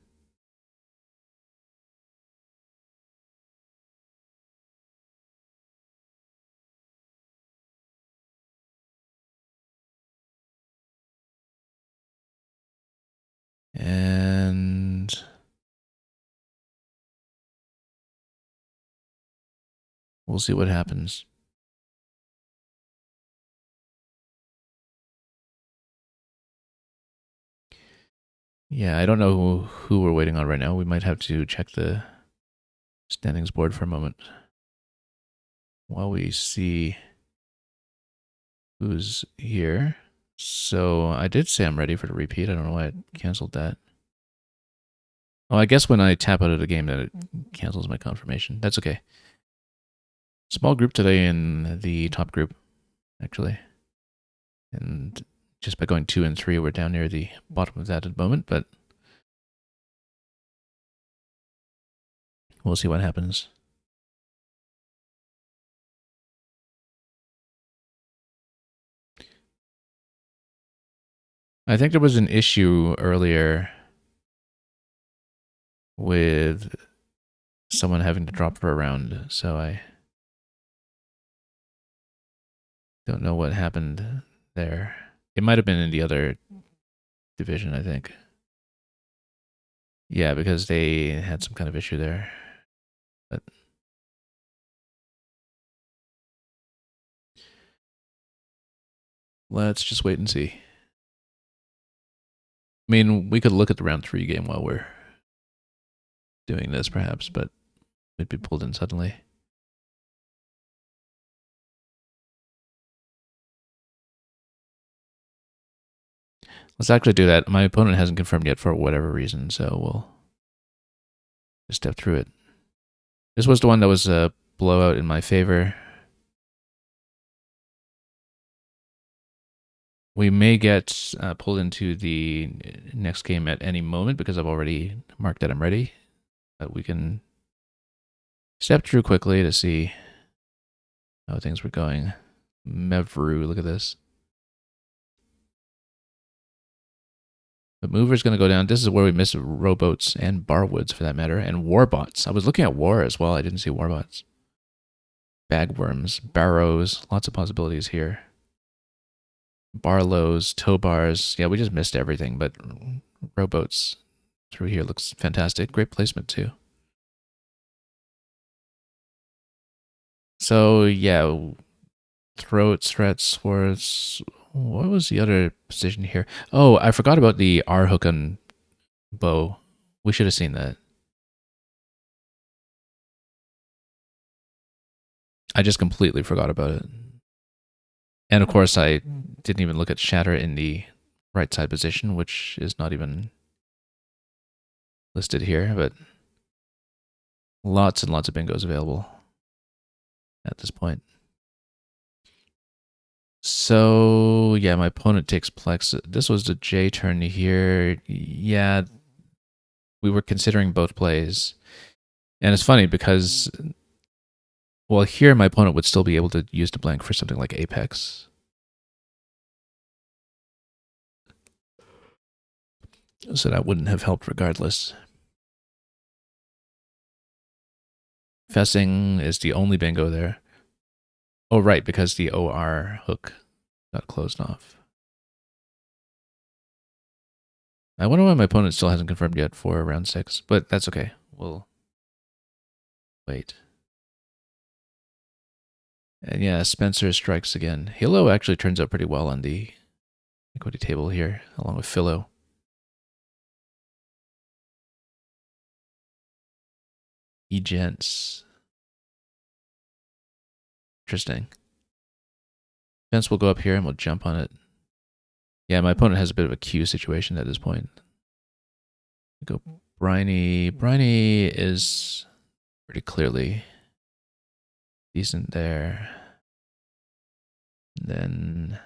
And we'll see what happens. Yeah, I don't know who we're waiting on right now. We might have to check the standings board for a moment while we see who's here. So I did say I'm ready for the repeat. I don't know why it canceled that. Oh, I guess when I tap out of the game that it cancels my confirmation. That's okay. Small group today in the top group, actually. And just by going 2 and 3, we're down near the bottom of that at the moment, but we'll see what happens. I think there was an issue earlier with someone having to drop for a round, so I don't know what happened there. It might have been in the other division, I think. Yeah, because they had some kind of issue there. But let's just wait and see. I mean, we could look at the round 3 game while we're doing this, perhaps, but we'd be pulled in suddenly. Let's actually do that. My opponent hasn't confirmed yet for whatever reason, so we'll just step through it. This was the one that was a blowout in my favor. We may get pulled into the next game at any moment because I've already marked that I'm ready. But we can step through quickly to see how things were going. Mevru, look at this. The mover's going to go down. This is where we miss rowboats and barwoods, for that matter, and warbots. I was looking at war as well. I didn't see warbots. Bagworms, barrows, lots of possibilities here. Barlows, tow bars. Yeah, we just missed everything, but rowboats through here looks fantastic. Great placement, too. So, yeah, throats, threats, swords. What was the other position here? Oh, I forgot about the Arhooken bow. We should have seen that. I just completely forgot about it. And of course, I didn't even look at shatter in the right side position, which is not even listed here, but lots and lots of bingos available at this point. So, yeah, my opponent takes Plex. This was the J turn here. Yeah, we were considering both plays. And it's funny because, well, here my opponent would still be able to use the blank for something like Apex. So that wouldn't have helped regardless. Fessing is the only bingo there. Oh, right, because the OR hook got closed off. I wonder why my opponent still hasn't confirmed yet for round 6, but that's okay. We'll wait. And yeah, Spencer strikes again. Hilo actually turns out pretty well on the equity table here, along with Philo. E-Gents. Interesting. Fence will go up here and we'll jump on it. Yeah, my opponent has a bit of a Q situation at this point. Go Briny. Briny is pretty clearly decent there. And then,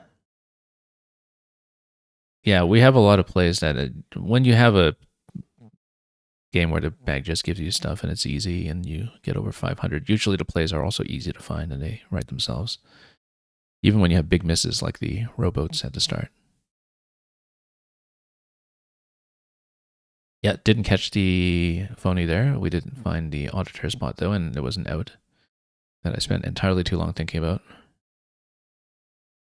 yeah, we have a lot of plays that when you have a game where the bag just gives you stuff and it's easy and you get over 500, usually the plays are also easy to find and they write themselves. Even when you have big misses like the rowboats at the start. Yeah, didn't catch the phony there. We didn't find the auditor spot though, and there was an out that I spent entirely too long thinking about.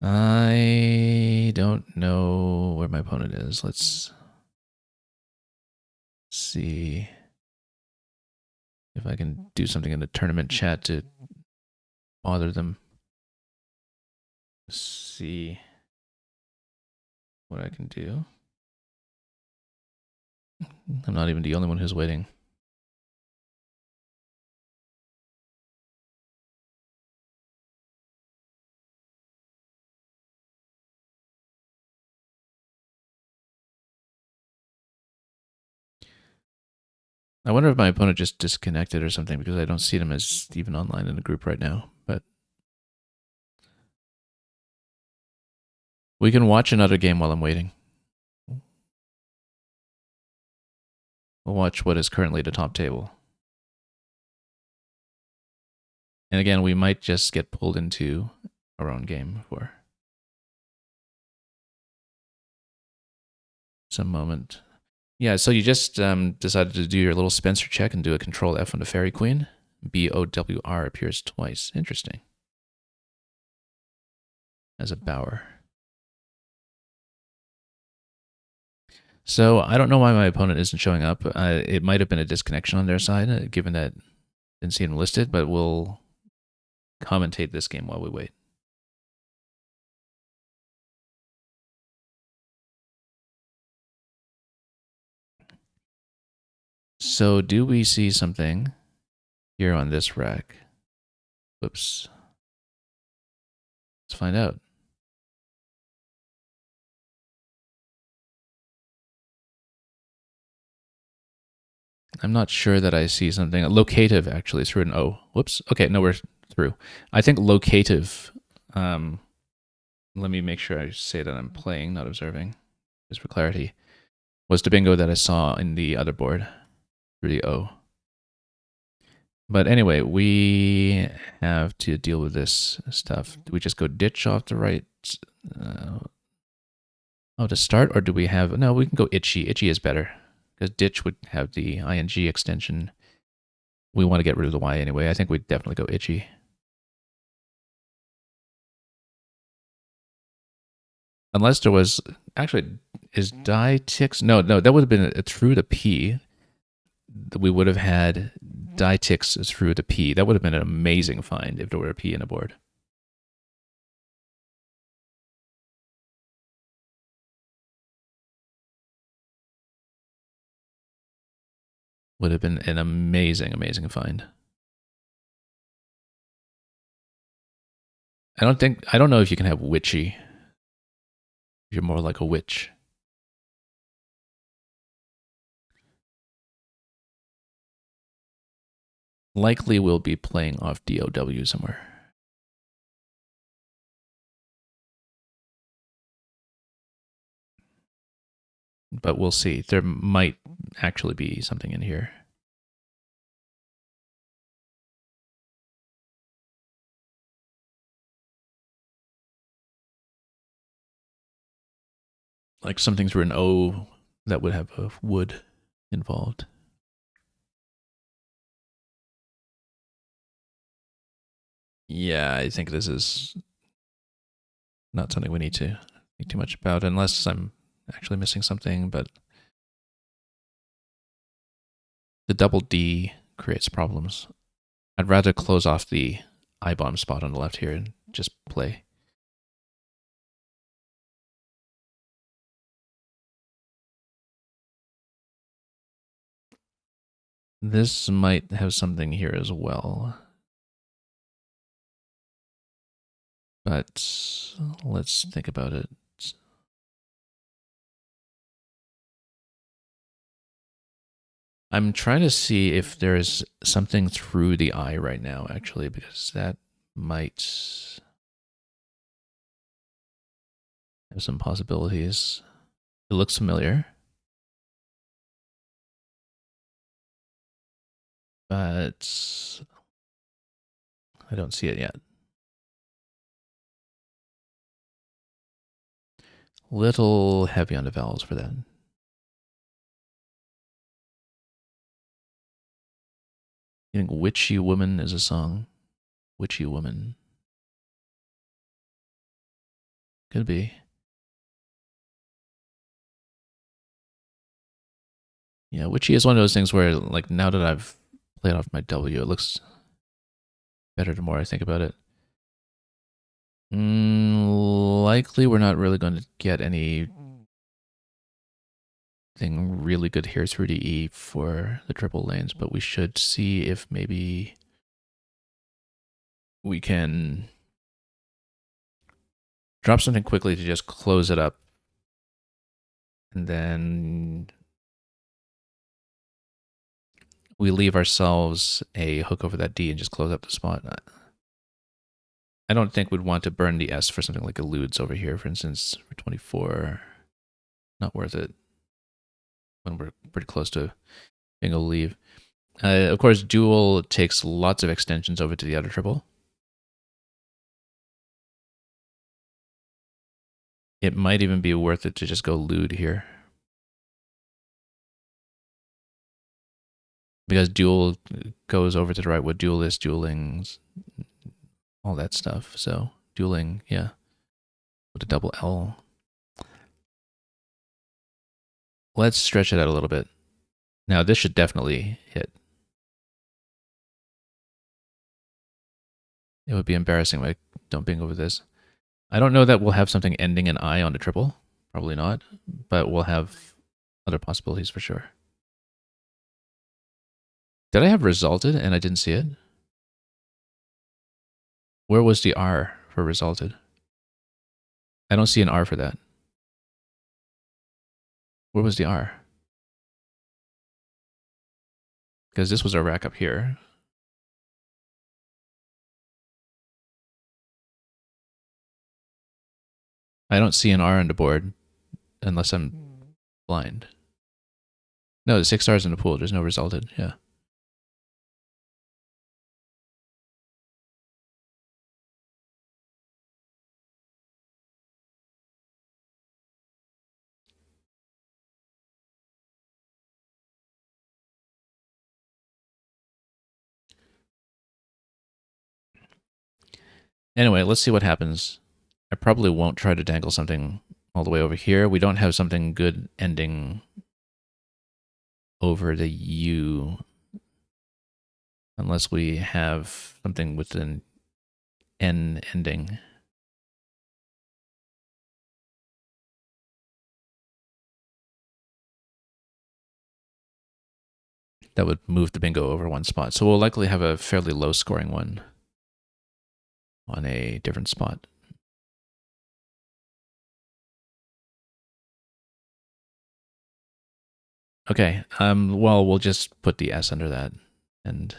I don't know where my opponent is. Let's see if I can do something in the tournament chat to bother them. See what I can do. I'm not even the only one who's waiting. I wonder if my opponent just disconnected or something because I don't see them as even online in the group right now. But we can watch another game while I'm waiting. We'll watch what is currently the top table. And again, we might just get pulled into our own game for some moment. Yeah, so you just decided to do your little Spencer check and do a Control F on the Fairy Queen. BOWR appears twice. Interesting. As a bower. So I don't know why my opponent isn't showing up. It might have been a disconnection on their side, given that I didn't see him listed, but we'll commentate this game while we wait. So do we see something here on this rack? Whoops. Let's find out. I'm not sure that I see something. Locative, actually, through an O. Whoops. Okay, no, we're through. I think locative. Let me make sure I say that I'm playing, not observing, just for clarity. Was the bingo that I saw in the other board through the O. But anyway, we have to deal with this stuff. Do we just go ditch off the right? Uh, to start, or do we have? No, we can go itchy. Itchy is better because ditch would have the ing extension. We want to get rid of the y anyway. I think we'd definitely go itchy. Unless there was actually is die ticks. No, that would have been through the p. We would have had die ticks through the p. That would have been an amazing find if there were a p in a board. Would have been an amazing, amazing find. I don't know if you can have witchy. You're more like a witch. Likely we'll be playing off DOW somewhere. But we'll see. There might actually be something in here. Like something through an O that would have a wood involved. Yeah, I think this is not something we need to think too much about, unless I'm actually missing something, but the double D creates problems. I'd rather close off the I-bomb spot on the left here and just play. This might have something here as well. But let's think about it. I'm trying to see if there's something through the eye right now, actually, because that might have some possibilities. It looks familiar. But I don't see it yet. Little heavy on the vowels for that. You think Witchy Woman is a song? Witchy Woman. Could be. Yeah, Witchy is one of those things where, like, now that I've played off my W, it looks better the more I think about it. Likely we're not really going to get anything really good here through the E for the triple lanes, but we should see if maybe we can drop something quickly to just close it up. And then we leave ourselves a hook over that D and just close up the spot. I don't think we'd want to burn the S for something like eludes over here, for instance, for 24. Not worth it when we're pretty close to being able to leave. Of course, dual takes lots of extensions over to the other triple. It might even be worth it to just go lewd here. Because dual goes over to the right with duelist, duelings, all that stuff. So dueling, yeah, with a double L. Let's stretch it out a little bit. Now this should definitely hit. It would be embarrassing if I don't bing over this. I don't know that we'll have something ending in I on the triple. Probably not. But we'll have other possibilities for sure. Did I have resulted and I didn't see it? Where was the R for resulted? I don't see an R for that. Where was the R? Because this was our rack up here. I don't see an R on the board unless I'm blind. No, the 6 stars in the pool. There's no resulted. Yeah. Anyway, let's see what happens. I probably won't try to dangle something all the way over here. We don't have something good ending over the U unless we have something with an N ending. That would move the bingo over one spot. So we'll likely have a fairly low scoring one on a different spot. Okay, well, we'll just put the S under that and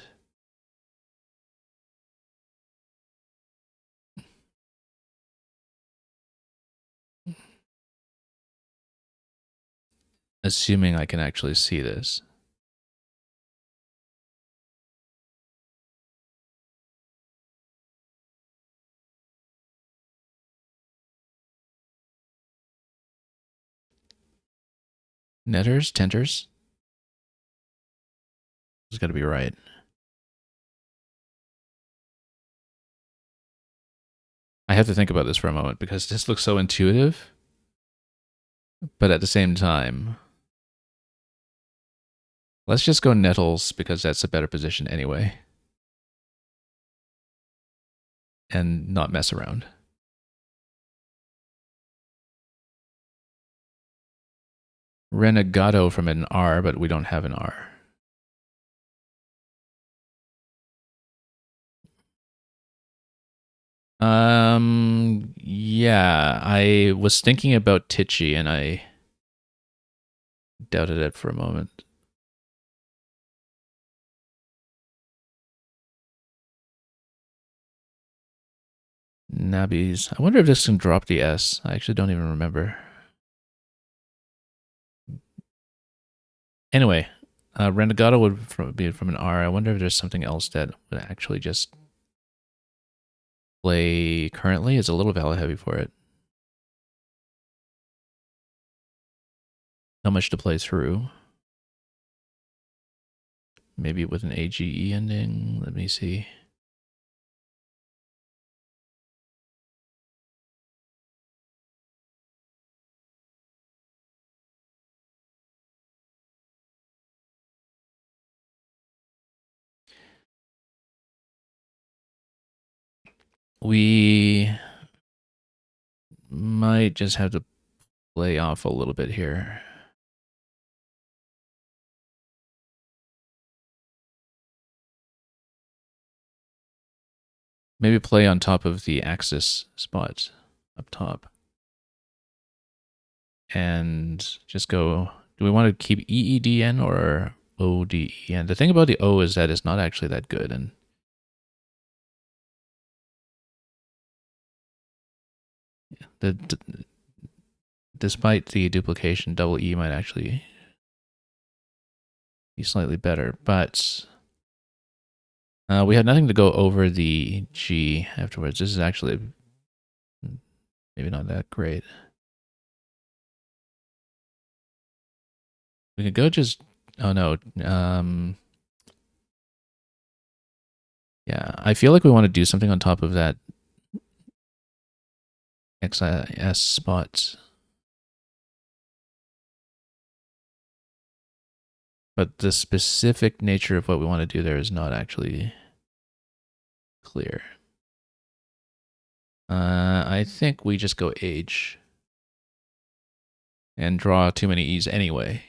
assuming I can actually see this. Netters, tenters. It's got to be right. I have to think about this for a moment because this looks so intuitive, but at the same time, let's just go nettles because that's a better position anyway. And not mess around. Renegado from an R, but we don't have an R. Yeah, I was thinking about Titchy and I doubted it for a moment. Nabbies. I wonder if this can drop the S. I actually don't even remember. Anyway, Renegado would be from an R. I wonder if there's something else that would actually just play currently. It's a little value heavy for it. Not much to play through. Maybe with an AGE ending. Let me see. We might just have to play off a little bit here. Maybe play on top of the axis spot up top. And just go, do we want to keep EEDN or ODEN? The thing about the O is that it's not actually that good. And despite the duplication, double E might actually be slightly better. But we had nothing to go over the G afterwards. This is actually maybe not that great. We could go just, oh no. Yeah, I feel like we want to do something on top of that XIS spot. But the specific nature of what we want to do there is not actually clear. I think we just go H and draw too many E's anyway.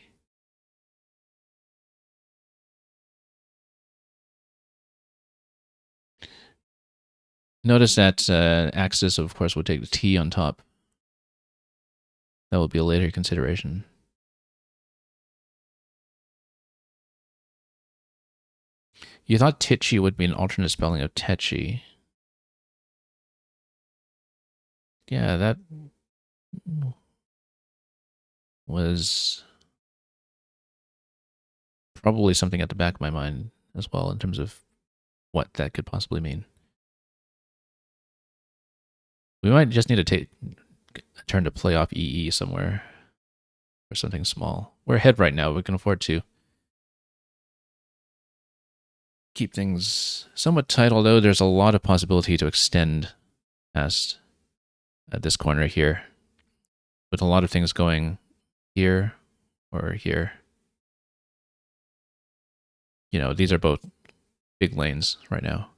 Notice that axis, of course, would take the T on top. That will be a later consideration. You thought Titchy would be an alternate spelling of Tetchy. Yeah, that was probably something at the back of my mind as well in terms of what that could possibly mean. We might just need to take a turn to play off EE somewhere or something small. We're ahead right now. We can afford to keep things somewhat tight, although there's a lot of possibility to extend past this corner here, with a lot of things going here or here. You know, these are both big lanes right now,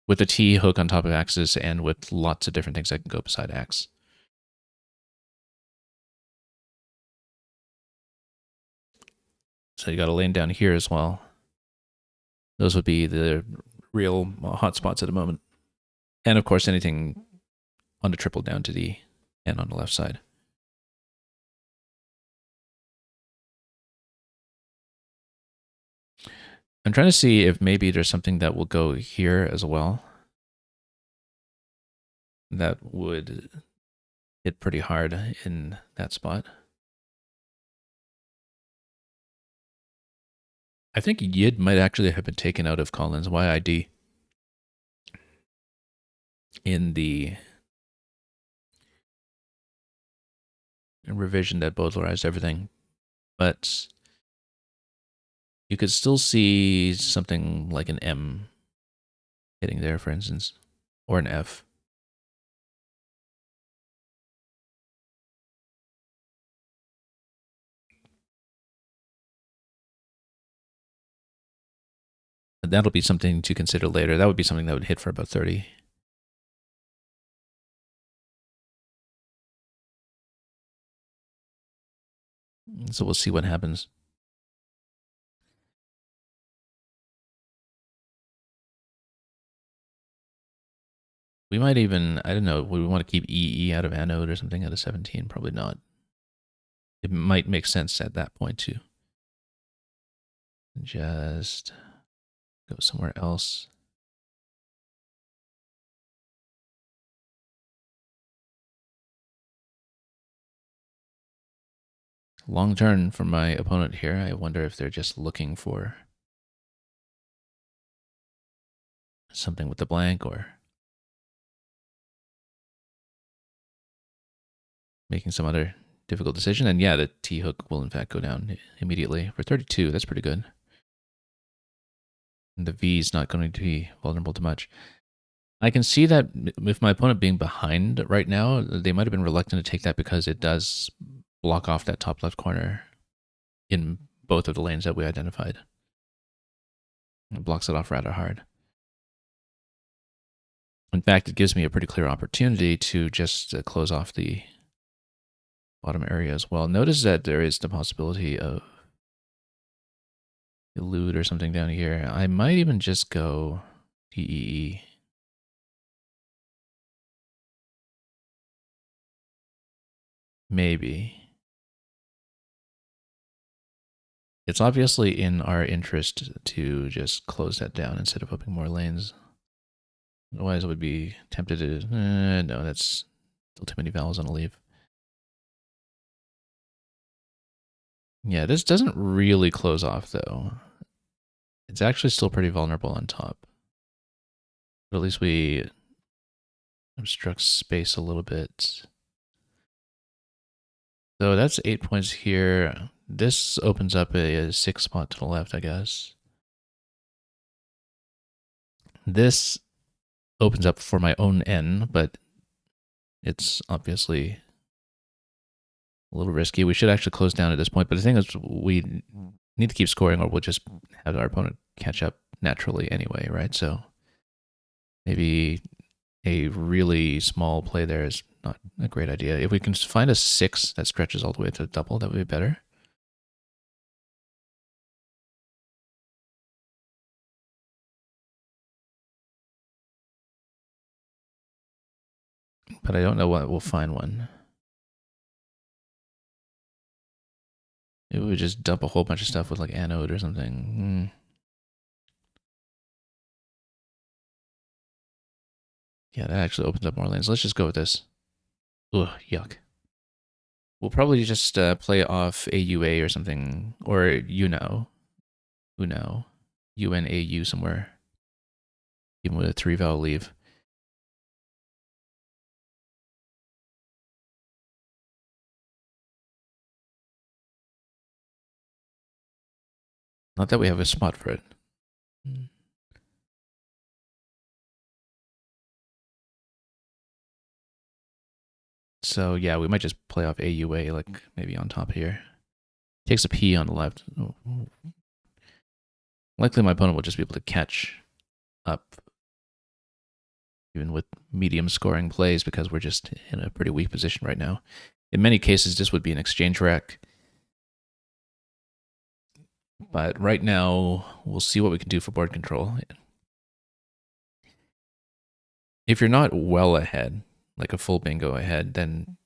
with the T hook on top of axis and with lots of different things that can go beside axe. So you got a lane down here as well. Those would be the real hot spots at the moment. And of course, anything on the triple down to D and on the left side. I'm trying to see if maybe there's something that will go here as well. That would hit pretty hard in that spot. I think Yid might actually have been taken out of Collins' YID in the revision that bowdlerized everything. But you could still see something like an M hitting there, for instance, or an F. That'll be something to consider later. That would be something that would hit for about 30. So we'll see what happens. We might even, I don't know, we want to keep EE out of anode or something out of 17? Probably not. It might make sense at that point too. Just go somewhere else. Long turn from my opponent here. I wonder if they're just looking for something with the blank or making some other difficult decision. And yeah, the T hook will in fact go down immediately for 32. That's pretty good. And the V is not going to be vulnerable to much. I can see that with my opponent being behind right now, they might have been reluctant to take that because it does block off that top left corner in both of the lanes that we identified. It blocks it off rather hard. In fact, it gives me a pretty clear opportunity to just close off the bottom area as well. Notice that there is the possibility of elude or something down here. I might even just go DEE. Maybe. It's obviously in our interest to just close that down instead of opening more lanes. Otherwise, I would be tempted to, no, that's still too many vowels on a leaf. Yeah, this doesn't really close off, though. It's actually still pretty vulnerable on top. But at least we obstruct space a little bit. So that's 8 points here. This opens up a 6 spot to the left, I guess. This opens up for my own N, but it's obviously a little risky. We should actually close down at this point, but the thing is we need to keep scoring or we'll just have our opponent catch up naturally anyway, right? So maybe a really small play there is not a great idea. If we can find a 6 that stretches all the way to the double, that would be better. But I don't know what we'll find one. Maybe we just dump a whole bunch of stuff with like anode or something. Yeah, that actually opens up more lanes. Let's just go with this. Ugh, yuck. We'll probably just play off AUA or something, or Uno, UNAU somewhere, even with a 3-vowel leave. Not that we have a spot for it. So yeah, we might just play off AUA, like maybe on top here. Takes a P on the left. Likely my opponent will just be able to catch up even with medium scoring plays because we're just in a pretty weak position right now. In many cases, this would be an exchange rack. But right now, we'll see what we can do for board control. If you're not well ahead, like a full bingo ahead, then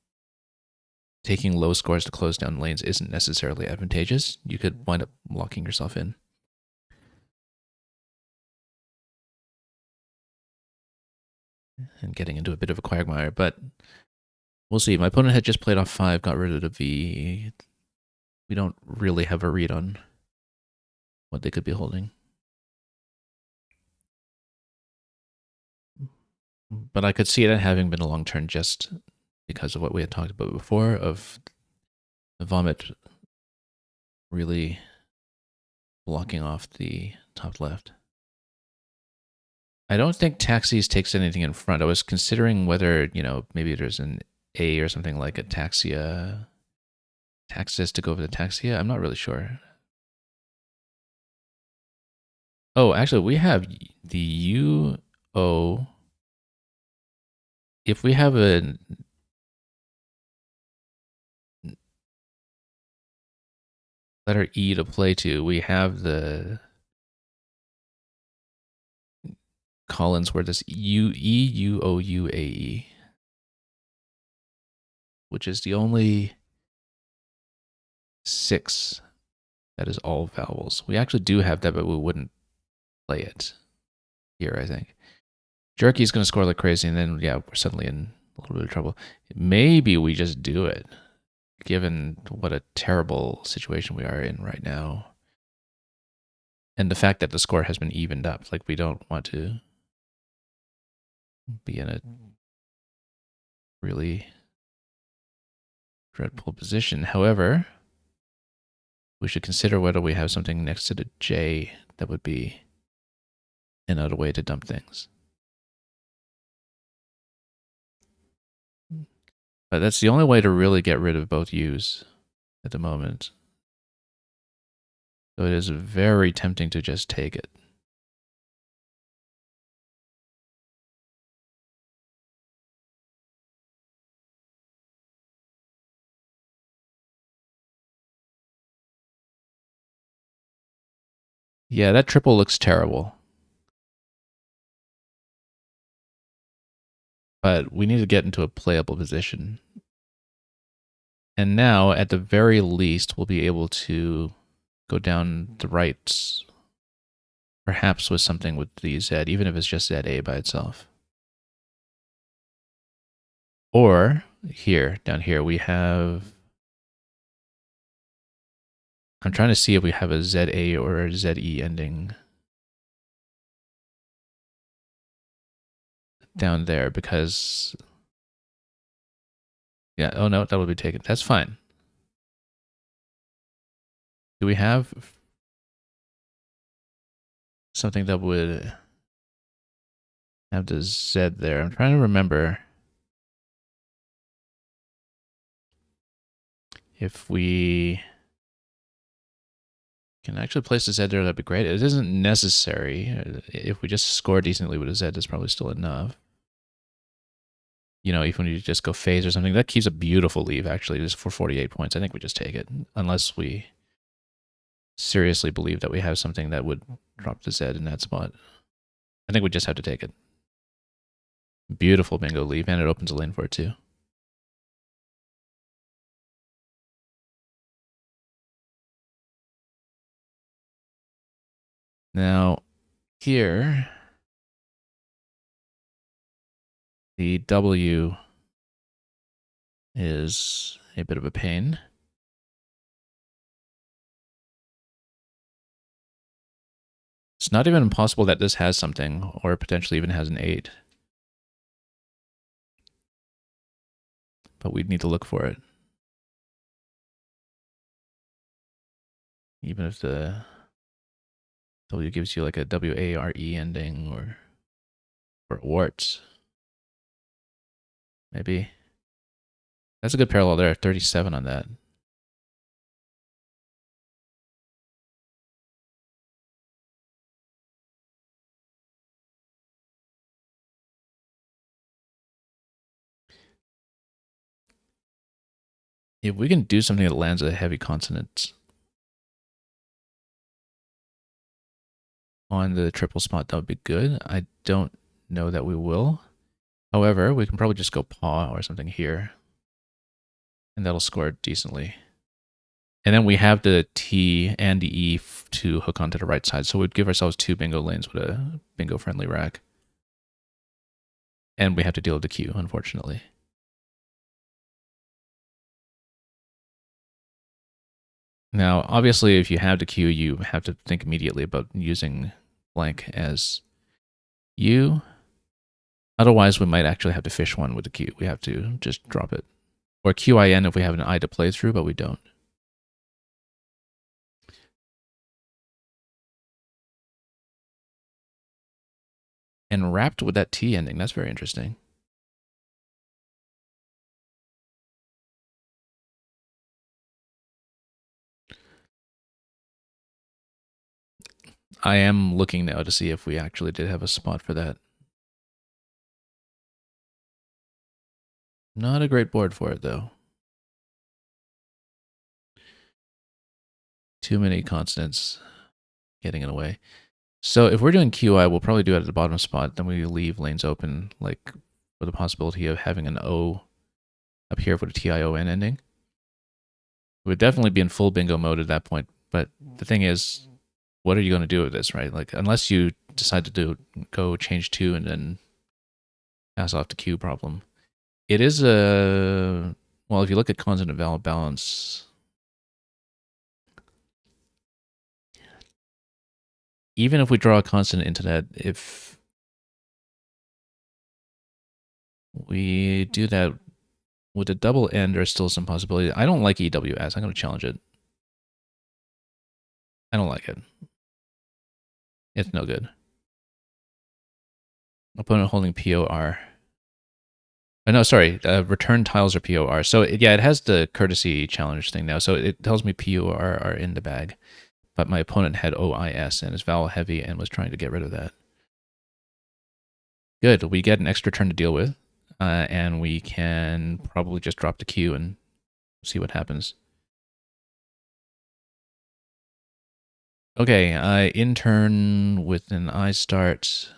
taking low scores to close down lanes isn't necessarily advantageous. You could wind up locking yourself in. And getting into a bit of a quagmire, but we'll see. My opponent had just played off 5, got rid of the V. We don't really have a read on what they could be holding. But I could see it having been a long turn just because of what we had talked about before, of the vomit really blocking off the top left. I don't think taxis takes anything in front. I was considering whether, maybe there's an A or something like a taxia, taxis to go over the taxia. I'm not really sure. Oh, actually, we have the UO. If we have a letter E to play to, we have the Collins where this UOUAE, which is the only 6 that is all vowels. We actually do have that, but we wouldn't play it here, I think. Jerky's going to score like crazy, and then, yeah, we're suddenly in a little bit of trouble. Maybe we just do it, given what a terrible situation we are in right now. And the fact that the score has been evened up. Like, we don't want to be in a really dreadful position. However, we should consider whether we have something next to the J that would be another way to dump things. But that's the only way to really get rid of both U's at the moment. So it is very tempting to just take it. Yeah, that triple looks terrible. But we need to get into a playable position. And now, at the very least, we'll be able to go down the right, perhaps with something with the Z, even if it's just ZA by itself. Or here, down here, we have... I'm trying to see if we have a ZA or a ZE ending down there, because... Yeah, oh no, that will be taken. That's fine. Do we have something that would have the Z there? I'm trying to remember if we can actually place the Z there, that'd be great. It isn't necessary. If we just score decently with a Z, that's probably still enough. If we just go phase or something, that keeps a beautiful leave, actually, just for 48 points. I think we just take it, unless we seriously believe that we have something that would drop the Z in that spot. I think we just have to take it. Beautiful bingo leave, and it opens a lane for it too. Now, here, the W is a bit of a pain. It's not even impossible that this has something, or potentially even has an 8. But we'd need to look for it. Even if the W gives you like a WARE ending or warts. Maybe. That's a good parallel there. 37 on that. If we can do something that lands a heavy consonant on the triple spot, that would be good. I don't know that we will. However, we can probably just go paw or something here, and that'll score decently. And then we have the T and the E to hook onto the right side, so we'd give ourselves 2 bingo lanes with a bingo-friendly rack. And we have to deal with the Q, unfortunately. Now, obviously, if you have the Q, you have to think immediately about using blank as U. Otherwise, we might actually have to fish one with the Q. We have to just drop it. Or QIN if we have an I to play through, but we don't. And wrapped with that T ending, that's very interesting. I am looking now to see if we actually did have a spot for that. Not a great board for it, though. Too many consonants getting in the way. So if we're doing QI, we'll probably do it at the bottom spot. Then we leave lanes open, like with the possibility of having an O up here with a TION ending. We would definitely be in full bingo mode at that point. But the thing is, what are you going to do with this, right? Like, unless you decide to go change 2 and then pass off the Q problem. It is a, well, if you look at consonant vowel balance, even if we draw a consonant into that, if we do that with a double N, there's still some possibility. I don't like EWS. I'm going to challenge it. I don't like it. It's no good. Opponent holding POR. No, sorry. Return tiles are POR. So yeah, it has the courtesy challenge thing now. So it tells me POR are in the bag. But my opponent had OIS and is vowel heavy and was trying to get rid of that. Good. We get an extra turn to deal with. And we can probably just drop the Q and see what happens. Okay, in turn with an I start.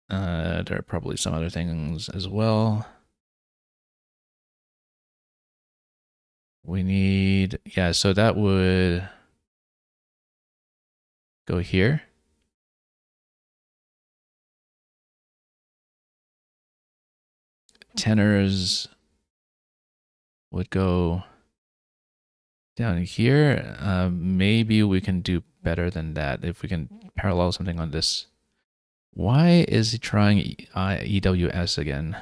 There are probably some other things as well. We need, yeah, so that would go here. Tenors would go down here. Maybe we can do better than that if we can parallel something on this. Why is he trying EWS again?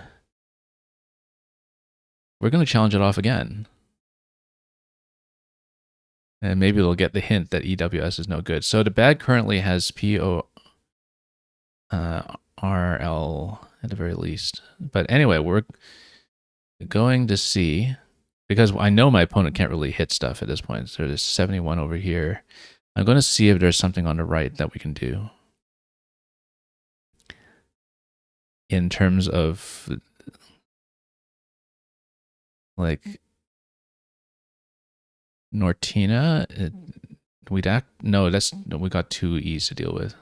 We're going to challenge it off again. And maybe we'll get the hint that EWS is no good. So the bag currently has PORL at the very least. But anyway, we're going to see, because I know my opponent can't really hit stuff at this point. So there's 71 over here. I'm going to see if there's something on the right that we can do. In terms of, like, Nortina, we'd act, no, we got 2 E's to deal with.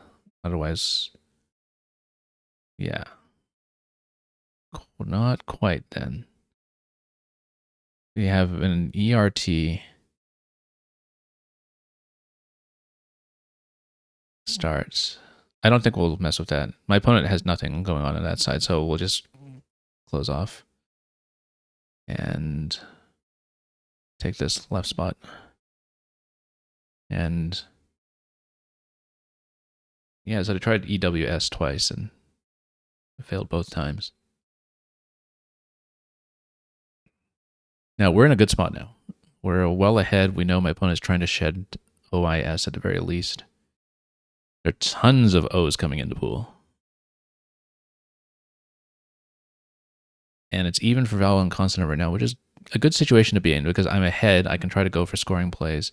Otherwise, yeah. Not quite then. We have an ERT starts. I don't think we'll mess with that. My opponent has nothing going on that side, so we'll just close off and take this left spot. And yeah, so I tried EWS twice and failed both times. Now we're in a good spot now. We're well ahead. We know my opponent's trying to shed OIS at the very least. There are tons of O's coming into pool. And it's even for vowel and consonant right now, which is a good situation to be in because I'm ahead. I can try to go for scoring plays.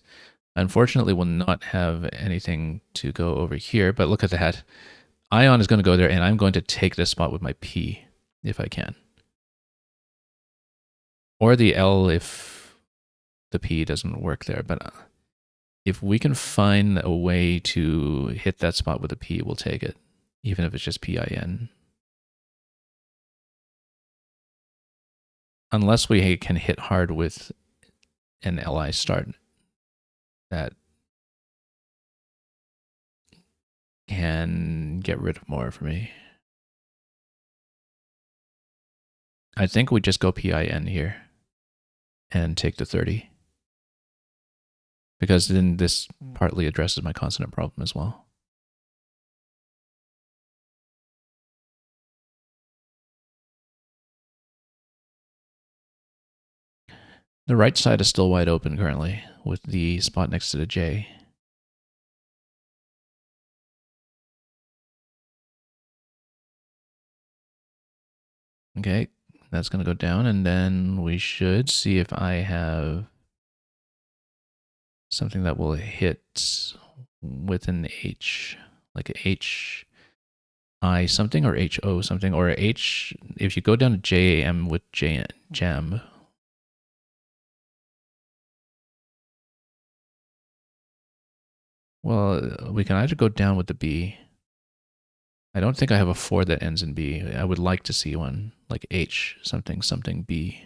Unfortunately, we'll not have anything to go over here, but look at that. Ion is going to go there, and I'm going to take this spot with my P if I can. Or the L if the P doesn't work there. But if we can find a way to hit that spot with a P, we'll take it, even if it's just PIN. Unless we can hit hard with an LI start that can get rid of more for me. I think we just go PIN here and take the 30. Because then this partly addresses my consonant problem as well. The right side is still wide open currently with the spot next to the J. Okay, that's going to go down, and then we should see if I have something that will hit with an H, like a H I something or H O something, or H. If you go down to J M with jam. Well, we can either go down with the B. I don't think I have a 4 that ends in B. I would like to see one, like H something something B.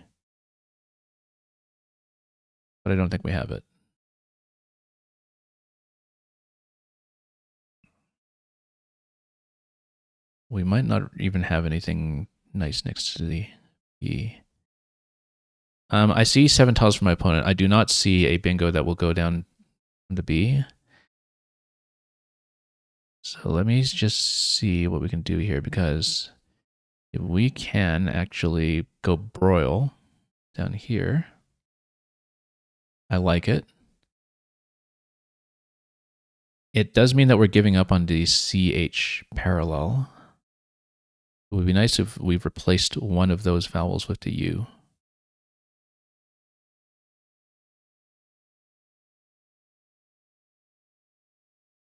But I don't think we have it. We might not even have anything nice next to the E. I see 7 tiles for my opponent. I do not see a bingo that will go down the B. So let me just see what we can do here, because if we can actually go broil down here, I like it. It does mean that we're giving up on the CH parallel. It would be nice if we've replaced one of those vowels with the U.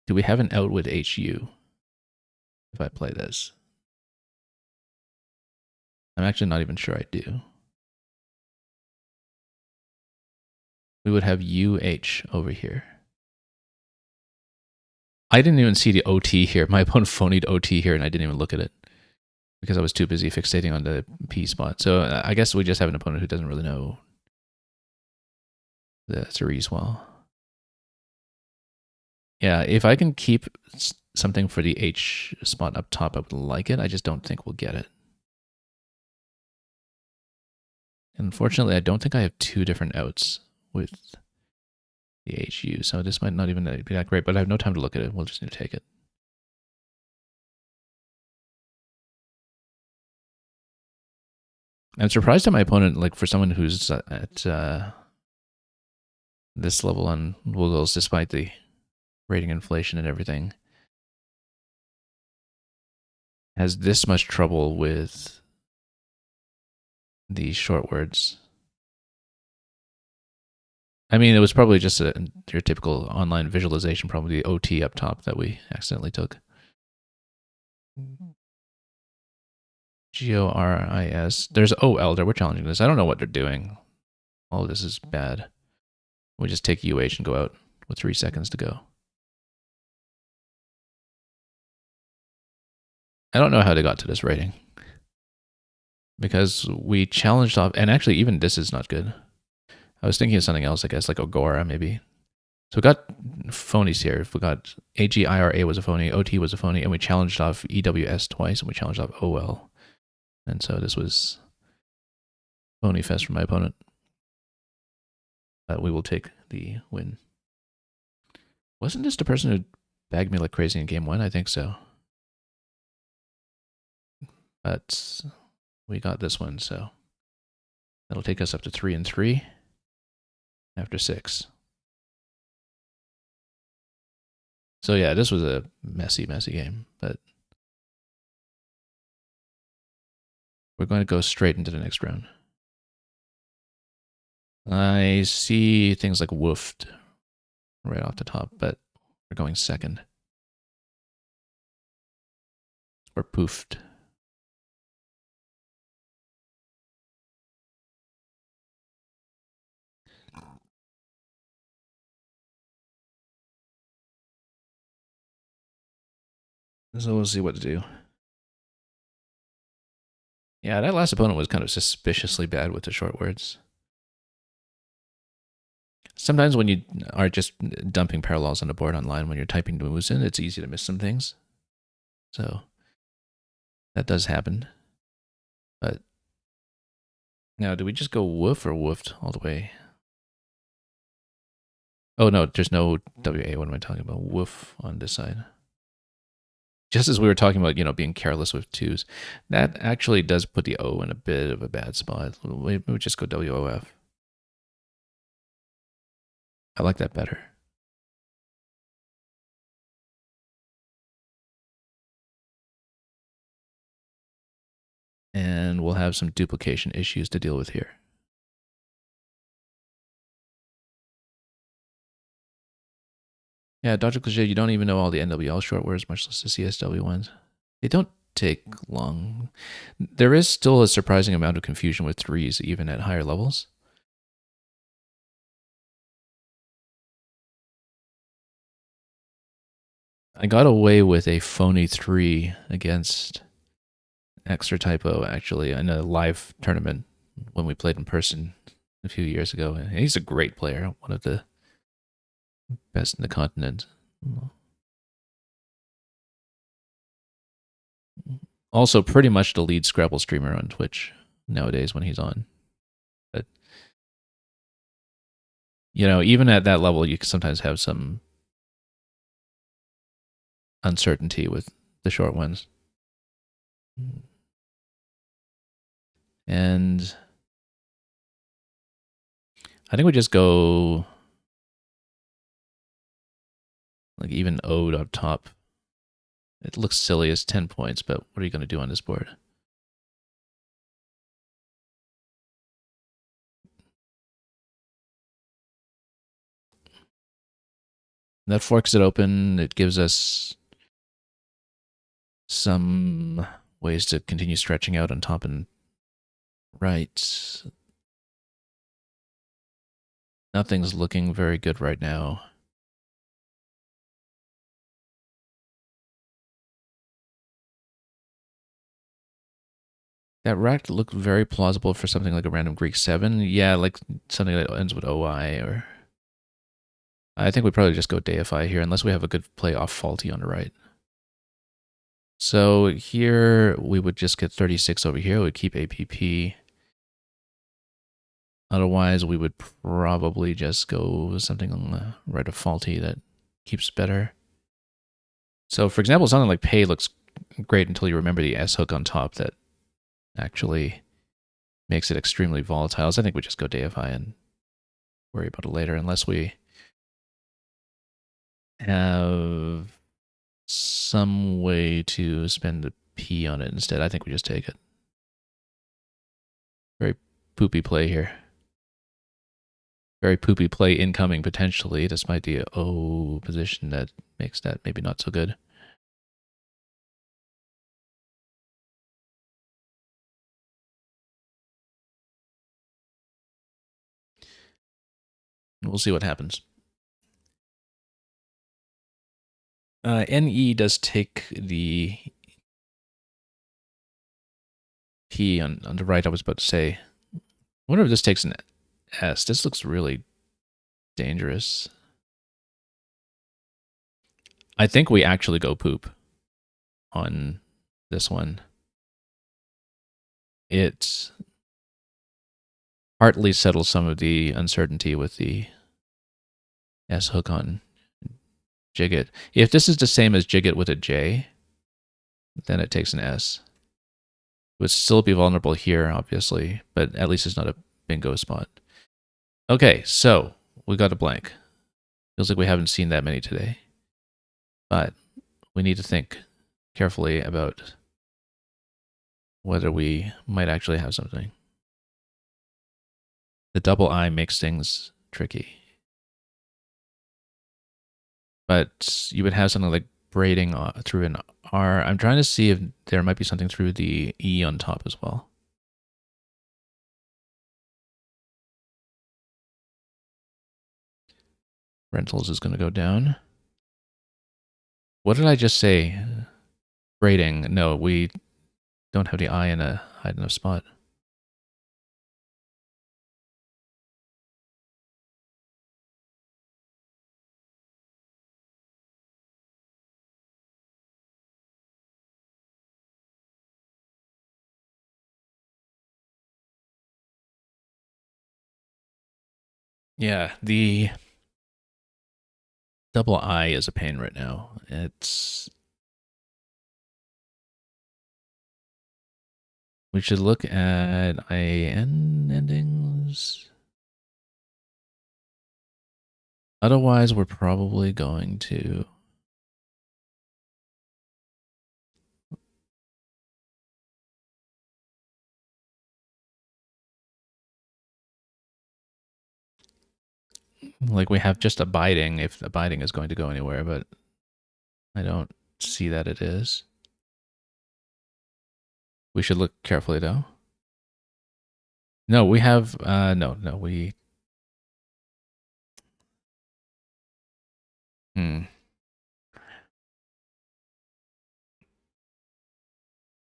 Do we have an out with HU if I play this? I'm actually not even sure I do. We would have UH over here. I didn't even see the OT here. My opponent phonied OT here, and I didn't even look at it because I was too busy fixating on the P spot. So I guess we just have an opponent who doesn't really know the series well. Yeah, if I can keep something for the H spot up top, I would like it. I just don't think we'll get it. Unfortunately, I don't think I have 2 different outs with the HU, so this might not even be that great, but I have no time to look at it. We'll just need to take it. I'm surprised at my opponent, like for someone who's at this level on Woogles, despite the rating inflation and everything, has this much trouble with the short words. I mean, it was probably just your typical online visualization problem, the OT up top that we accidentally took. GORIS. There's OL there. We're challenging this. I don't know what they're doing. All of this is bad. We just take UH and go out with 3 seconds to go. I don't know how they got to this rating. Because we challenged off, and actually even this is not good. I was thinking of something else, I guess, like Agora maybe. So we got phonies here. We got AGIRA was a phony, OT was a phony, and we challenged off EWS twice, and we challenged off OL. And so this was phony fest for my opponent. But we will take the win. Wasn't this the person who bagged me like crazy in game 1? I think so. But we got this one, so that'll take us up to 3-3 after 6. So yeah, this was a messy game, but we're going to go straight into the next round. I see things like woofed right off the top, but we're going second. Or poofed. So we'll see what to do. Yeah, that last opponent was kind of suspiciously bad with the short words. Sometimes when you are just dumping parallels on the board online when you're typing moves in, it's easy to miss some things. So that does happen. But now, do we just go woof or woofed all the way? Oh, no, there's no WA. What am I talking about? Woof on this side. Just as we were talking about, being careless with twos, that actually does put the O in a bit of a bad spot. We would just go WOF. I like that better. And we'll have some duplication issues to deal with here. Yeah, Dr. Cliche, you don't even know all the NWL short words, much less the CSW ones. They don't take long. There is still a surprising amount of confusion with threes, even at higher levels. I got away with a phony 3 against Extra Typo, actually, in a live tournament when we played in person a few years ago. And he's a great player, one of the best in the continent. Also, pretty much the lead Scrabble streamer on Twitch nowadays when he's on. But, even at that level, you can sometimes have some uncertainty with the short ones. And I think we just go like even O'd up top. It looks silly as 10 points, but what are you going to do on this board? That forks it open. It gives us some ways to continue stretching out on top and right. Nothing's looking very good right now. That rack looked very plausible for something like a random Greek 7. Yeah, like something that ends with OI or... I think we probably just go deify here unless we have a good play off faulty on the right. So here we would just get 36 over here. We'd keep APP. Otherwise, we would probably just go something on the right of faulty that keeps better. So for example, something like pay looks great until you remember the S hook on top that actually makes it extremely volatile. So I think we just go deify and worry about it later unless we have some way to spend the P on it instead. I think we just take it. Very poopy play here. Very poopy play incoming potentially, despite the O position that makes that maybe not so good. We'll see what happens. NE does take the P on the right, I was about to say. I wonder if this takes an S. This looks really dangerous. I think we actually go poop on this one. It partly settles some of the uncertainty with the S hook on Jigget. If this is the same as Jigget with a J, then it takes an S. It would still be vulnerable here, obviously, but at least it's not a bingo spot. Okay, so we got a blank. Feels like we haven't seen that many today. But we need to think carefully about whether we might actually have something. The double I makes things tricky. But you would have something like braiding through an R. I'm trying to see if there might be something through the E on top as well. Rentals is going to go down. What did I just say? Braiding. No, we don't have the I in a high enough spot. Yeah, the double I is a pain right now. We should look at IN endings. Otherwise, we're probably going to. Like, we have just abiding if abiding is going to go anywhere, but I don't see that it is. We should look carefully, though. No, we have. No, we.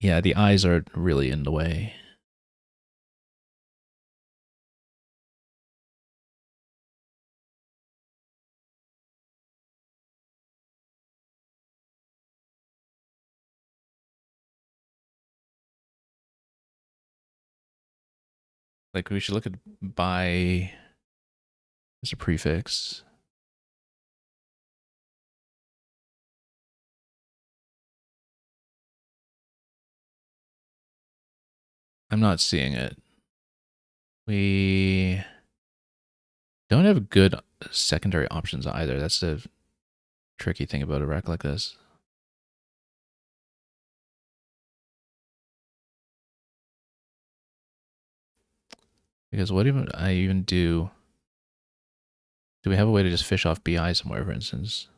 Yeah, the eyes are really in the way. Like, we should look at by as a prefix. I'm not seeing it. We don't have good secondary options either. That's the tricky thing about a rec like this. Because what even I even do? Do we have a way to just fish off BI somewhere, for instance?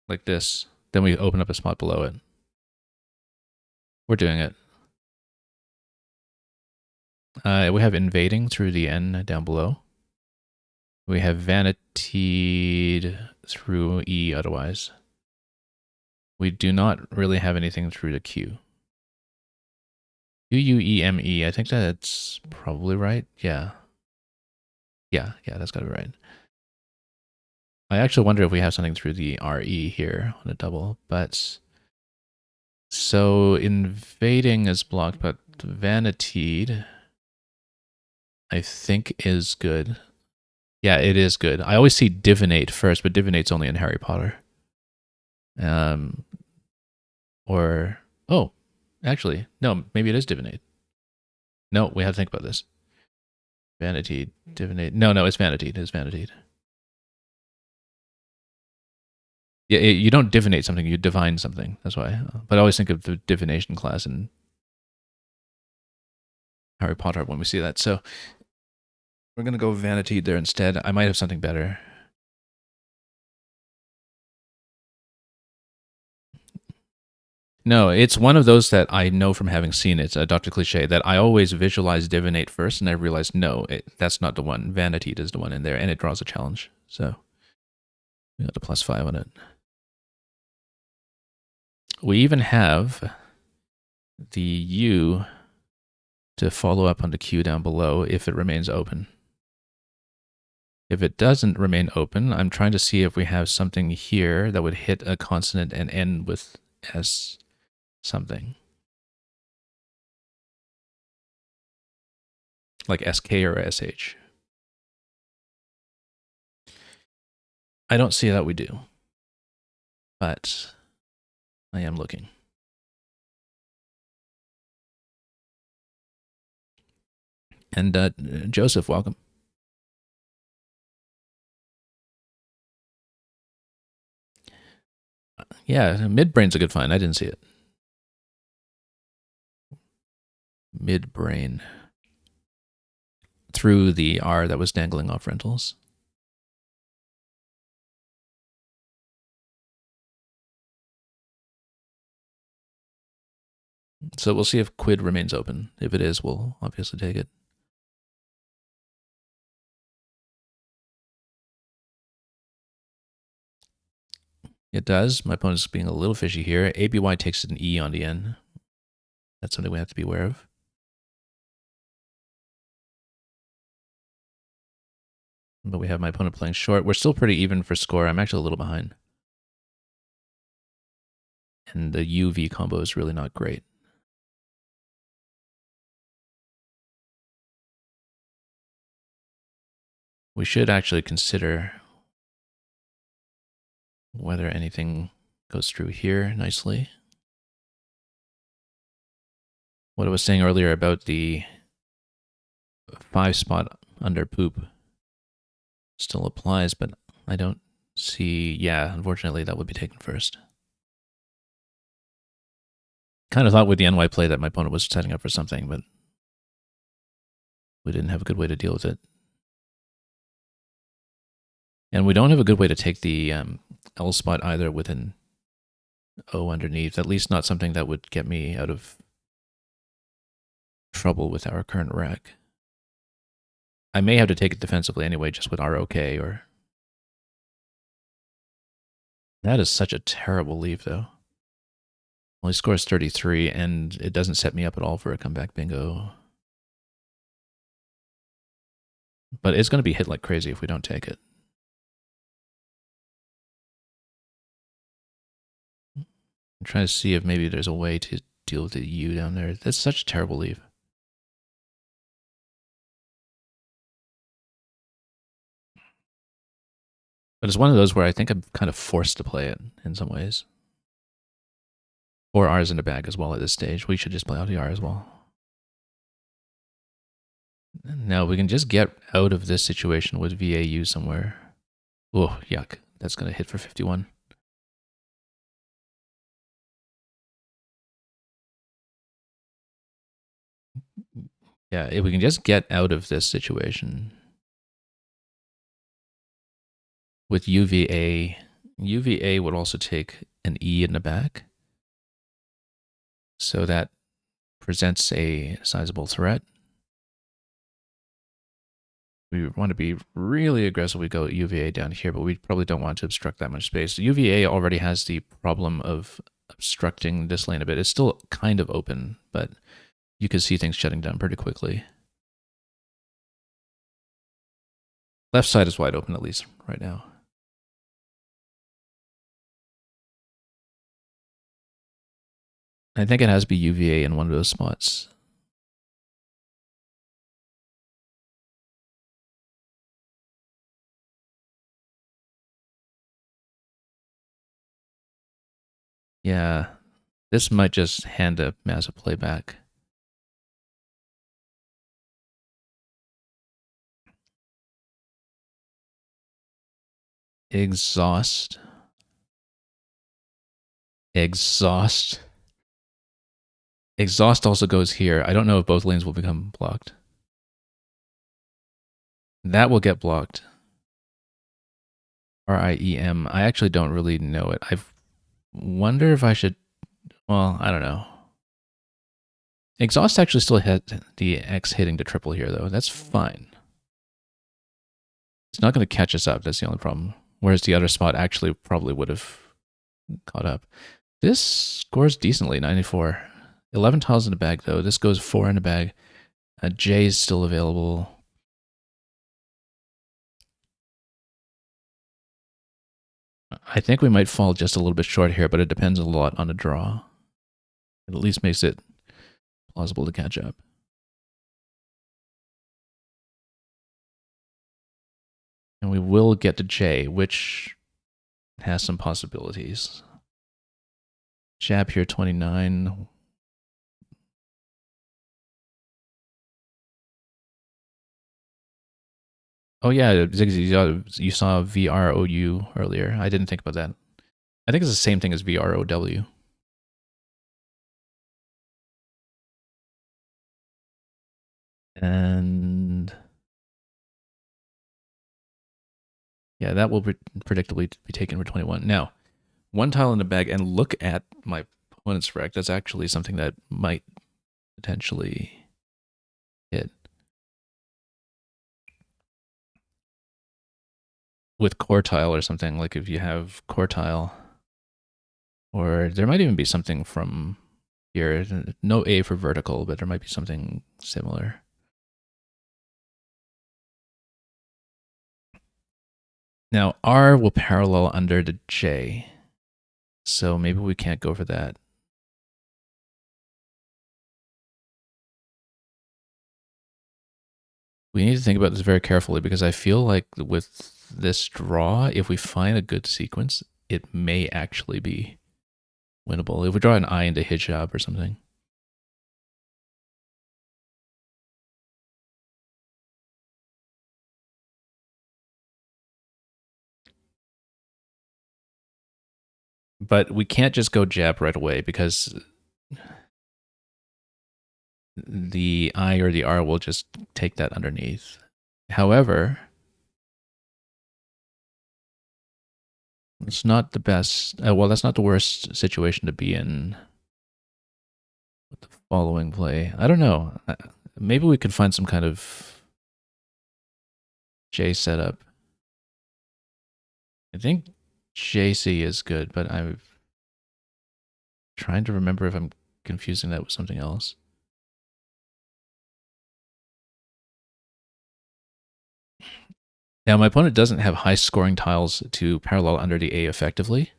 Like this. Then we open up a spot below it. We're doing it. We have invading through the N down below. We have vanityed through E otherwise. We do not really have anything through the Q. UUEME, I think that's probably right. Yeah. Yeah, that's gotta be right. I actually wonder if we have something through the RE here on a double, but so invading is blocked, but vanityed I think is good. Yeah, it is good. I always see divinate first, but divinate's only in Harry Potter. Or oh, actually, no, maybe it is divinate. No, we have to think about this. Vanity, divinate. No, it's vanityed. It's vanityed. Yeah, you don't divinate something, you divine something. That's why. But I always think of the divination class in Harry Potter when we see that. So we're going to go vanity there instead. I might have something better. No, it's one of those that I know from having seen it. It's a Dr. Cliche that I always visualize divinate first, and I realized no, that's not the one. Vanity is the one in there, and it draws a challenge. So we got the +5 on it. We even have the U to follow up on the Q down below if it remains open. If it doesn't remain open, I'm trying to see if we have something here that would hit a consonant and end with S something. Like SK or SH. I don't see that we do. But I am looking. And Joseph, welcome. Yeah, midbrain's a good find. I didn't see it. midbrain through the R that was dangling off rentals. So we'll see if quid remains open. If it is, we'll obviously take it. It does. My opponent's being a little fishy here. ABY takes an E on the N. That's something we have to be aware of. But we have my opponent playing short. We're still pretty even for score. I'm actually a little behind. And the UV combo is really not great. We should actually consider whether anything goes through here nicely. What I was saying earlier about the 5 spot under poop still applies, but I don't see, yeah, unfortunately that would be taken first. Kind of thought with the NY play that my opponent was setting up for something, but we didn't have a good way to deal with it. And we don't have a good way to take the L spot either with an O underneath, at least not something that would get me out of trouble with our current rack. I may have to take it defensively anyway, just with ROK or... That is such a terrible leave, though. Well, he scores 33, and it doesn't set me up at all for a comeback bingo. But it's going to be hit like crazy if we don't take it. I'm trying to see if maybe there's a way to deal with the U down there. That's such a terrible leave. But it's one of those where I think I'm kind of forced to play it in some ways. Or R's in the bag as well at this stage. We should just play out the R as well. Now we can just get out of this situation with VAU somewhere. Oh, yuck. That's going to hit for 51. Yeah, if we can just get out of this situation with UVA. UVA would also take an E in the back. So that presents a sizable threat. We want to be really aggressive. We go UVA down here, but we probably don't want to obstruct that much space. UVA already has the problem of obstructing this lane a bit. It's still kind of open, but you can see things shutting down pretty quickly. Left side is wide open, at least right now. I think it has to be UVA in one of those spots. Yeah, this might just hand a massive playback. Exhaust. Exhaust. Exhaust also goes here. I don't know if both lanes will become blocked. That will get blocked. RIEM. I actually don't really know it. I wonder if I should... Well, I don't know. Exhaust actually still hit the X hitting the triple here, though. That's fine. It's not going to catch us up. That's the only problem. Whereas the other spot actually probably would have caught up. This scores decently, 94. 11 tiles in the bag, though. This goes 4 in the bag. J is still available. I think we might fall just a little bit short here, but it depends a lot on the draw. It at least makes it plausible to catch up. And we will get to J, which has some possibilities. Jab here, 29. Oh yeah, Ziggy, you saw VROU earlier. I didn't think about that. I think it's the same thing as VROW. And yeah, that will predictably be taken for 21. Now, one tile in the bag, and look at my opponent's wreck. That's actually something that might potentially hit. With core tile or something, like if you have core tile, or there might even be something from here. No A for vertical, but there might be something similar. Now, R will parallel under the J, so maybe we can't go for that. We need to think about this very carefully because I feel like with this draw, if we find a good sequence, it may actually be winnable. If we draw an I into hijab or something. But we can't just go jab right away because the I or the R will just take that underneath. However, it's not the best. Well, that's not the worst situation to be in with the following play. I don't know. Maybe we could find some kind of J setup. I think JC is good, but I'm trying to remember if I'm confusing that with something else. Now, my opponent doesn't have high scoring tiles to parallel under the A effectively.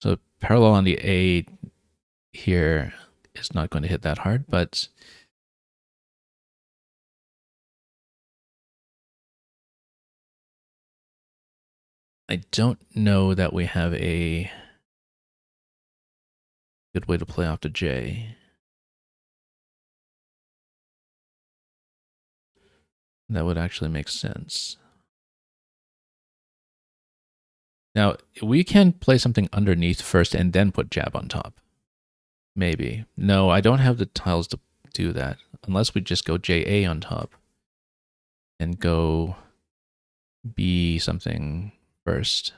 So parallel on the A here is not going to hit that hard, but I don't know that we have a good way to play off the J. That would actually make sense. Now, we can play something underneath first and then put jab on top. Maybe. No, I don't have the tiles to do that. Unless we just go JA on top and go B something first.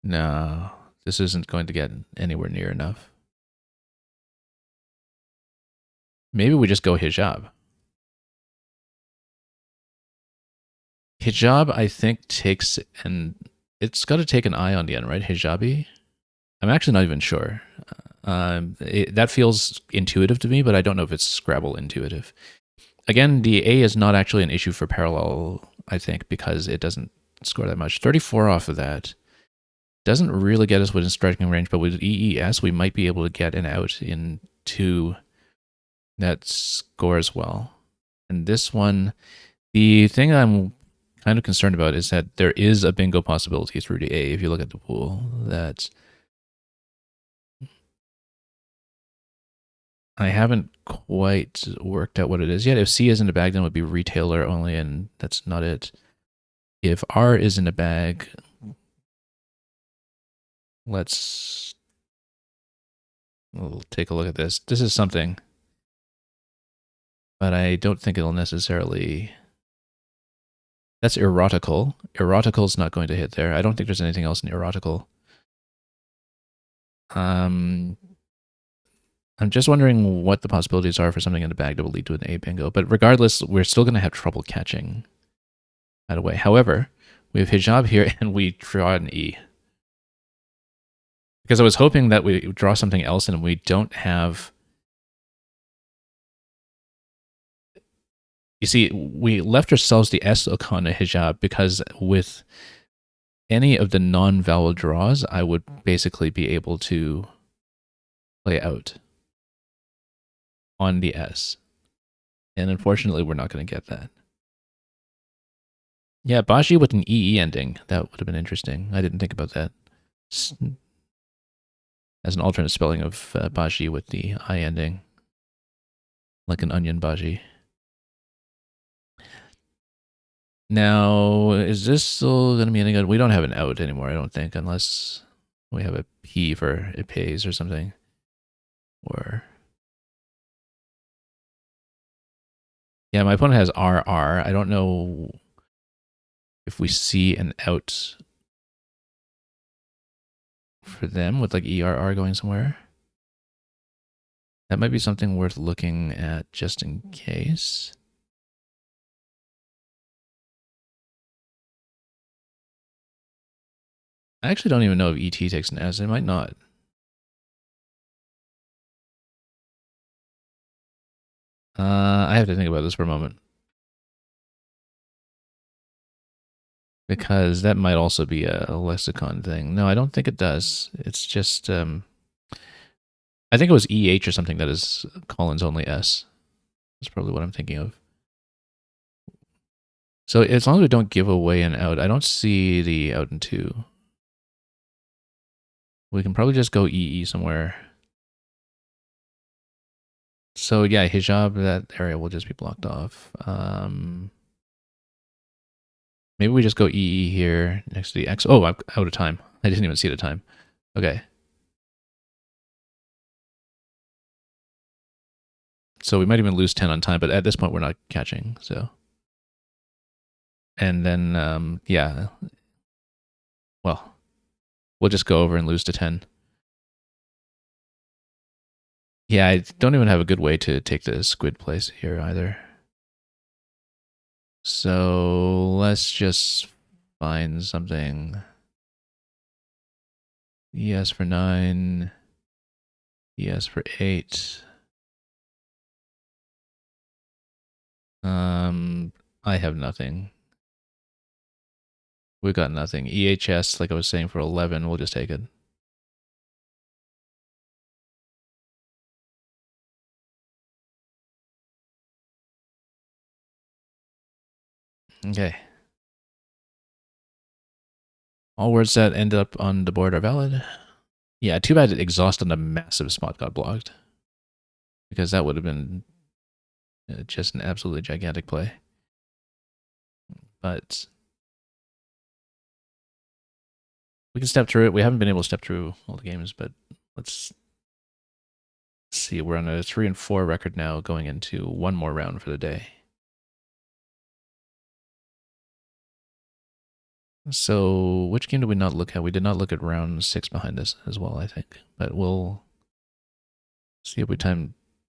No, this isn't going to get anywhere near enough. Maybe we just go hijab. Hijab, I think, takes it's got to take an I on the end, right? Hijabi? I'm actually not even sure. That feels intuitive to me, but I don't know if it's Scrabble intuitive. Again, the A is not actually an issue for parallel, I think, because it doesn't score that much. 34 off of that doesn't really get us within striking range, but with EES, we might be able to get an out into that scores well. And this one, the thing I'm kind of concerned about is that there is a bingo possibility through the A if you look at the pool that I haven't quite worked out what it is yet. If C is in the bag, then it would be retailer only, and that's not it. If R is in the bag, we'll take a look at this. This is something, but I don't think it'll necessarily. That's erotical. Erotical is not going to hit there. I don't think there's anything else in erotical. I'm just wondering what the possibilities are for something in the bag that will lead to an A bingo. But regardless, we're still going to have trouble catching that away. However, we have hijab here and we draw an E. Because I was hoping that we draw something else and we don't have. You see, we left ourselves the S on a hijab because with any of the non-vowel draws, I would basically be able to play out on the S. And unfortunately, we're not going to get that. Yeah, Bashi with an EE ending. That would have been interesting. I didn't think about that. As an alternate spelling of Bashi with the I ending. Like an onion Bashi. Now, is this still going to be any good? We don't have an out anymore, I don't think, unless we have a P for it pays or something. Or yeah, my opponent has RR. I don't know if we see an out for them with like ERR going somewhere. That might be something worth looking at just in case. I actually don't even know if ET takes an S. It might not. I have to think about this for a moment. Because that might also be a lexicon thing. No, I don't think it does. It's just, I think it was EH or something that is Collins only S. That's probably what I'm thinking of. So as long as we don't give away an out, I don't see the out in 2. We can probably just go EE somewhere. So yeah, hijab, that area will just be blocked off. Maybe we just go EE here next to the X. Oh, I'm out of time. I didn't even see the time. Okay. So we might even lose 10 on time, but at this point we're not catching, so. And then, yeah. Well, we'll just go over and lose to 10. Yeah, I don't even have a good way to take the squid place here either. So let's just find something. ES for 9. ES for 8. I have nothing. We got nothing. EHS, like I was saying, for 11. We'll just take it. Okay. All words that end up on the board are valid. Yeah, too bad exhaust on a massive spot got blocked. Because that would have been just an absolutely gigantic play. But we can step through it. We haven't been able to step through all the games, but let's see. We're on a 3-4 record now, going into one more round for the day. So which game did we not look at? We did not look at round 6 behind us as well, I think. But we'll see if we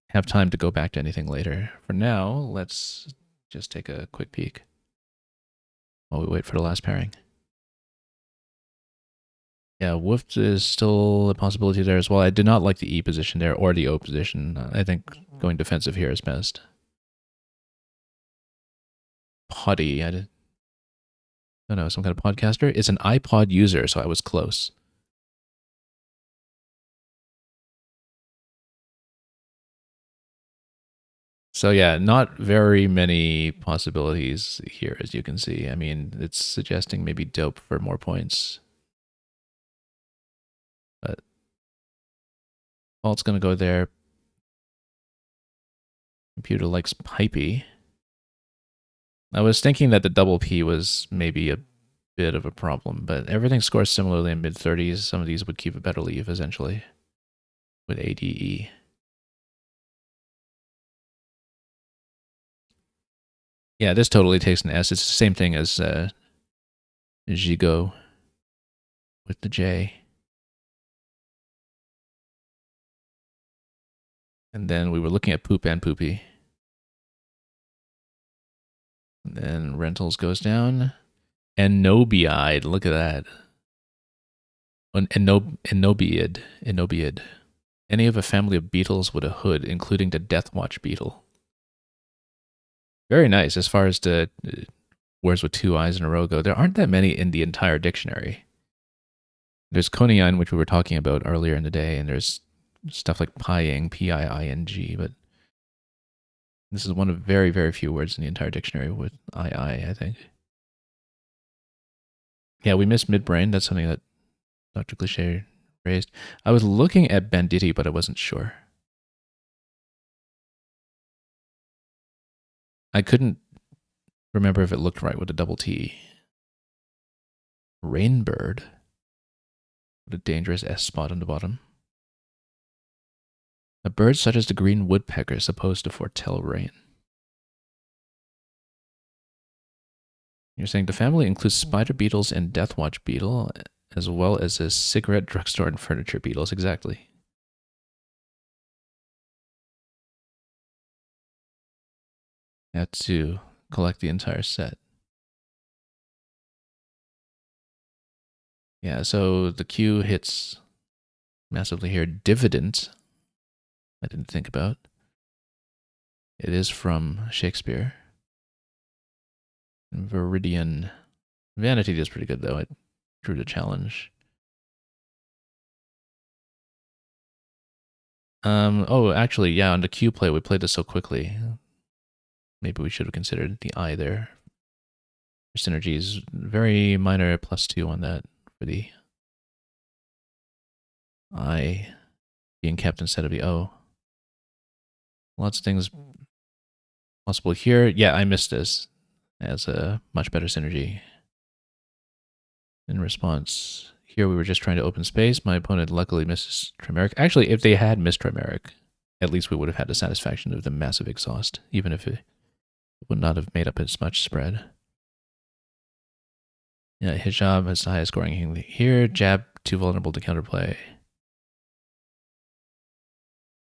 have time to go back to anything later. For now, let's just take a quick peek while we wait for the last pairing. Yeah, woofed is still a possibility there as well. I did not like the E position there or the O position. I think going defensive here is best. Potty, I don't know, some kind of podcaster. It's an iPod user, so I was close. So yeah, not very many possibilities here, as you can see. I mean, it's suggesting maybe dope for more points. But Fault's going to go there. Computer likes pipey. I was thinking that the double P was maybe a bit of a problem, but everything scores similarly in mid-30s. Some of these would keep a better leave, essentially, with ADE. Yeah, this totally takes an S. It's the same thing as Gigot with the J. And then we were looking at poop and poopy. And then rentals goes down. Enobiide, look at that. Enobiid. Any of a family of beetles with a hood, including the Deathwatch beetle. Very nice as far as the words with 2 eyes in a row go. There aren't that many in the entire dictionary. There's coniine, which we were talking about earlier in the day, and there's stuff like pying, P-I-I-N-G, but this is one of very, very few words in the entire dictionary with I think. Yeah, we missed midbrain. That's something that Dr. Cliche raised. I was looking at banditti, but I wasn't sure. I couldn't remember if it looked right with a double T. Rainbird. What a dangerous S spot on the bottom. A bird such as the green woodpecker is supposed to foretell rain. You're saying the family includes spider beetles and deathwatch beetle, as well as a cigarette, drugstore, and furniture beetles. Exactly. You have to collect the entire set. Yeah, so the Q hits massively here. Dividend, I didn't think about. It is from Shakespeare. Viridian. Vanity is pretty good, though. It drew the challenge. Oh, actually, yeah, on the Q play, we played this so quickly. Maybe we should have considered the I there. Synergies, very minor +2 on that for the I being kept instead of the O. Lots of things possible here. Yeah, I missed this as a much better synergy. In response, here we were just trying to open space. My opponent luckily misses Trimeric. Actually, if they had missed Trimeric, at least we would have had the satisfaction of the massive exhaust, even if it would not have made up as much spread. Yeah, Hijab has the highest scoring here. Jab, too vulnerable to counterplay.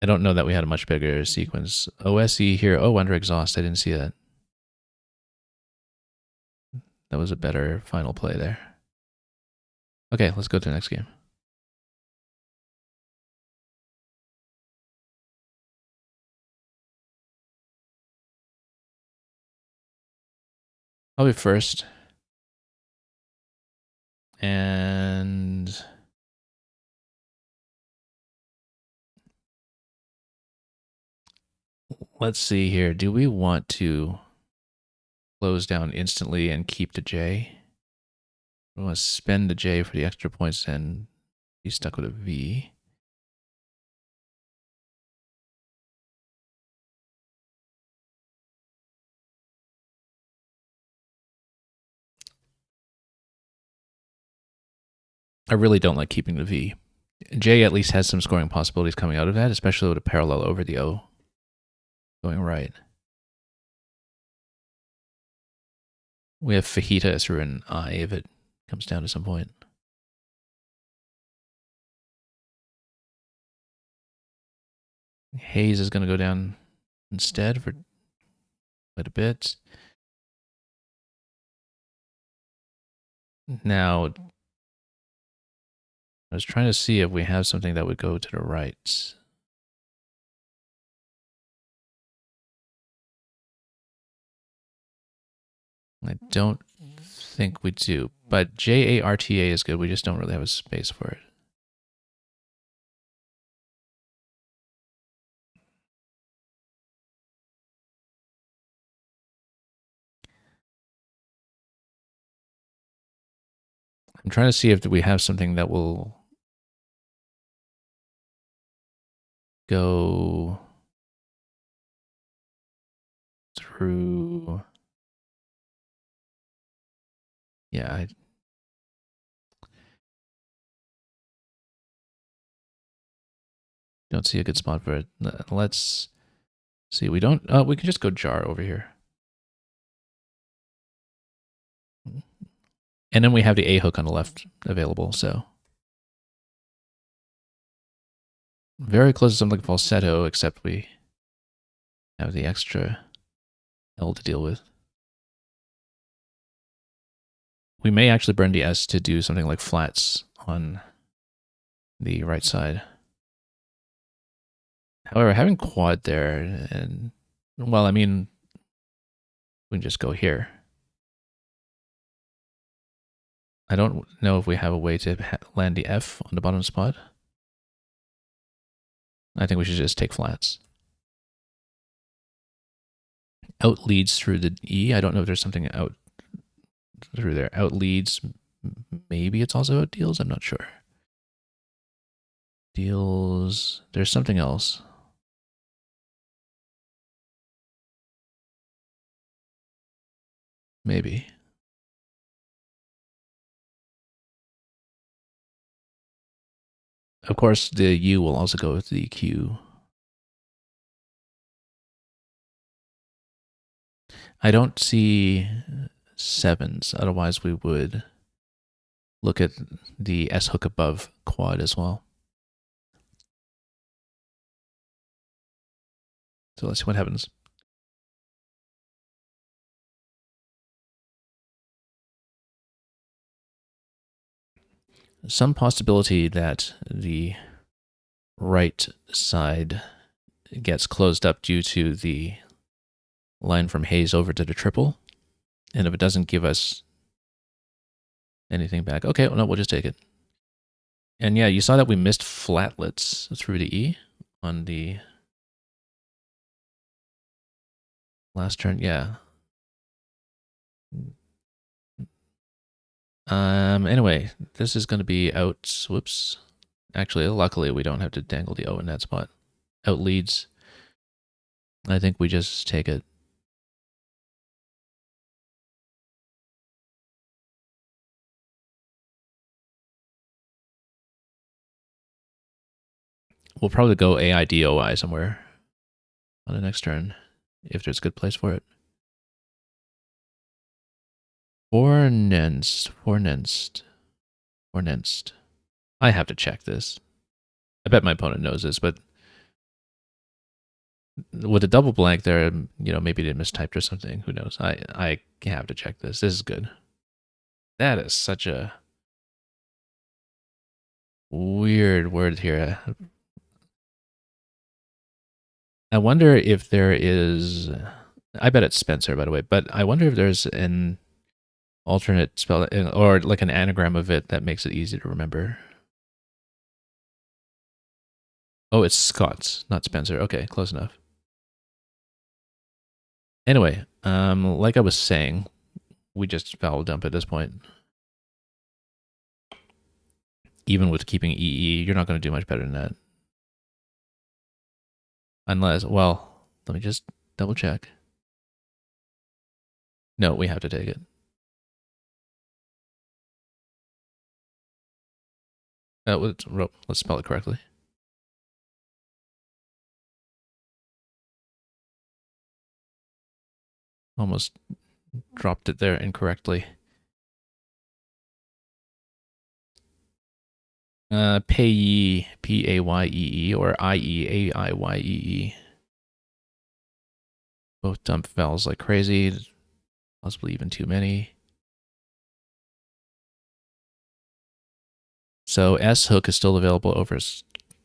I don't know that we had a much bigger sequence. OSE here. Oh, under exhaust. I didn't see that. That was a better final play there. Okay, let's go to the next game. I'll be first. And let's see here. Do we want to close down instantly and keep the J? We want to spend the J for the extra points and be stuck with a V. I really don't like keeping the V. J at least has some scoring possibilities coming out of that, especially with a parallel over the O going right. We have fajita through an I if it comes down to some point. Hayes is going to go down instead for quite a bit. Now, I was trying to see if we have something that would go to the right. I don't think we do, but JARTA is good. We just don't really have a space for it. I'm trying to see if we have something that will go through. Yeah, I don't see a good spot for it. Let's see. We don't. We can just go jar over here. And then we have the A hook on the left available, so. Very close to something like falsetto, except we have the extra L to deal with. We may actually burn the S to do something like flats on the right side. However, having quad there, and, well, I mean, we can just go here. I don't know if we have a way to land the F on the bottom spot. I think we should just take flats. Out leads through the E. I don't know if there's something out through there. Out leads. Maybe it's also out deals. I'm not sure. Deals. There's something else. Maybe. Of course, the U will also go with the Q. I don't see sevens. Otherwise, we would look at the S hook above quad as well. So let's see what happens. Some possibility that the right side gets closed up due to the line from Hayes over to the triple. And if it doesn't give us anything back, okay, well, no, we'll just take it. And yeah, you saw that we missed flatlets through the E on the last turn. Yeah. Anyway, this is going to be out. Whoops. Actually, luckily, we don't have to dangle the O in that spot. Out leads. I think we just take it. We'll probably go AIDOI somewhere on the next turn if there's a good place for it. Fornenst. I have to check this. I bet my opponent knows this, but with a double blank there, maybe they mistyped or something. Who knows? I have to check this. This is good. That is such a weird word here. I wonder if there is. I bet it's Spencer, by the way, but I wonder if there's an alternate spell or like an anagram of it that makes it easy to remember. Oh, it's Scott's, not Spencer. Okay, close enough. Anyway, like I was saying, we just foul dump at this point. Even with keeping EE, you're not going to do much better than that. Unless, well, let me just double check. No, we have to take it. Let's spell it correctly. Almost dropped it there incorrectly. Payee, P-A-Y-E-E, or I-E-A-I-Y-E-E. Both dump vowels like crazy, possibly even too many. So S hook is still available over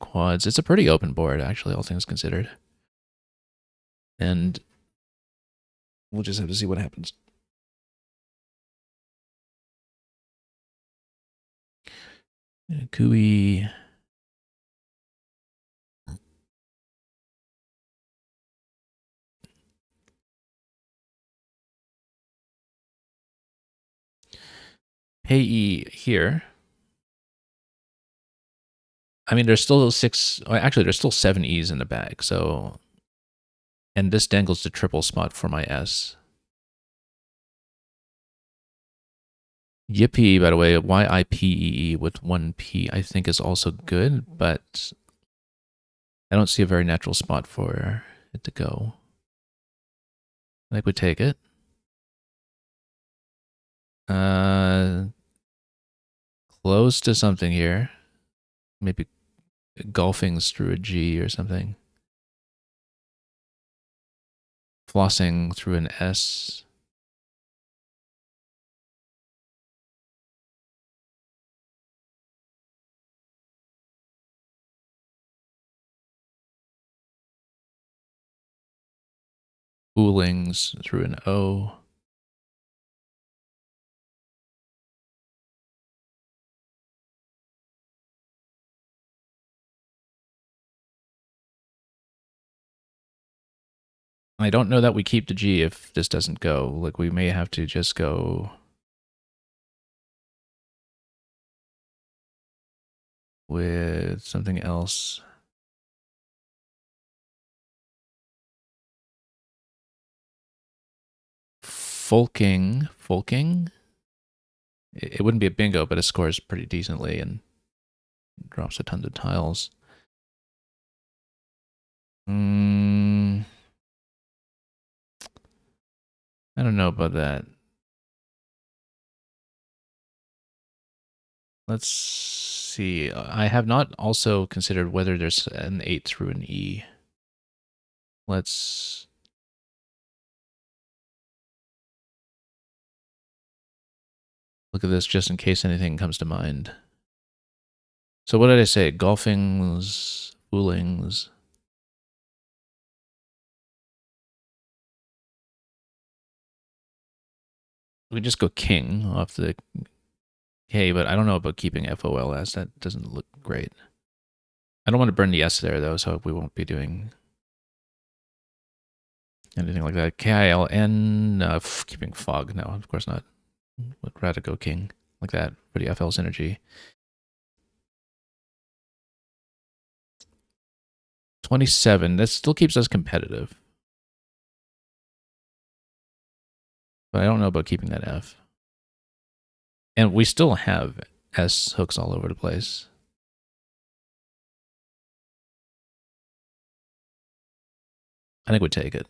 quads. It's a pretty open board, actually, all things considered. And we'll just have to see what happens. Kui. Payee here. I mean, there's still actually, there's still 7 E's in the bag, so. And this dangles the triple spot for my S. Yippee, by the way, Y-I-P-E-E with 1 P, I think is also good, but I don't see a very natural spot for it to go. I think we take it. Close to something here. Maybe golfing's through a G or something. Flossing through an S. Foolings through an O. I don't know that we keep the G if this doesn't go. Like, we may have to just go with something else. Folking. It wouldn't be a bingo, but it scores pretty decently and drops a ton of tiles. I don't know about that. Let's see. I have not also considered whether there's an 8 through an E. Let's... look at this just in case anything comes to mind. So what did I say? Golfings, foolings. We can just go king off the K, but I don't know about keeping FOLS. That doesn't look great. I don't want to burn the S there, though, so we won't be doing anything like that. KILN, keeping fog. No, of course not. Would rather go king like that for the FL synergy. 27. That still keeps us competitive. But I don't know about keeping that F. And we still have S hooks all over the place. I think we'd take it.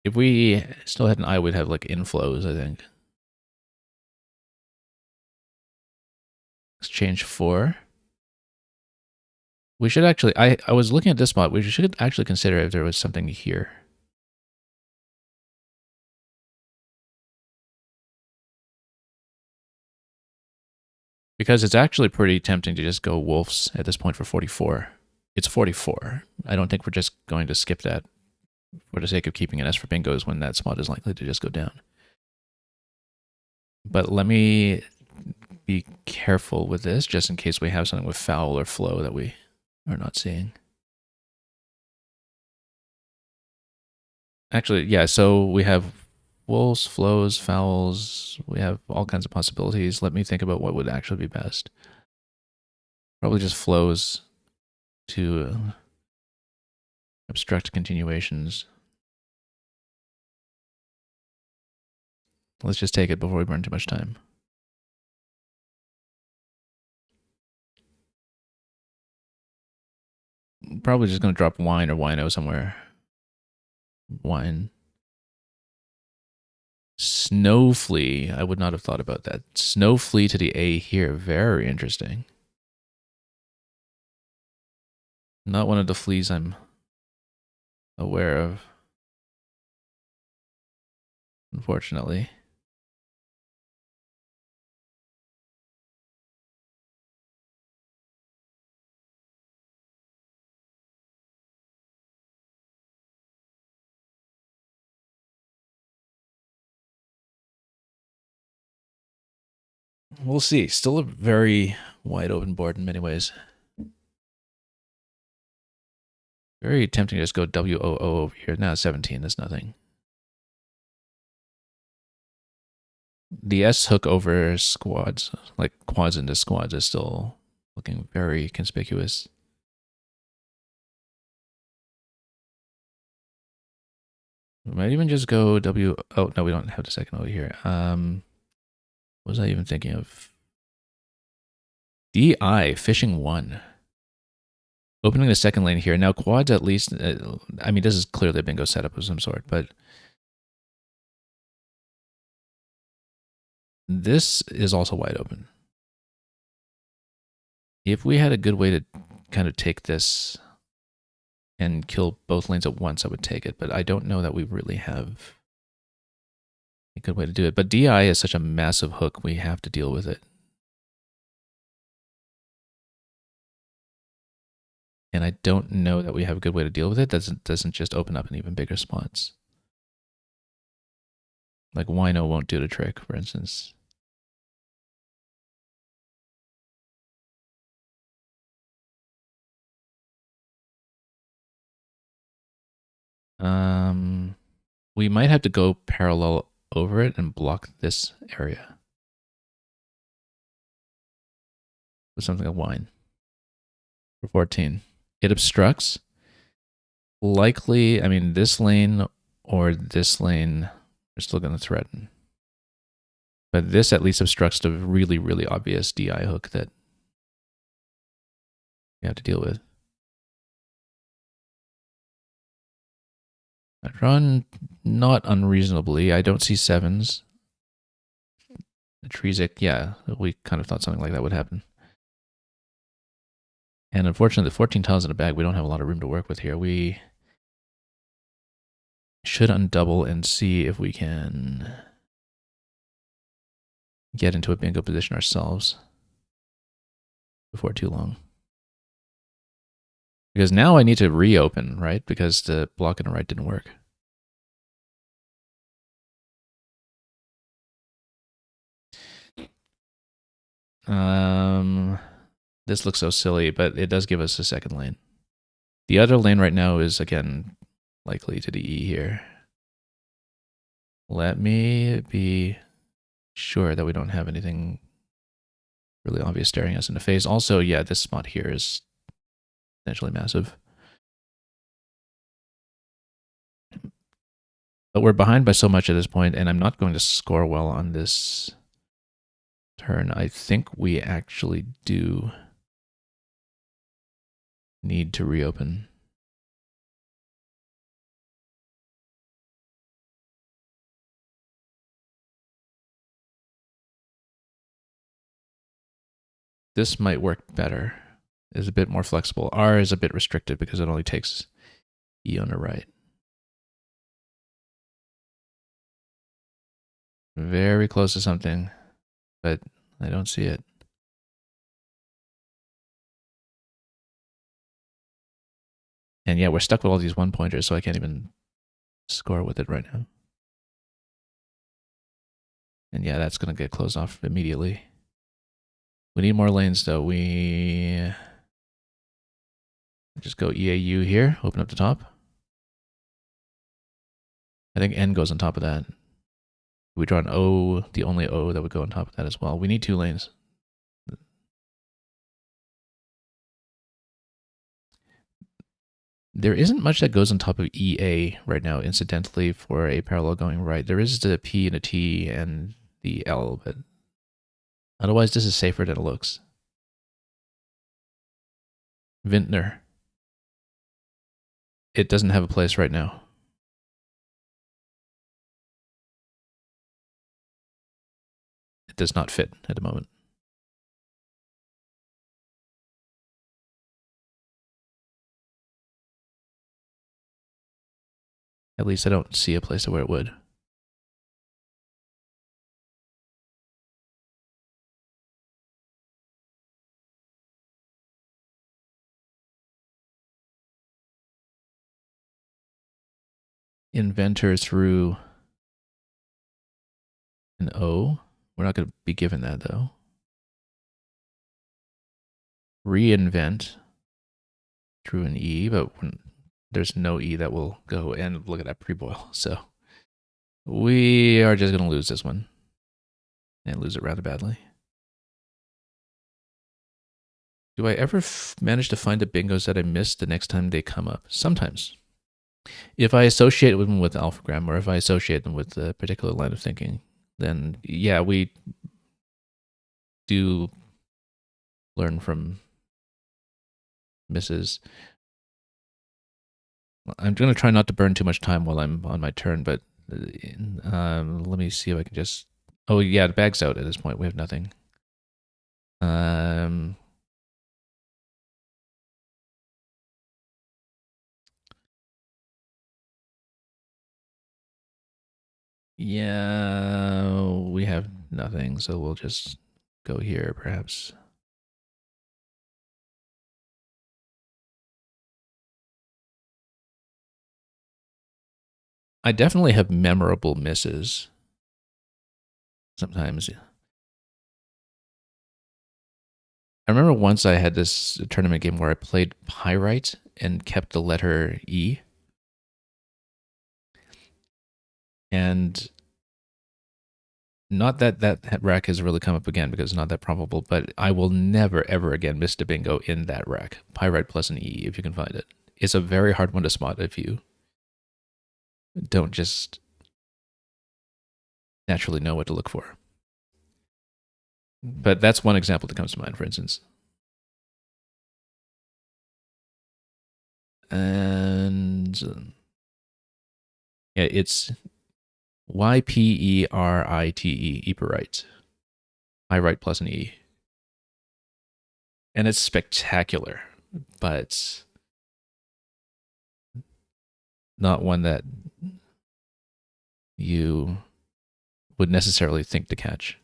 If we still had an I, we'd have like inflows, I think. Exchange 4. We should actually, I was looking at this spot. We should actually consider if there was something here. Because it's actually pretty tempting to just go wolves at this point for 44. It's 44. I don't think we're just going to skip that for the sake of keeping an S for bingos when that spot is likely to just go down. But let me be careful with this just in case we have something with foul or flow that we are not seeing. Actually, yeah, so we have wolves, flows, fouls. We have all kinds of possibilities. Let me think about what would actually be best. Probably just flows to obstruct continuations. Let's just take it before we burn too much time. Probably just going to drop wine or wino somewhere. Wine. Snowflea. I would not have thought about that. Snowflea to the A here. Very interesting. Not one of the fleas I'm aware of, unfortunately. We'll see. Still a very wide open board in many ways. Very tempting to just go WOO over here. Now 17, that's nothing. The S hook over squads, like quads into squads, is still looking very conspicuous. We might even just go W. Oh, no, we don't have the second over here. What was I even thinking of? DI, fishing 1. Opening the second lane here. Now, quads at least, I mean, this is clearly a bingo setup of some sort, but this is also wide open. If we had a good way to kind of take this and kill both lanes at once, I would take it, but I don't know that we really have a good way to do it. But DI is such a massive hook, we have to deal with it. And I don't know that we have a good way to deal with it. Doesn't just open up in even bigger spots. Like wino won't do the trick, for instance. We might have to go parallel over it and block this area with something like wine for 14. It obstructs. Likely, I mean, this lane or this lane are still going to threaten. But this at least obstructs the really, really obvious DI hook that we have to deal with. I drawn not unreasonably. I don't see sevens. The Treesic, yeah, we kind of thought something like that would happen. And unfortunately, the 14 tiles in a bag, we don't have a lot of room to work with here. We should undouble and see if we can get into a bingo position ourselves before too long. Because now I need to reopen, right? Because the block and the right didn't work. This looks so silly, but it does give us a second lane. The other lane right now is, again, likely to the E here. Let me be sure that we don't have anything really obvious staring us in the face. Also, yeah, this spot here is potentially massive. But we're behind by so much at this point, and I'm not going to score well on this turn. I think we actually do need to reopen. This might work better. It's a bit more flexible. R is a bit restricted because it only takes E on the right. Very close to something, but I don't see it. And yeah, we're stuck with all these one pointers, so I can't even score with it right now. And yeah, that's going to get closed off immediately. We need more lanes, though. We just go EAU here, open up the top. I think N goes on top of that. We draw an O, the only O that would go on top of that as well. We need 2 lanes. There isn't much that goes on top of EA right now, incidentally, for a parallel going right. There is the P and a T and the L, but otherwise this is safer than it looks. Vintner. It doesn't have a place right now. It does not fit at the moment. At least I don't see a place where it would. Inventor through an O. We're not going to be given that, though. Reinvent through an E, but there's no E that will go. And look at that pre-boil. So we are just going to lose this one. And lose it rather badly. Do I ever manage to find the bingos that I missed the next time they come up? Sometimes. If I associate them with alphagram, or if I associate them with a particular line of thinking, then yeah, we do learn from misses. I'm going to try not to burn too much time while I'm on my turn, but let me see if I can just... Oh yeah, the bag's out at this point. We have nothing. Yeah, we have nothing, so we'll just go here, perhaps. I definitely have memorable misses. Sometimes. I remember once I had this tournament game where I played Pyrite and kept the letter E. And not that that rack has really come up again because it's not that probable, but I will never, ever again miss the bingo in that rack. Pyrite plus an E, if you can find it. It's a very hard one to spot if you don't just naturally know what to look for. But that's one example that comes to mind, for instance. And Yeah, it's Yperite, Eperite. I write plus an E. And it's spectacular, but not one that you would necessarily think to catch.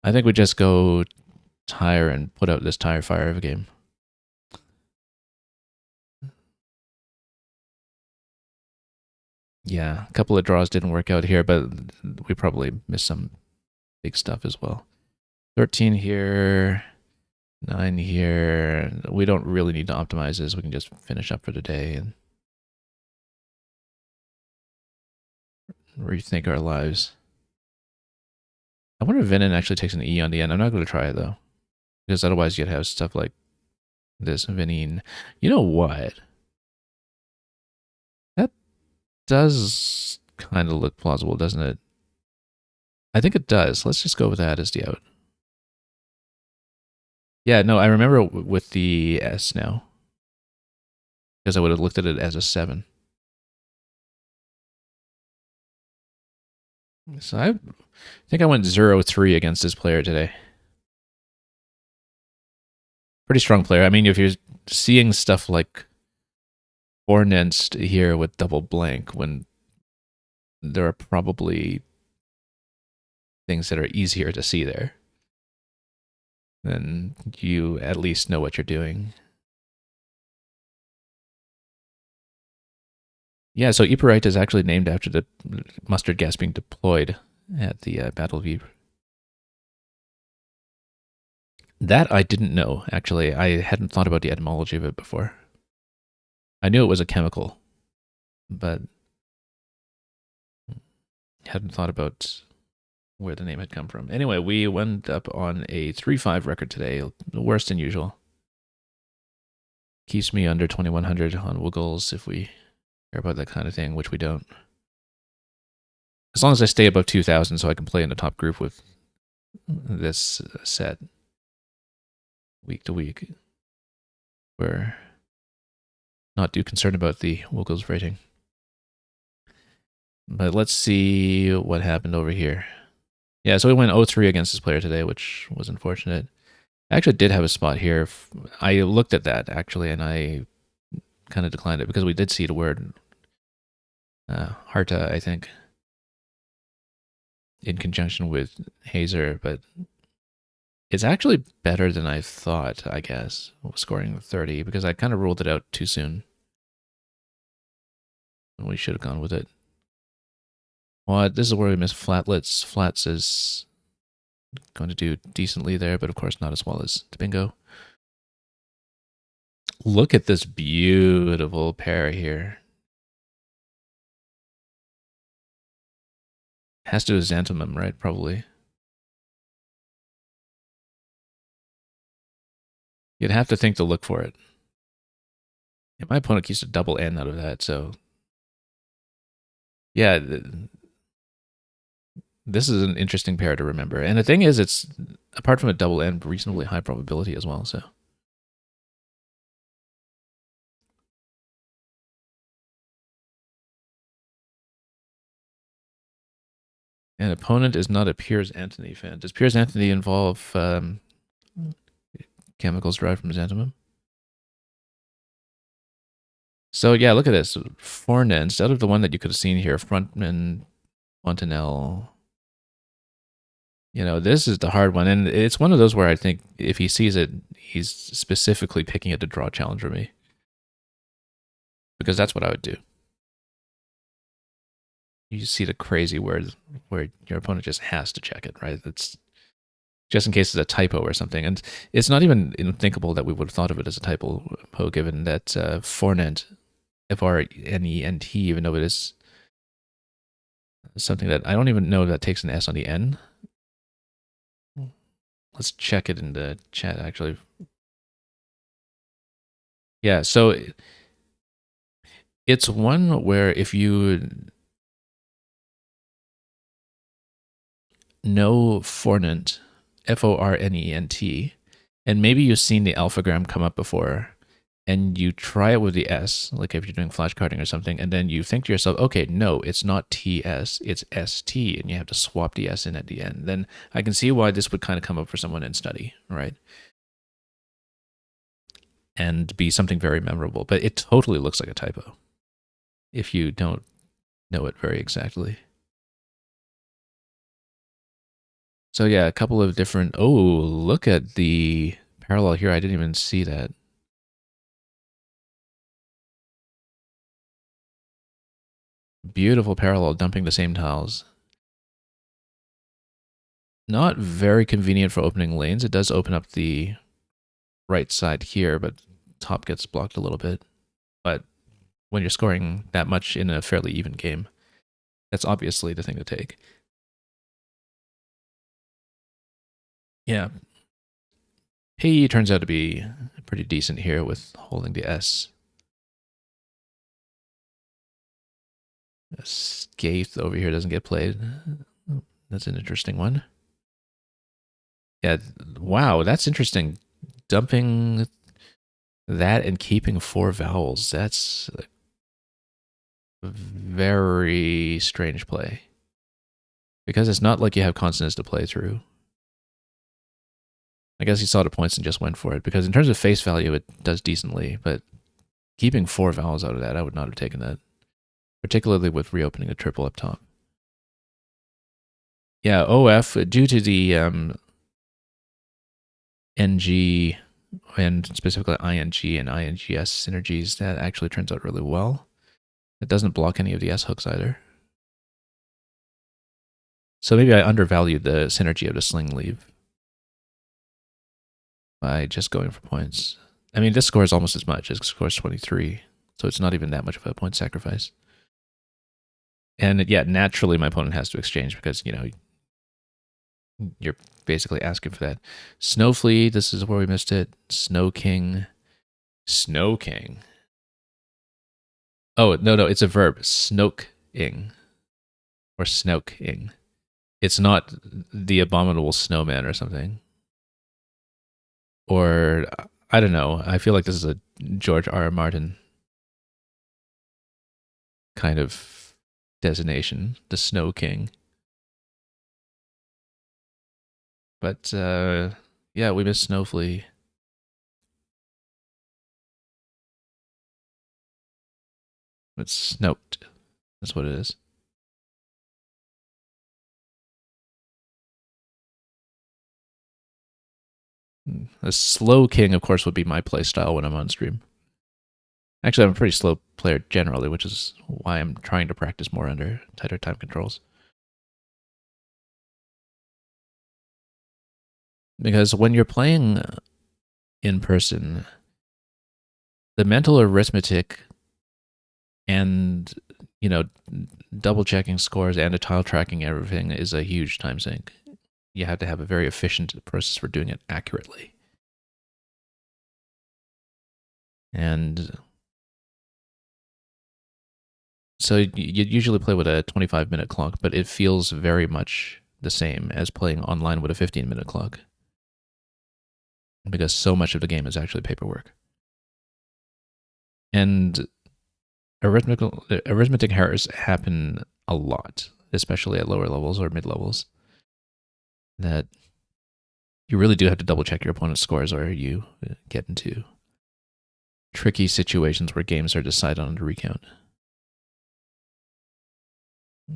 I think we just go tire and put out this tire fire of a game. Yeah, a couple of draws didn't work out here, but we probably missed some big stuff as well. 13 here, 9 here. We don't really need to optimize this. We can just finish up for the day and rethink our lives. I wonder if Venin actually takes an E on the end. I'm not going to try it, though, because otherwise you'd have stuff like this, Venin. You know what? That does kind of look plausible, doesn't it? I think it does. Let's just go with that as the out. Yeah, no, I remember with the S now, because I would have looked at it as a 7. So I think I went 0-3 against this player today. Pretty strong player. I mean, if you're seeing stuff like Ornenst here with double blank, when there are probably things that are easier to see there, then you at least know what you're doing. Yeah, so Eperite is actually named after the mustard gas being deployed at the Battle of Ypres. That I didn't know, actually. I hadn't thought about the etymology of it before. I knew it was a chemical, but hadn't thought about where the name had come from. Anyway, we went up on a 3-5 record today, worse than usual. Keeps me under 2100 on Wiggles if we care about that kind of thing, which we don't. As long as I stay above 2000 so I can play in the top group with this set week to week, we're not too concerned about the Wiggles rating. But let's see what happened over here. Yeah, so we went 0-3 against this player today, which was unfortunate. I actually did have a spot here. I looked at that, actually, and I kind of declined it because we did see the word Harta, I think, in conjunction with Hazer, but it's actually better than I thought, I guess, scoring 30, because I kind of ruled it out too soon. We should have gone with it. Well, this is where we missed flatlets. Flats is going to do decently there, but of course not as well as the bingo. Look at this beautiful pair here. Has to do with xanthemum, right? Probably. You'd have to think to look for it. Yeah, my opponent keeps a double N out of that, so yeah, this is an interesting pair to remember. And the thing is, it's, apart from a double N, reasonably high probability as well, so. An opponent is not a Piers Anthony fan. Does Piers Anthony involve chemicals derived from xanthemum? So yeah, look at this. Fornens, out of the one that you could have seen here, Frontman, Fontenelle. You know, this is the hard one. And it's one of those where I think if he sees it, he's specifically picking it to draw a challenge for me. Because that's what I would do. You see the crazy word where your opponent just has to check it, right? It's just in case it's a typo or something. And it's not even unthinkable that we would have thought of it as a typo, given that Fornent, F-R-N-E-N-T, even though it is something that I don't even know if that takes an S on the N. Let's check it in the chat, actually. Yeah, so it's one where if you know Fornent, F-O-R-N-E-N-T, and maybe you've seen the alphagram come up before, and you try it with the S, like if you're doing flashcarding or something, and then you think to yourself, okay, no, it's not TS, it's ST, and you have to swap the S in at the end, then I can see why this would kind of come up for someone in study, right? And be something very memorable. But it totally looks like a typo if you don't know it very exactly. So yeah, a couple of different, oh, look at the parallel here. I didn't even see that. Beautiful parallel, dumping the same tiles. Not very convenient for opening lanes. It does open up the right side here, but top gets blocked a little bit. But when you're scoring that much in a fairly even game, that's obviously the thing to take. Yeah. He turns out to be pretty decent here with holding the S. Skaith over here doesn't get played. That's an interesting one. Yeah, wow, that's interesting. Dumping that and keeping 4 vowels. That's a very strange play. Because it's not like you have consonants to play through. I guess he saw the points and just went for it. Because in terms of face value, it does decently. But keeping 4 vowels out of that, I would not have taken that. Particularly with reopening a triple up top. Yeah, OF, due to the NG and specifically ING and INGS synergies, that actually turns out really well. It doesn't block any of the S hooks either. So maybe I undervalued the synergy of the sling leave by just going for points. I mean, this scores almost as much. It scores 23, so it's not even that much of a point sacrifice. And yeah, naturally my opponent has to exchange because, you know, you're basically asking for that. Snowflea, this is where we missed it. Snow King. Snow King. Oh, no, it's a verb. Snoking. Or snouking. It's not the abominable snowman or something. Or, I don't know. I feel like this is a George R. R. Martin kind of designation. The Snow King. But, yeah, we missed Snowflea. It's snoked. That's what it is. A slow king, of course, would be my play style when I'm on stream. Actually, I'm a pretty slow player generally, which is why I'm trying to practice more under tighter time controls. Because when you're playing in person, the mental arithmetic and, you know, double checking scores and the tile tracking everything is a huge time sink. You have to have a very efficient process for doing it accurately. And so you usually play with a 25-minute clock, but it feels very much the same as playing online with a 15-minute clock. Because so much of the game is actually paperwork. And arithmetic errors happen a lot, especially at lower levels or mid levels, that you really do have to double check your opponent's scores or you get into tricky situations where games are decided on a recount.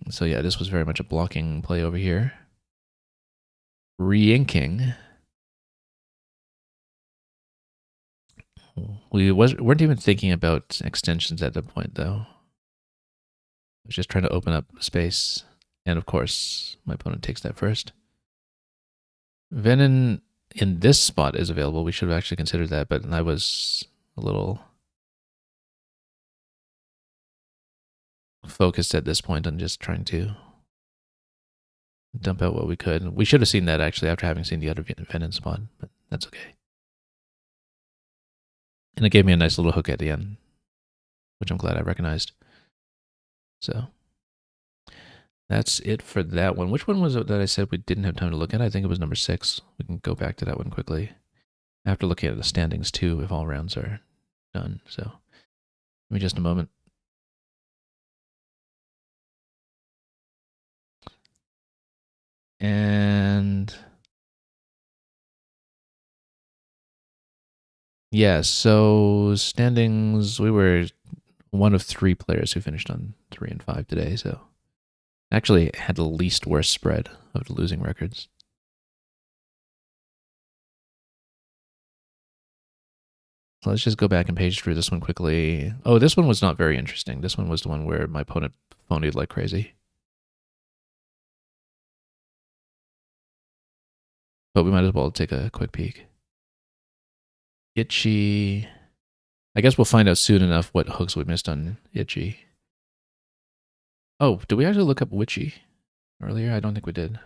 So yeah, this was very much a blocking play over here. Re-inking. We weren't even thinking about extensions at that point, though. I was just trying to open up space. And of course, my opponent takes that first. Venom in this spot is available. We should have actually considered that, but I was a little focused at this point on just trying to dump out what we could. We should have seen that actually after having seen the other Venom spot, but that's okay. And it gave me a nice little hook at the end, which I'm glad I recognized. So that's it for that one. Which one was it that I said we didn't have time to look at? I think it was number 6. We can go back to that one quickly. After looking at the standings too, if all rounds are done. So give me just a moment. And yeah, so standings, we were one of 3 players who finished on 3 and 5 today. So actually had the least worst spread of the losing records. So let's just go back and page through this one quickly. Oh, this one was not very interesting. This one was the one where my opponent phoned like crazy. But we might as well take a quick peek. Itchy. I guess we'll find out soon enough what hooks we missed on Itchy. Oh, did we actually look up Witchy earlier? I don't think we did.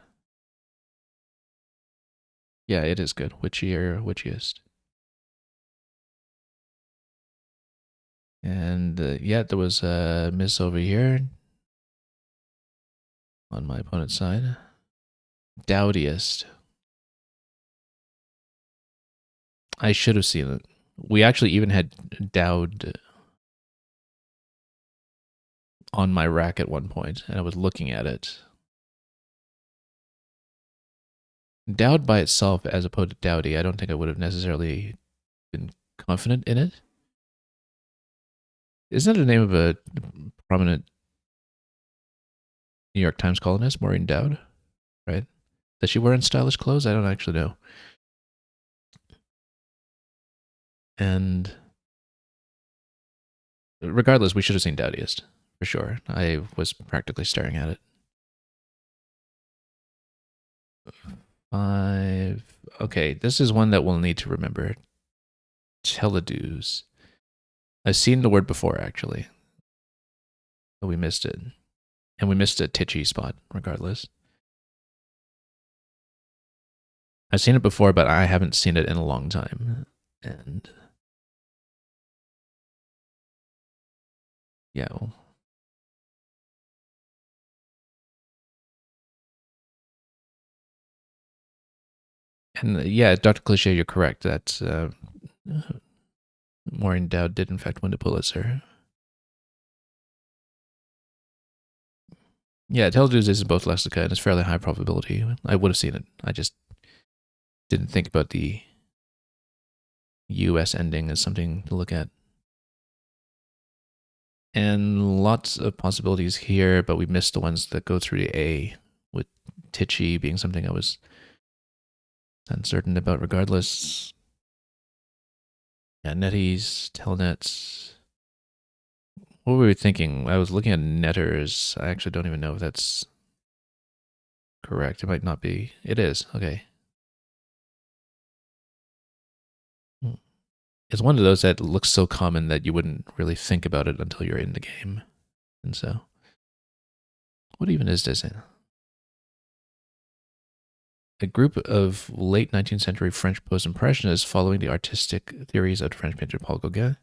Yeah, it is good. Witchy or Witchiest. And yeah, there was a miss over here on my opponent's side. Dowdiest. I should have seen it. We actually even had Dowd on my rack at one point, and I was looking at it. Dowd by itself, as opposed to Dowdy, I don't think I would have necessarily been confident in it. Isn't that the name of a prominent New York Times columnist, Maureen Dowd? Right? Does she wear stylish clothes? I don't actually know. And regardless, we should have seen Dowdiest, for sure. I was practically staring at it. 5. Okay, this is one that we'll need to remember. Teledues. I've seen the word before, actually. But we missed it. And we missed a titchy spot, regardless. I've seen it before, but I haven't seen it in a long time. And yeah. And yeah, Dr. Cliche, you're correct. That Maureen Dowd did, in fact, win the Pulitzer. Yeah, Teledues is in both lexica, and it's fairly high probability. I would have seen it. I just didn't think about the US ending as something to look at. And lots of possibilities here, but we missed the ones that go through the A, with Titchy being something I was uncertain about regardless. Yeah, Netties, Telnets. What were we thinking? I was looking at Netters. I actually don't even know if that's correct. It might not be. It is. Okay. It's one of those that looks so common that you wouldn't really think about it until you're in the game. And so, what even is this? A group of late 19th century French post-impressionists following the artistic theories of the French painter Paul Gauguin.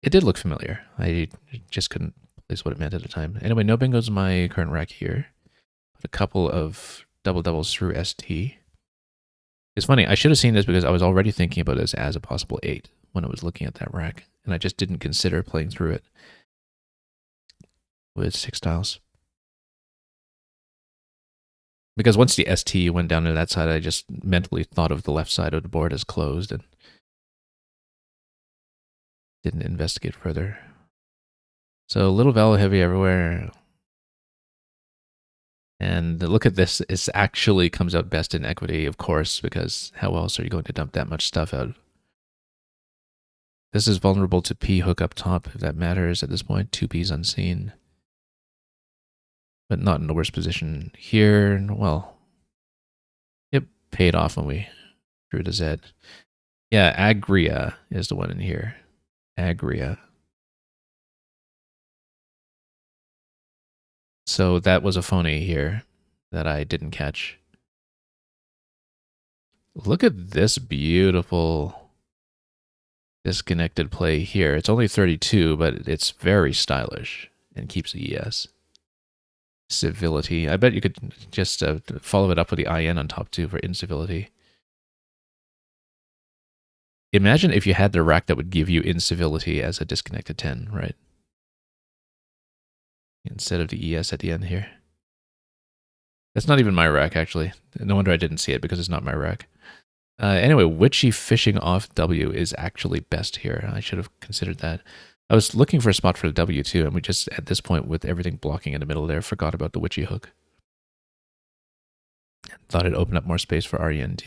It did look familiar. I just couldn't place what it meant at the time. Anyway, no bingos in my current rack here. But a couple of double doubles through ST. It's funny, I should have seen this because I was already thinking about this as a possible 8 when I was looking at that rack, and I just didn't consider playing through it with 6 tiles. Because once the ST went down to that side, I just mentally thought of the left side of the board as closed and didn't investigate further. So a little value heavy everywhere. And look at this, it actually comes out best in equity, of course, because how else are you going to dump that much stuff out? This is vulnerable to P hook up top, if that matters at this point. 2 Ps unseen. But not in the worst position here. Well, it paid off when we drew the Z. Yeah, Agria is the one in here. Agria. So that was a phony here that I didn't catch. Look at this beautiful disconnected play here. It's only 32, but it's very stylish and keeps the ES. Civility. I bet you could just follow it up with the IN on top too for incivility. Imagine if you had the rack that would give you incivility as a disconnected 10, right? Instead of the ES at the end here. That's not even my rack, actually. No wonder I didn't see it, because it's not my rack. Anyway, witchy fishing off W is actually best here. I should have considered that. I was looking for a spot for the W too, and we just, at this point, with everything blocking in the middle there, forgot about the witchy hook. Thought it'd open up more space for RENT.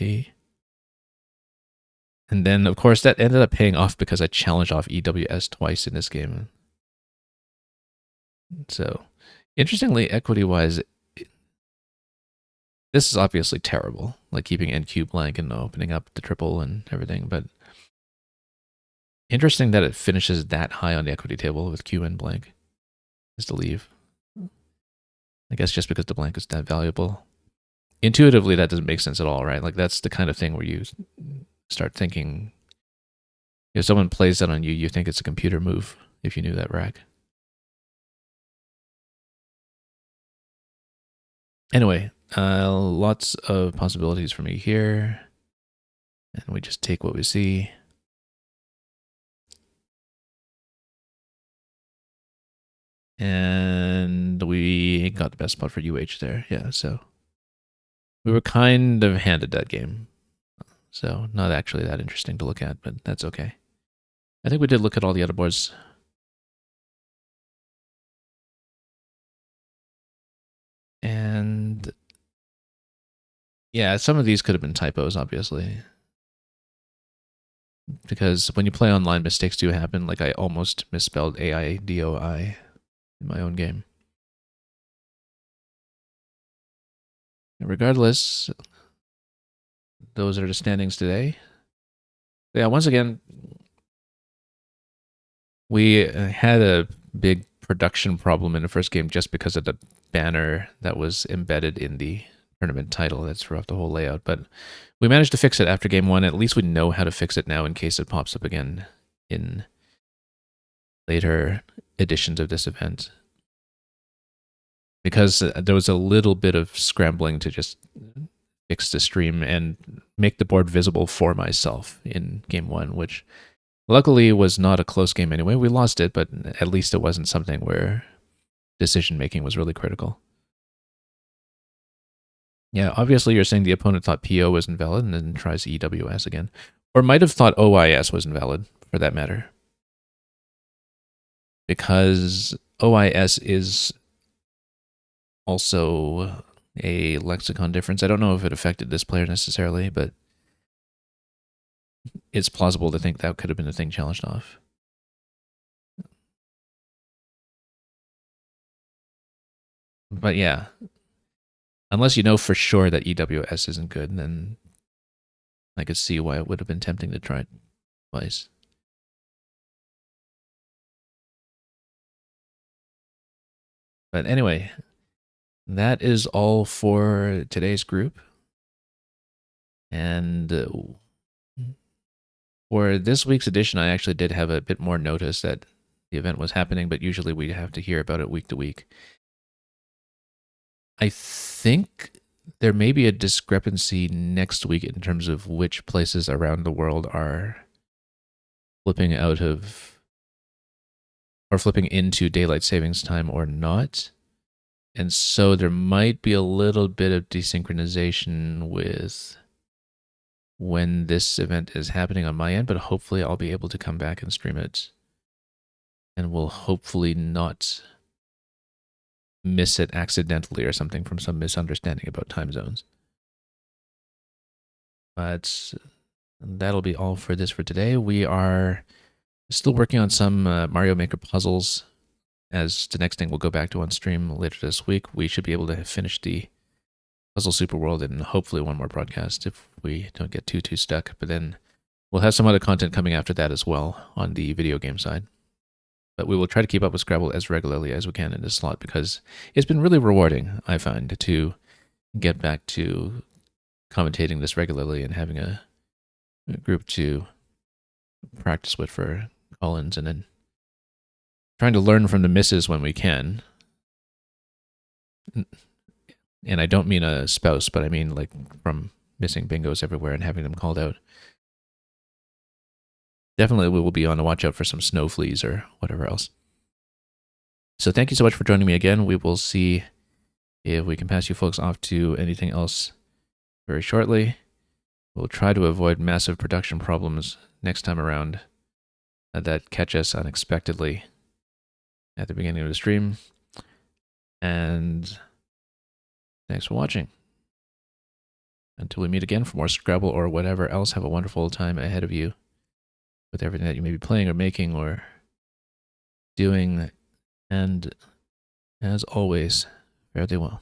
And then, of course, that ended up paying off because I challenged off EWS twice in this game. So, interestingly, equity-wise, this is obviously terrible, like keeping NQ blank and opening up the triple and everything, but interesting that it finishes that high on the equity table with QN blank, is to leave. I guess just because the blank is that valuable. Intuitively, that doesn't make sense at all, right? Like, that's the kind of thing where you start thinking, if someone plays that on you, you think it's a computer move if you knew that rack. Anyway, lots of possibilities for me here. And we just take what we see. And we got the best spot for UH there. Yeah, so we were kind of handed that game. So not actually that interesting to look at, but that's okay. I think we did look at all the other boards. And yeah, some of these could have been typos, obviously. Because when you play online, mistakes do happen. Like I almost misspelled AIDOI in my own game. Regardless, those are the standings today. Yeah, once again, we had a big production problem in the first game just because of the banner that was embedded in the tournament title that threw the whole layout. But we managed to fix it after game one. At least we know how to fix it now in case it pops up again in later editions of this event. Because there was a little bit of scrambling to just fix the stream and make the board visible for myself in game one, which luckily was not a close game anyway. We lost it, but at least it wasn't something where decision making was really critical. Yeah, obviously you're saying the opponent thought PO was invalid and then tries EWS again. Or might have thought OIS was invalid, for that matter. Because OIS is also a lexicon difference. I don't know if it affected this player necessarily, but it's plausible to think that could have been the thing challenged off. But yeah, unless you know for sure that EWS isn't good, then I could see why it would have been tempting to try it twice. But anyway, that is all for today's group. And for this week's edition, I actually did have a bit more notice that the event was happening, but usually we have to hear about it week to week. I think there may be a discrepancy next week in terms of which places around the world are flipping out of or flipping into daylight savings time or not. And so there might be a little bit of desynchronization with when this event is happening on my end, but hopefully I'll be able to come back and stream it. And we'll hopefully not miss it accidentally or something from some misunderstanding about time zones. But that'll be all for this for today. We are still working on some Mario Maker puzzles. As the next thing we'll go back to on stream later this week, we should be able to finish the Puzzle Super World and hopefully one more broadcast if we don't get too stuck. But then we'll have some other content coming after that as well on the video game side. But we will try to keep up with Scrabble as regularly as we can in this slot because it's been really rewarding, I find, to get back to commentating this regularly and having a group to practice with for call-ins and then trying to learn from the misses when we can. And I don't mean a spouse, but I mean like from missing bingos everywhere and having them called out. definitely we will be on the watch out for some snow fleas or whatever else. So thank you so much for joining me again. We will see if we can pass you folks off to anything else very shortly. We'll try to avoid massive production problems next time around that catch us unexpectedly at the beginning of the stream. And thanks for watching. Until we meet again for more Scrabble or whatever else, have a wonderful time ahead of you with everything that you may be playing or making or doing. And as always, fare thee well.